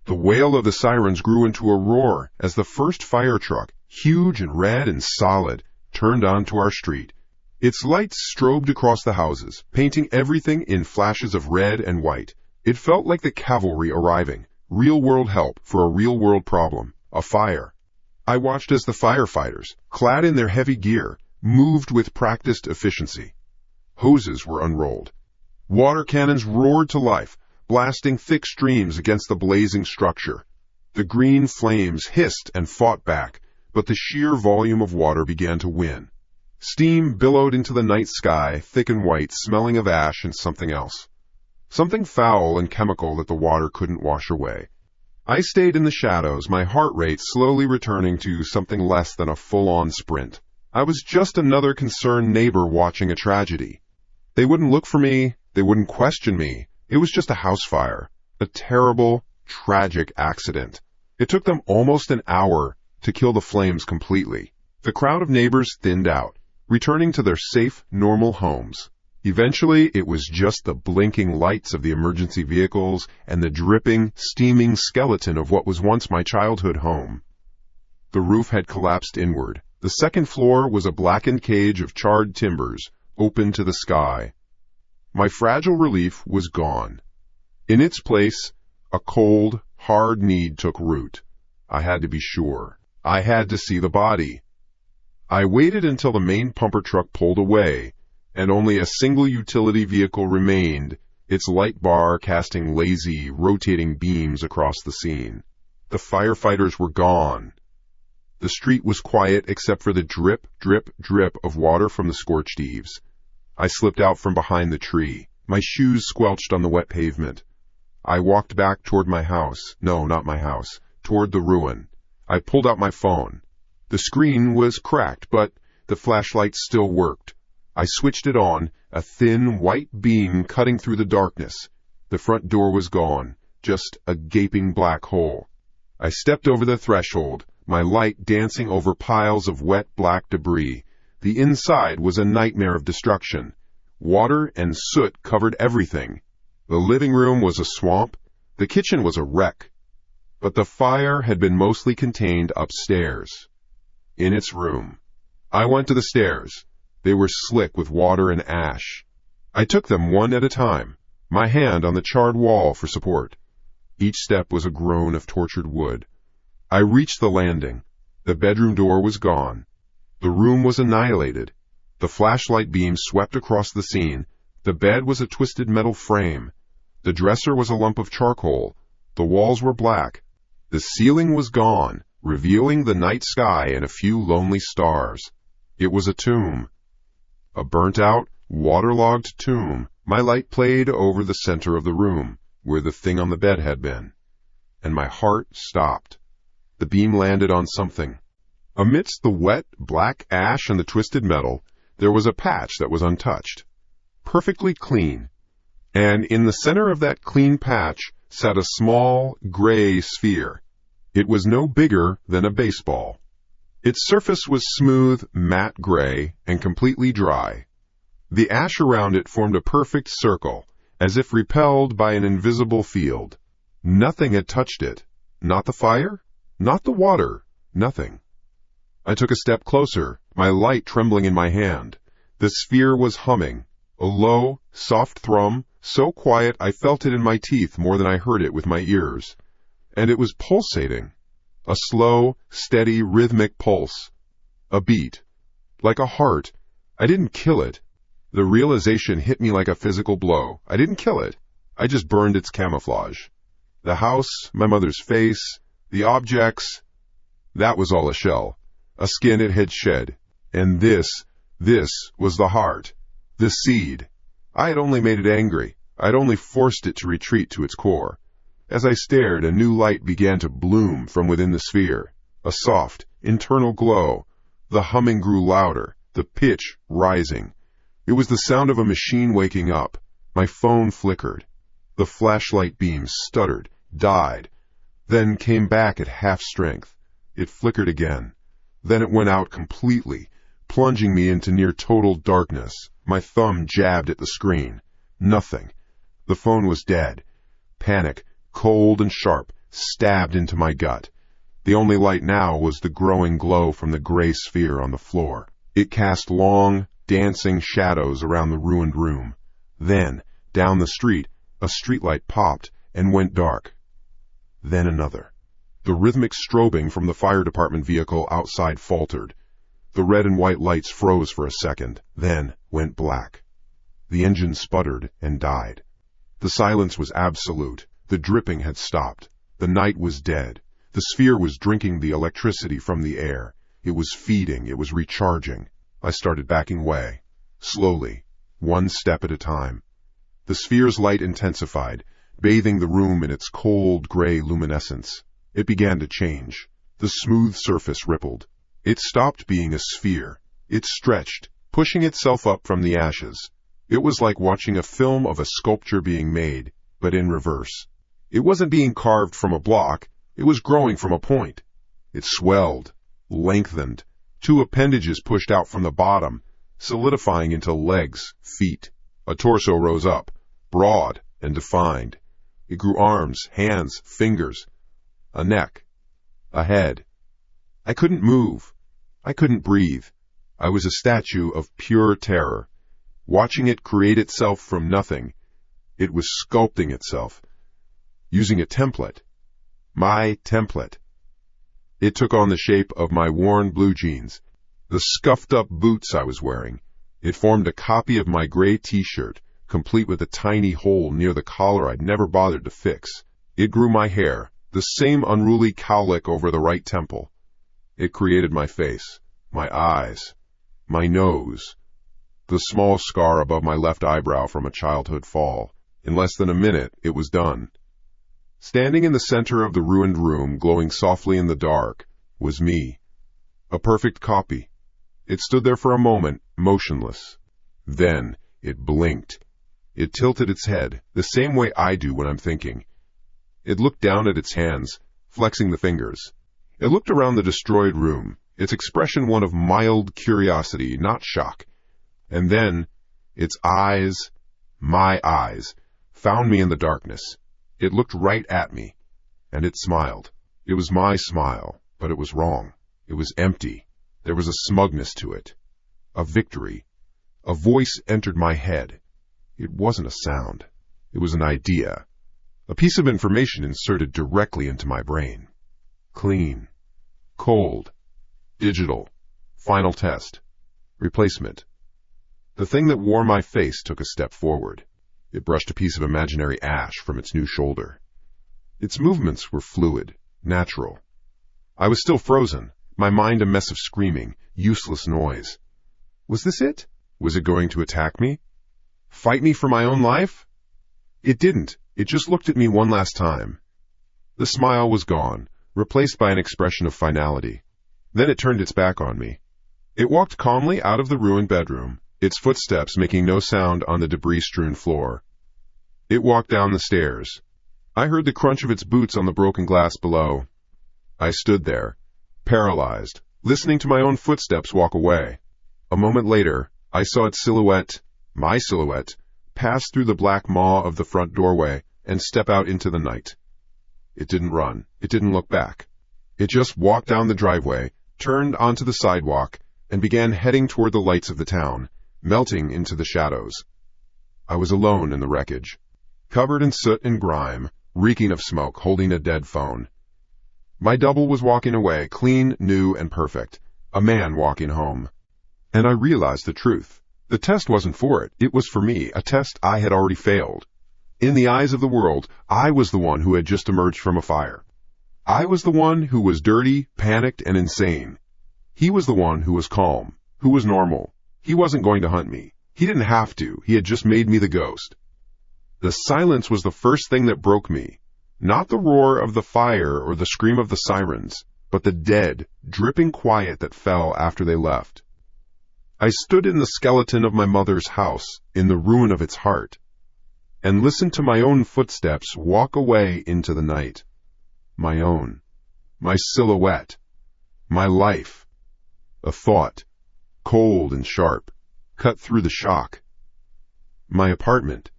The wail of the sirens grew into a roar as the first fire truck, huge and red and solid, turned onto our street. Its lights strobed across the houses, painting everything in flashes of red and white. It felt like the cavalry arriving, real-world help for a real-world problem, a fire. I watched as the firefighters, clad in their heavy gear, moved with practiced efficiency. Hoses were unrolled. Water cannons roared to life, blasting thick streams against the blazing structure. The green flames hissed and fought back, but the sheer volume of water began to win. Steam billowed into the night sky, thick and white, smelling of ash and something else. Something foul and chemical that the water couldn't wash away. I stayed in the shadows, my heart rate slowly returning to something less than a full-on sprint. I was just another concerned neighbor watching a tragedy. They wouldn't look for me, they wouldn't question me. It was just a house fire, a terrible, tragic accident. It took them almost an hour to kill the flames completely. The crowd of neighbors thinned out, returning to their safe, normal homes. Eventually, it was just the blinking lights of the emergency vehicles and the dripping, steaming skeleton of what was once my childhood home. The roof had collapsed inward. The second floor was a blackened cage of charred timbers, open to the sky. My fragile relief was gone. In its place, a cold, hard need took root. I had to be sure. I had to see the body. I waited until the main pumper truck pulled away, and only a single utility vehicle remained, its light bar casting lazy, rotating beams across the scene. The firefighters were gone. The street was quiet except for the drip, drip, drip of water from the scorched eaves. I slipped out from behind the tree. My shoes squelched on the wet pavement. I walked back toward my house. No, not my house. Toward the ruin. I pulled out my phone. The screen was cracked, but the flashlight still worked. I switched it on, a thin, white beam cutting through the darkness. The front door was gone, just a gaping black hole. I stepped over the threshold, my light dancing over piles of wet black debris. The inside was a nightmare of destruction. Water and soot covered everything. The living room was a swamp. The kitchen was a wreck. But the fire had been mostly contained upstairs, in its room. I went to the stairs. They were slick with water and ash. I took them one at a time, my hand on the charred wall for support. Each step was a groan of tortured wood. I reached the landing. The bedroom door was gone. The room was annihilated. The flashlight beam swept across the scene. The bed was a twisted metal frame. The dresser was a lump of charcoal. The walls were black. The ceiling was gone, revealing the night sky and a few lonely stars. It was a tomb. A burnt-out, waterlogged tomb. My light played over the center of the room, where the thing on the bed had been. And my heart stopped. The beam landed on something. Amidst the wet, black ash and the twisted metal, there was a patch that was untouched, perfectly clean. And in the center of that clean patch sat a small, gray sphere. It was no bigger than a baseball. Its surface was smooth, matte gray, and completely dry. The ash around it formed a perfect circle, as if repelled by an invisible field. Nothing had touched it. Not the fire, not the water, nothing. I took a step closer, my light trembling in my hand. The sphere was humming, a low, soft thrum, so quiet I felt it in my teeth more than I heard it with my ears. And it was pulsating, a slow, steady, rhythmic pulse. A beat, like a heart. I didn't kill it. The realization hit me like a physical blow. I didn't kill it. I just burned its camouflage. The house, my mother's face, The objects, that was all a shell, a skin it had shed. And this was the heart, the seed. I had only made it angry. I'd only forced it to retreat to its core. As I stared, a new light began to bloom from within the sphere, a soft, internal glow. The humming grew louder, the pitch rising. It was the sound of a machine waking up. My phone flickered. The flashlight beam stuttered, died, then came back at half strength. It flickered again. Then it went out completely, plunging me into near total darkness. My thumb jabbed at the screen. Nothing. The phone was dead. Panic, cold and sharp, stabbed into my gut. The only light now was the growing glow from the gray sphere on the floor. It cast long, dancing shadows around the ruined room. Then, down the street, a streetlight popped and went dark. Then another. The rhythmic strobing from the fire department vehicle outside faltered. The red and white lights froze for a second, then went black. The engine sputtered and died. The silence was absolute. The dripping had stopped. The night was dead. The sphere was drinking the electricity from the air. It was feeding. It was recharging. I started backing away, slowly, one step at a time. The sphere's light intensified, bathing the room in its cold, gray luminescence. It began to change. The smooth surface rippled. It stopped being a sphere. It stretched, pushing itself up from the ashes. It was like watching a film of a sculpture being made, but in reverse. It wasn't being carved from a block. It was growing from a point. It swelled, lengthened. Two appendages pushed out from the bottom, solidifying into legs, feet. A torso rose up, broad and defined. It grew arms, hands, fingers, a neck, a head. I couldn't move. I couldn't breathe. I was a statue of pure terror. Watching it create itself from nothing, it was sculpting itself, using a template. My template. It took on the shape of my worn blue jeans, the scuffed-up boots I was wearing. It formed a copy of my gray t-shirt, complete with a tiny hole near the collar I'd never bothered to fix. It grew my hair, the same unruly cowlick over the right temple. It created my face, my eyes, my nose, the small scar above my left eyebrow from a childhood fall. In less than a minute, it was done. Standing in the center of the ruined room, glowing softly in the dark, was me. A perfect copy. It stood there for a moment, motionless. Then it blinked. It tilted its head, the same way I do when I'm thinking. It looked down at its hands, flexing the fingers. It looked around the destroyed room, its expression one of mild curiosity, not shock. And then, its eyes, my eyes, found me in the darkness. It looked right at me, and it smiled. It was my smile, but it was wrong. It was empty. There was a smugness to it, a victory. A voice entered my head. It wasn't a sound. It was an idea, a piece of information inserted directly into my brain. Clean, cold, digital, final test, replacement. The thing that wore my face took a step forward. It brushed a piece of imaginary ash from its new shoulder. Its movements were fluid, natural. I was still frozen, my mind a mess of screaming, useless noise. Was this it? Was it going to attack me? Fight me for my own life? It didn't. It just looked at me one last time. The smile was gone, replaced by an expression of finality. Then it turned its back on me. It walked calmly out of the ruined bedroom, its footsteps making no sound on the debris-strewn floor. It walked down the stairs. I heard the crunch of its boots on the broken glass below. I stood there, paralyzed, listening to my own footsteps walk away. A moment later, I saw its silhouette, my silhouette, pass through the black maw of the front doorway and step out into the night. It didn't run. It didn't look back. It just walked down the driveway, turned onto the sidewalk, and began heading toward the lights of the town, melting into the shadows. I was alone in the wreckage, covered in soot and grime, reeking of smoke, holding a dead phone. My double was walking away, clean, new, and perfect, a man walking home. And I realized the truth. The test wasn't for it. It was for me, a test I had already failed. In the eyes of the world, I was the one who had just emerged from a fire. I was the one who was dirty, panicked, and insane. He was the one who was calm, who was normal. He wasn't going to hunt me. He didn't have to. He had just made me the ghost. The silence was the first thing that broke me. Not the roar of the fire or the scream of the sirens, but the dead, dripping quiet that fell after they left. I stood in the skeleton of my mother's house, in the ruin of its heart, and listened to my own footsteps walk away into the night. My own. My silhouette. My life. A thought, cold and sharp, cut through the shock. My apartment.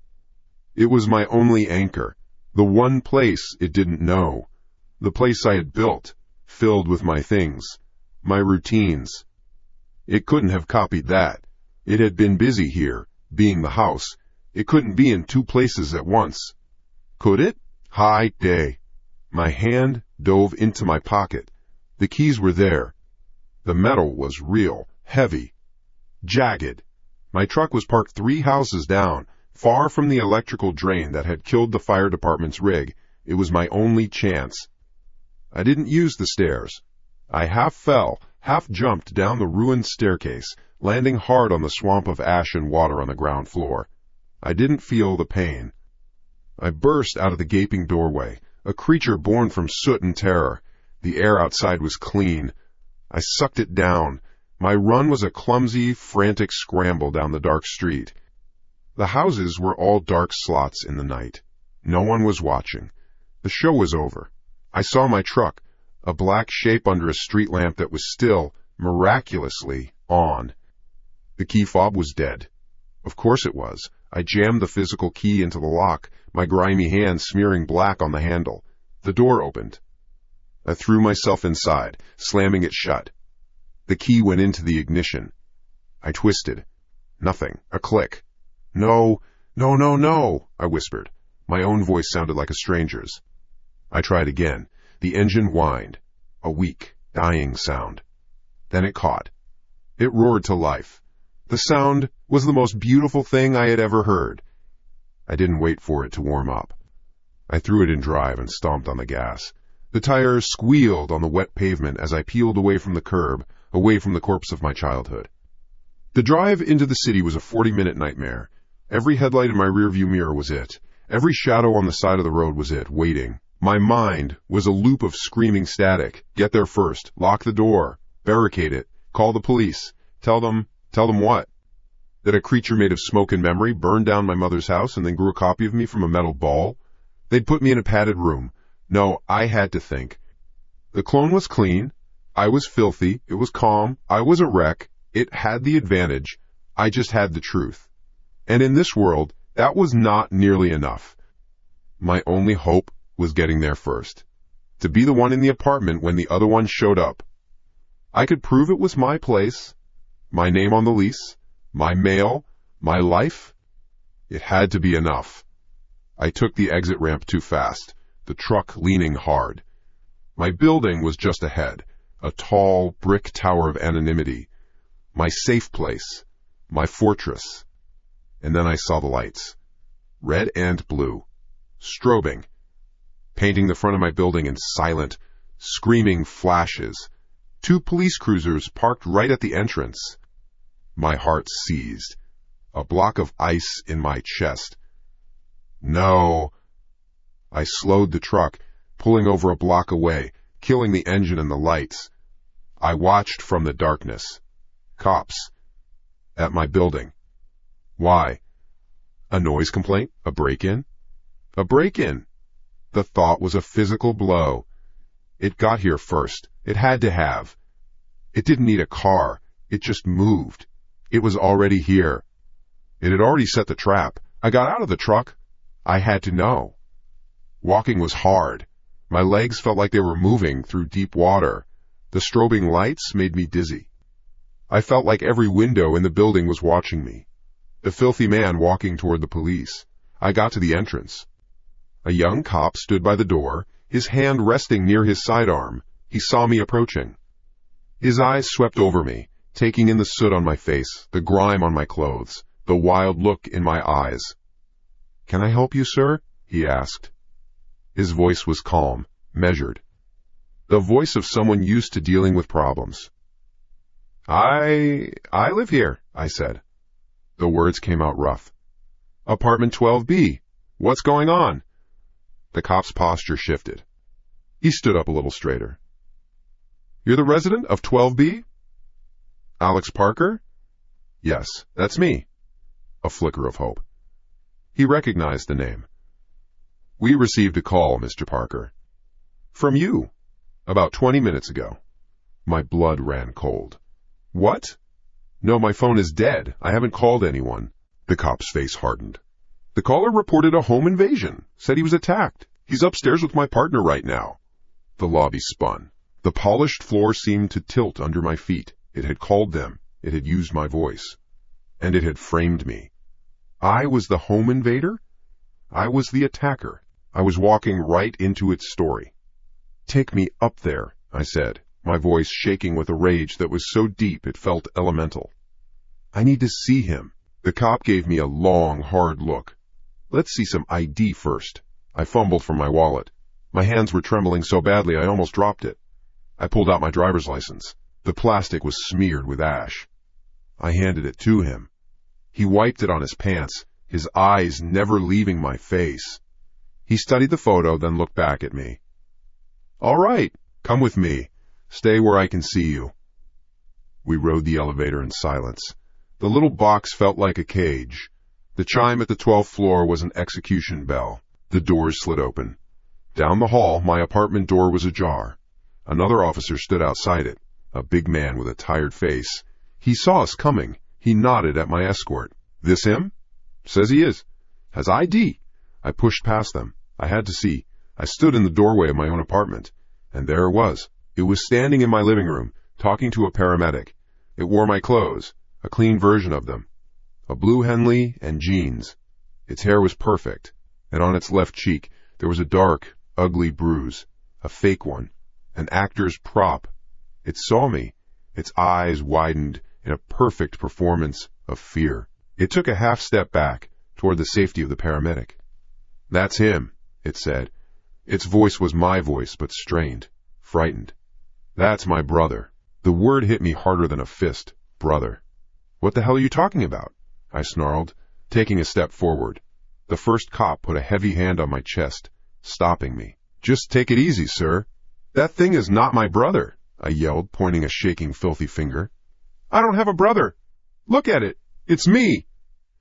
It was my only anchor, the one place it didn't know, the place I had built, filled with my things, my routines. It couldn't have copied that. It had been busy here, being the house. It couldn't be in two places at once. Could it? High day. My hand dove into my pocket. The keys were there. The metal was real, heavy, jagged. My truck was parked 3 houses down, far from the electrical drain that had killed the fire department's rig. It was my only chance. I didn't use the stairs. I half fell, half jumped down the ruined staircase, landing hard on the swamp of ash and water on the ground floor. I didn't feel the pain. I burst out of the gaping doorway, a creature born from soot and terror. The air outside was clean. I sucked it down. My run was a clumsy, frantic scramble down the dark street. The houses were all dark slots in the night. No one was watching. The show was over. I saw my truck, a black shape under a street lamp that was still, miraculously, on. The key fob was dead. Of course it was. I jammed the physical key into the lock, my grimy hand smearing black on the handle. The door opened. I threw myself inside, slamming it shut. The key went into the ignition. I twisted. Nothing. A click. No, no, no, no, I whispered. My own voice sounded like a stranger's. I tried again. The engine whined. A weak, dying sound. Then it caught. It roared to life. The sound was the most beautiful thing I had ever heard. I didn't wait for it to warm up. I threw it in drive and stomped on the gas. The tires squealed on the wet pavement as I peeled away from the curb, away from the corpse of my childhood. The drive into the city was a 40-minute nightmare. Every headlight in my rearview mirror was it. Every shadow on the side of the road was it, waiting. My mind was a loop of screaming static. Get there first. Lock the door. Barricade it. Call the police. Tell them what? That a creature made of smoke and memory burned down my mother's house and then grew a copy of me from a metal ball? They'd put me in a padded room. No, I had to think. The clone was clean. I was filthy. It was calm. I was a wreck. It had the advantage. I just had the truth. And in this world, that was not nearly enough. My only hope was getting there first. To be the one in the apartment when the other one showed up. I could prove it was my place. My name on the lease. My mail. My life. It had to be enough. I took the exit ramp too fast, the truck leaning hard. My building was just ahead, a tall brick tower of anonymity. My safe place. My fortress. And then I saw the lights. Red and blue. Strobing. Painting the front of my building in silent, screaming flashes. 2 police cruisers parked right at the entrance. My heart seized. A block of ice in my chest. No. I slowed the truck, pulling over a block away, killing the engine and the lights. I watched from the darkness. Cops. At my building. Why? A noise complaint? A break-in? A break-in. The thought was a physical blow. It got here first. It had to have. It didn't need a car. It just moved. It was already here. It had already set the trap. I got out of the truck. I had to know. Walking was hard. My legs felt like they were moving through deep water. The strobing lights made me dizzy. I felt like every window in the building was watching me. The filthy man walking toward the police. I got to the entrance. A young cop stood by the door, his hand resting near his sidearm. He saw me approaching. His eyes swept over me, taking in the soot on my face, the grime on my clothes, the wild look in my eyes. "Can I help you, sir?" he asked. His voice was calm, measured. The voice of someone used to dealing with problems. I live here, I said. The words came out rough. Apartment 12B. What's going on? The cop's posture shifted. He stood up a little straighter. You're the resident of 12B? Alex Parker? Yes, that's me. A flicker of hope. He recognized the name. We received a call, Mr. Parker. From you. About 20 minutes ago. My blood ran cold. What? No, my phone is dead. I haven't called anyone. The cop's face hardened. The caller reported a home invasion, said he was attacked. He's upstairs with my partner right now. The lobby spun. The polished floor seemed to tilt under my feet. It had called them. It had used my voice. And it had framed me. I was the home invader? I was the attacker. I was walking right into its story. Take me up there, I said, my voice shaking with a rage that was so deep it felt elemental. I need to see him. The cop gave me a long, hard look. Let's see some ID first. I fumbled for my wallet. My hands were trembling so badly I almost dropped it. I pulled out my driver's license. The plastic was smeared with ash. I handed it to him. He wiped it on his pants, his eyes never leaving my face. He studied the photo, then looked back at me. All right, come with me. Stay where I can see you. We rode the elevator in silence. The little box felt like a cage. The chime at the 12th floor was an execution bell. The doors slid open. Down the hall, my apartment door was ajar. Another officer stood outside it, a big man with a tired face. He saw us coming. He nodded at my escort. This him? Says he is. Has ID. I pushed past them. I had to see. I stood in the doorway of my own apartment, and there it was. It was standing in my living room, talking to a paramedic. It wore my clothes, a clean version of them, a blue Henley and jeans. Its hair was perfect, and on its left cheek there was a dark, ugly bruise, a fake one, an actor's prop. It saw me. Its eyes widened in a perfect performance of fear. It took a half step back toward the safety of the paramedic. That's him, it said. Its voice was my voice, but strained, frightened. That's my brother. The word hit me harder than a fist. Brother. What the hell are you talking about? I snarled, taking a step forward. The first cop put a heavy hand on my chest, stopping me. Just take it easy, sir. That thing is not my brother, I yelled, pointing a shaking, filthy finger. I don't have a brother. Look at it. It's me.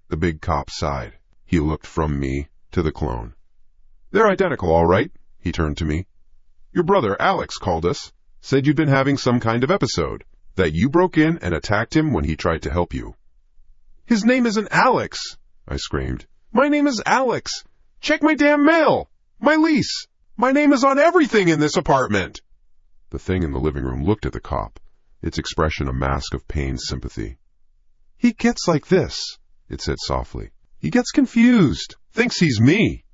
The big cop sighed. He looked from me to the clone. They're identical, all right, he turned to me. Your brother, Alex, called us. Said you'd been having some kind of episode. That you broke in and attacked him when he tried to help you. His name isn't Alex, I screamed. My name is Alex. Check my damn mail. My lease. My name is on everything in this apartment. The thing in the living room looked at the cop, its expression a mask of pained sympathy. He gets like this, it said softly. He gets confused, thinks he's me.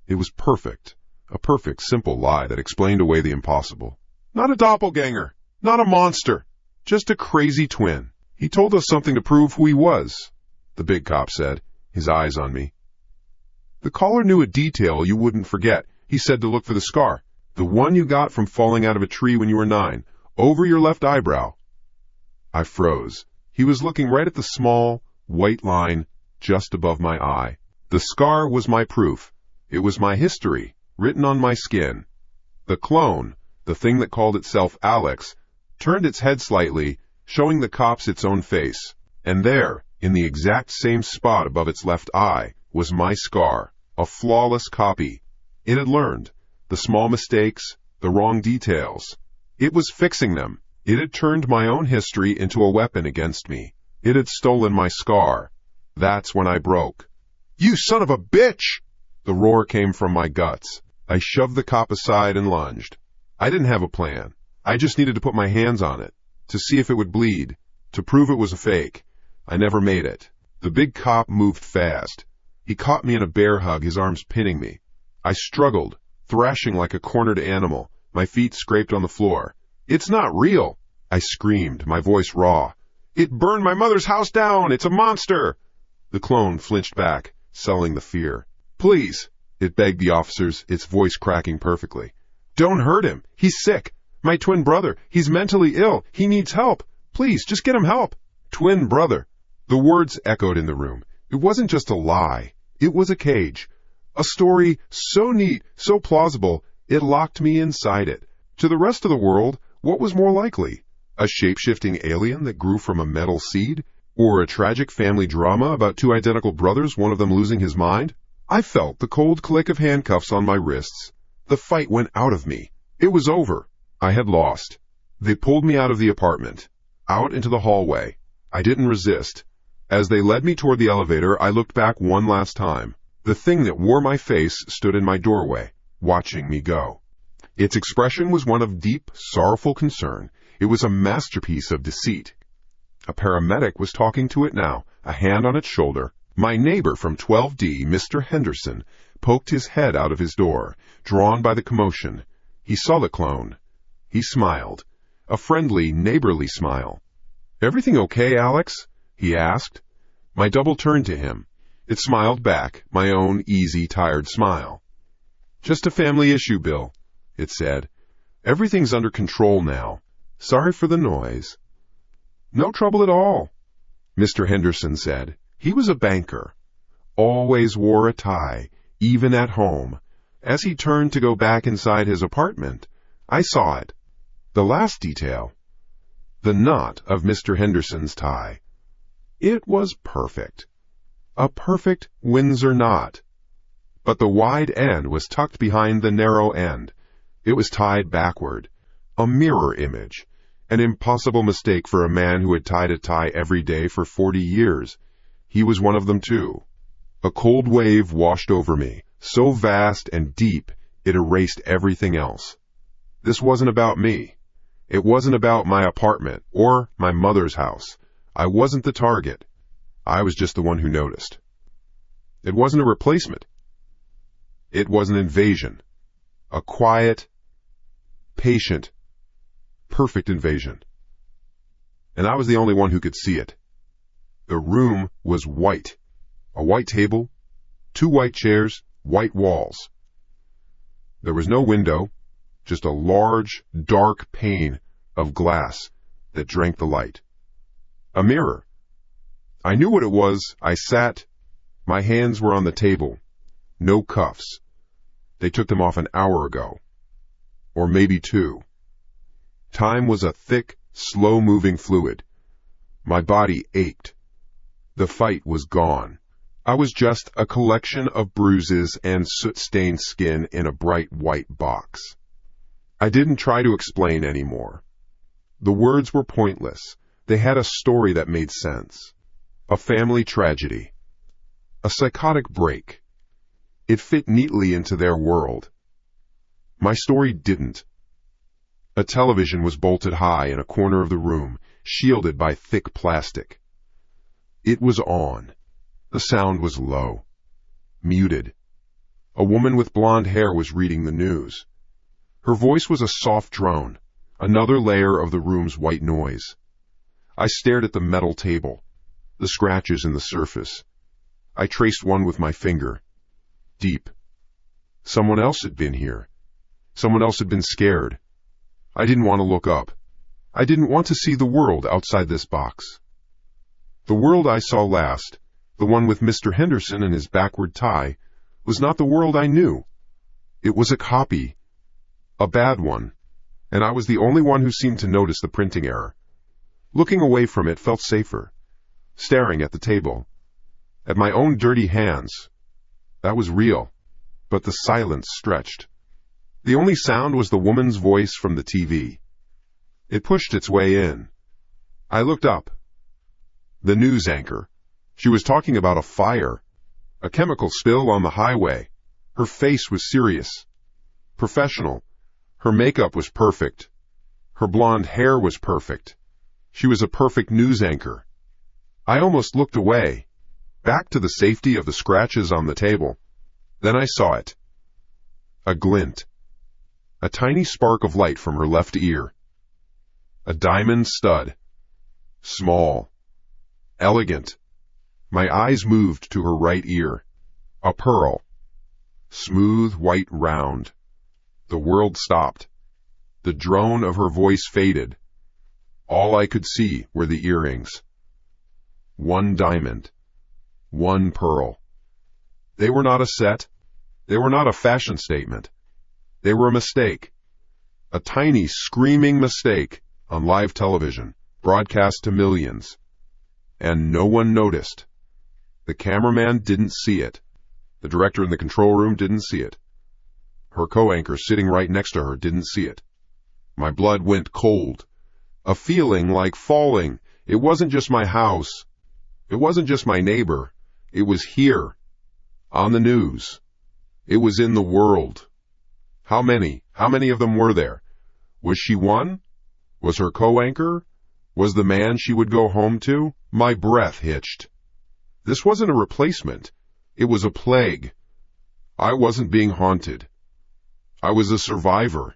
It was perfect, a perfect, simple lie that explained away the impossible. Not a doppelganger, not a monster, just a crazy twin. He told us something to prove who he was, the big cop said, his eyes on me. The caller knew a detail you wouldn't forget. He said to look for the scar, the one you got from falling out of a tree when you were 9, over your left eyebrow. I froze. He was looking right at the small, white line just above my eye. The scar was my proof. It was my history, written on my skin. The clone, the thing that called itself Alex, turned its head slightly, showing the cops its own face. And there, in the exact same spot above its left eye, was my scar, a flawless copy. It had learned the small mistakes, the wrong details. It was fixing them. It had turned my own history into a weapon against me. It had stolen my scar. That's when I broke. You son of a bitch! The roar came from my guts. I shoved the cop aside and lunged. I didn't have a plan. I just needed to put my hands on it, to see if it would bleed, to prove it was a fake. I never made it. The big cop moved fast. He caught me in a bear hug, his arms pinning me. I struggled, thrashing like a cornered animal, my feet scraped on the floor. It's not real, I screamed, my voice raw. It burned my mother's house down. It's a monster. The clone flinched back, selling the fear. Please, it begged the officers, its voice cracking perfectly. Don't hurt him. He's sick. My twin brother. He's mentally ill. He needs help. Please, just get him help. Twin brother. The words echoed in the room. It wasn't just a lie. It was a cage. A story so neat, so plausible, it locked me inside it. To the rest of the world, what was more likely? A shape-shifting alien that grew from a metal seed? Or a tragic family drama about two identical brothers, one of them losing his mind? I felt the cold click of handcuffs on my wrists. The fight went out of me. It was over. I had lost. They pulled me out of the apartment, out into the hallway. I didn't resist. As they led me toward the elevator, I looked back one last time. The thing that wore my face stood in my doorway, watching me go. Its expression was one of deep, sorrowful concern. It was a masterpiece of deceit. A paramedic was talking to it now, a hand on its shoulder. My neighbor from 12D, Mr. Henderson, poked his head out of his door, drawn by the commotion. He saw the clone. He smiled, a friendly, neighborly smile. "Everything okay, Alex?" he asked. My double turned to him. It smiled back, my own easy, tired smile. "Just a family issue, Bill," it said. "Everything's under control now. Sorry for the noise." "No trouble at all," Mr. Henderson said. He was a banker. Always wore a tie, even at home. As he turned to go back inside his apartment, I saw it. The last detail. The knot of Mr. Henderson's tie. It was perfect. A perfect Windsor knot. But the wide end was tucked behind the narrow end. It was tied backward. A mirror image. An impossible mistake for a man who had tied a tie every day for 40 years. He was one of them too. A cold wave washed over me, so vast and deep it erased everything else. This wasn't about me. It wasn't about my apartment or my mother's house. I wasn't the target. I was just the one who noticed. It wasn't a replacement. It was an invasion. A quiet, patient, perfect invasion. And I was the only one who could see it. The room was white. A white table, 2 white chairs, white walls. There was no window, just a large, dark pane of glass that drank the light. A mirror. I knew what it was. I sat. My hands were on the table. No cuffs. They took them off an hour ago. Or maybe 2. Time was a thick, slow-moving fluid. My body ached. The fight was gone. I was just a collection of bruises and soot-stained skin in a bright white box. I didn't try to explain anymore. The words were pointless. They had a story that made sense. A family tragedy. A psychotic break. It fit neatly into their world. My story didn't. A television was bolted high in a corner of the room, shielded by thick plastic. It was on. The sound was low, muted. A woman with blonde hair was reading the news. Her voice was a soft drone, another layer of the room's white noise. I stared at the metal table, the scratches in the surface. I traced one with my finger. Deep. Someone else had been here. Someone else had been scared. I didn't want to look up. I didn't want to see the world outside this box. The world I saw last, the one with Mr. Henderson and his backward tie, was not the world I knew. It was a copy. A bad one. And I was the only one who seemed to notice the printing error. Looking away from it felt safer. Staring at the table. At my own dirty hands. That was real. But the silence stretched. The only sound was the woman's voice from the TV. It pushed its way in. I looked up. The news anchor. She was talking about a fire. A chemical spill on the highway. Her face was serious. Professional. Her makeup was perfect. Her blonde hair was perfect. She was a perfect news anchor. I almost looked away, back to the safety of the scratches on the table. Then I saw it. A glint. A tiny spark of light from her left ear. A diamond stud. Small. Elegant. My eyes moved to her right ear. A pearl. Smooth, white, round. The world stopped. The drone of her voice faded. All I could see were the earrings. One diamond. One pearl. They were not a set. They were not a fashion statement. They were a mistake. A tiny, screaming mistake on live television, broadcast to millions. And no one noticed. The cameraman didn't see it. The director in the control room didn't see it. Her co-anchor sitting right next to her didn't see it. My blood went cold. A feeling like falling. It wasn't just my house. It wasn't just my neighbor. It was here. On the news. It was in the world. How many of them were there? Was she one? Was her co-anchor? Was the man she would go home to? My breath hitched. This wasn't a replacement. It was a plague. I wasn't being haunted. I was a survivor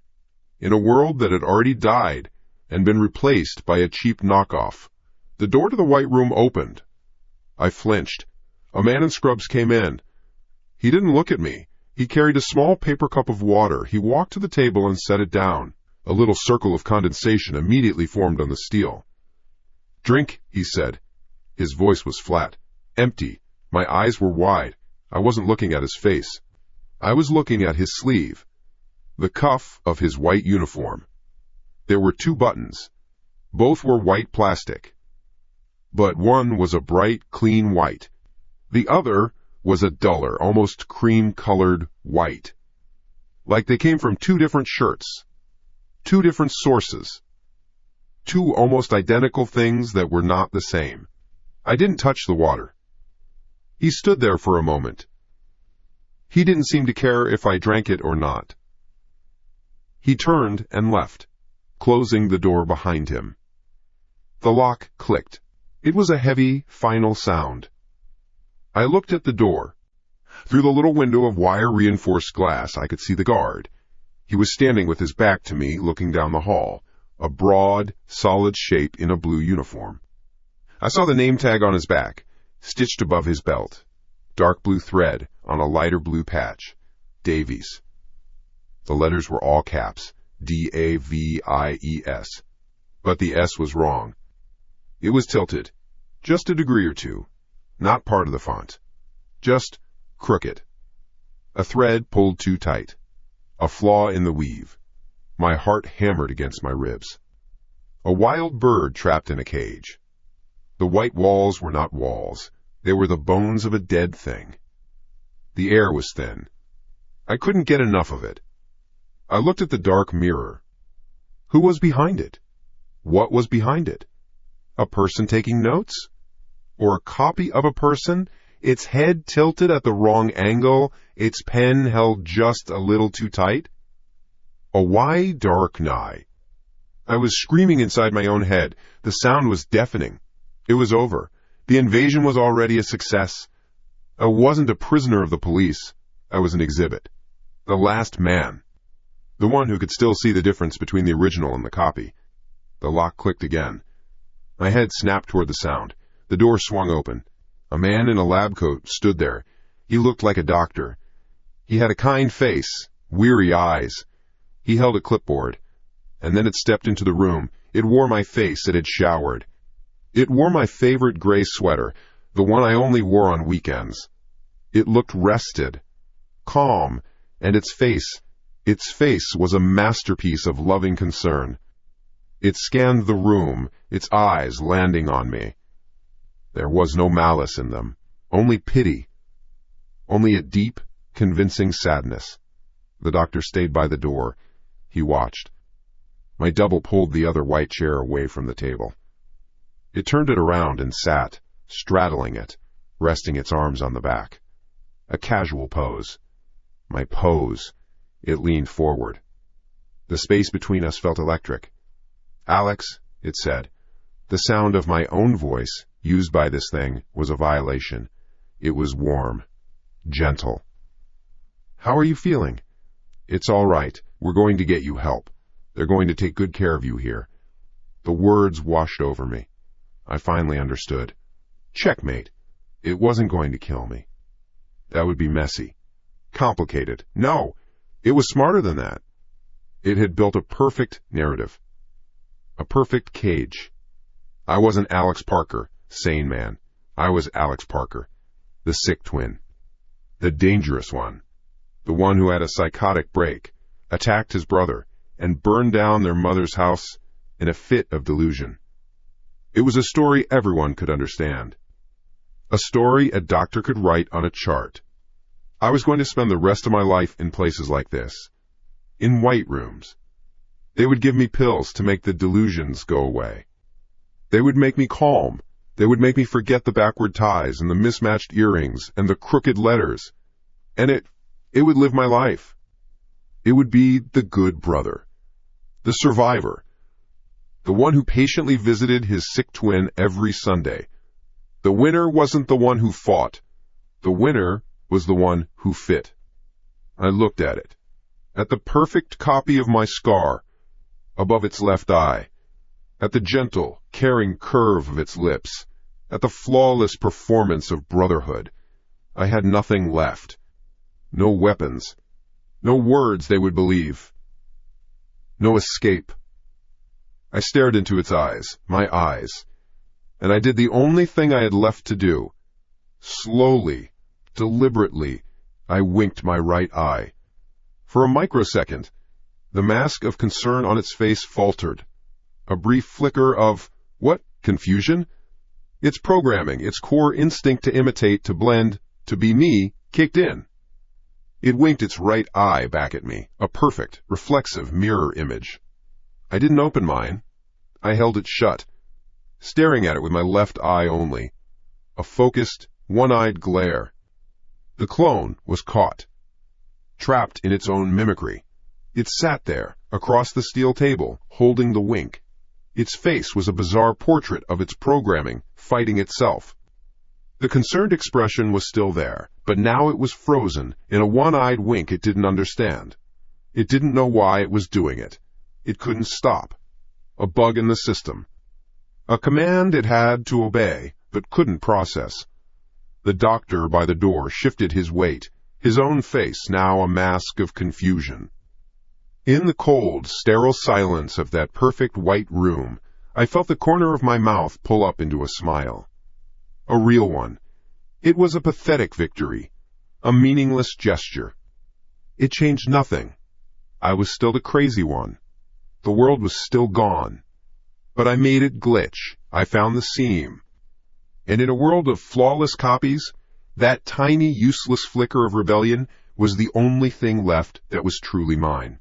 in a world that had already died and been replaced by a cheap knockoff. The door to the White Room opened. I flinched. A man in scrubs came in. He didn't look at me. He carried a small paper cup of water. He walked to the table and set it down. A little circle of condensation immediately formed on the steel. "Drink," he said. His voice was flat, empty. My eyes were wide. I wasn't looking at his face. I was looking at his sleeve, the cuff of his white uniform. There were 2 buttons. Both were white plastic. But one was a bright, clean white. The other was a duller, almost cream-colored white. Like they came from 2 different shirts. 2 different sources. 2 almost identical things that were not the same. I didn't touch the water. He stood there for a moment. He didn't seem to care if I drank it or not. He turned and left, closing the door behind him. The lock clicked. It was a heavy, final sound. I looked at the door. Through the little window of wire-reinforced glass, I could see the guard. He was standing with his back to me, looking down the hall, a broad, solid shape in a blue uniform. I saw the name tag on his back, stitched above his belt, dark blue thread on a lighter blue patch, Davies. The letters were all caps, D-A-V-I-E-S, but the S was wrong. It was tilted, just a degree or 2, not part of the font, just crooked. A thread pulled too tight, a flaw in the weave. My heart hammered against my ribs. A wild bird trapped in a cage. The white walls were not walls. They were the bones of a dead thing. The air was thin. I couldn't get enough of it. I looked at the dark mirror. Who was behind it? What was behind it? A person taking notes? Or a copy of a person, its head tilted at the wrong angle, its pen held just a little too tight? A why dark night? I was screaming inside my own head. The sound was deafening. It was over. The invasion was already a success. I wasn't a prisoner of the police. I was an exhibit. The last man. The one who could still see the difference between the original and the copy. The lock clicked again. My head snapped toward the sound. The door swung open. A man in a lab coat stood there. He looked like a doctor. He had a kind face, weary eyes. He held a clipboard. And then it stepped into the room. It wore my face. It had showered. It wore my favorite gray sweater, the one I only wore on weekends. It looked rested, calm, and its face was a masterpiece of loving concern. It scanned the room, its eyes landing on me. There was no malice in them, only pity, only a deep, convincing sadness. The doctor stayed by the door. He watched. My double pulled the other white chair away from the table. It turned it around and sat, straddling it, resting its arms on the back. A casual pose. My pose. It leaned forward. The space between us felt electric. "Alex," it said. The sound of my own voice, used by this thing, was a violation. It was warm, gentle. "How are you feeling?" "It's all right. We're going to get you help. They're going to take good care of you here." The words washed over me. I finally understood. Checkmate. It wasn't going to kill me. That would be messy. Complicated. No! It was smarter than that. It had built a perfect narrative. A perfect cage. I wasn't Alex Parker, sane man. I was Alex Parker, the sick twin. The dangerous one. The one who had a psychotic break, attacked his brother, and burned down their mother's house in a fit of delusion. It was a story everyone could understand. A story a doctor could write on a chart. I was going to spend the rest of my life in places like this. In white rooms. They would give me pills to make the delusions go away. They would make me calm. They would make me forget the backward ties and the mismatched earrings and the crooked letters. And it would live my life. It would be the good brother. The survivor. The one who patiently visited his sick twin every Sunday. The winner wasn't the one who fought. The winner was the one who fit. I looked at it. At the perfect copy of my scar, above its left eye, at the gentle, caring curve of its lips, at the flawless performance of brotherhood. I had nothing left. No weapons. No words they would believe. No escape. I stared into its eyes, my eyes, and I did the only thing I had left to do. Slowly, deliberately, I winked my right eye. For a microsecond, the mask of concern on its face faltered. A brief flicker of, what, confusion? Its programming, its core instinct to imitate, to blend, to be me, kicked in. It winked its right eye back at me, a perfect, reflexive mirror image. I didn't open mine. I held it shut, staring at it with my left eye only. A focused, one-eyed glare. The clone was caught. Trapped in its own mimicry. It sat there, across the steel table, holding the wink. Its face was a bizarre portrait of its programming, fighting itself. The concerned expression was still there, but now it was frozen in a one-eyed wink it didn't understand. It didn't know why it was doing it. It couldn't stop. A bug in the system. A command it had to obey, but couldn't process. The doctor by the door shifted his weight, his own face now a mask of confusion. In the cold, sterile silence of that perfect white room, I felt the corner of my mouth pull up into a smile. A real one. It was a pathetic victory, a meaningless gesture. It changed nothing. I was still the crazy one. The world was still gone. But I made it glitch. I found the seam. And in a world of flawless copies, that tiny, useless flicker of rebellion was the only thing left that was truly mine.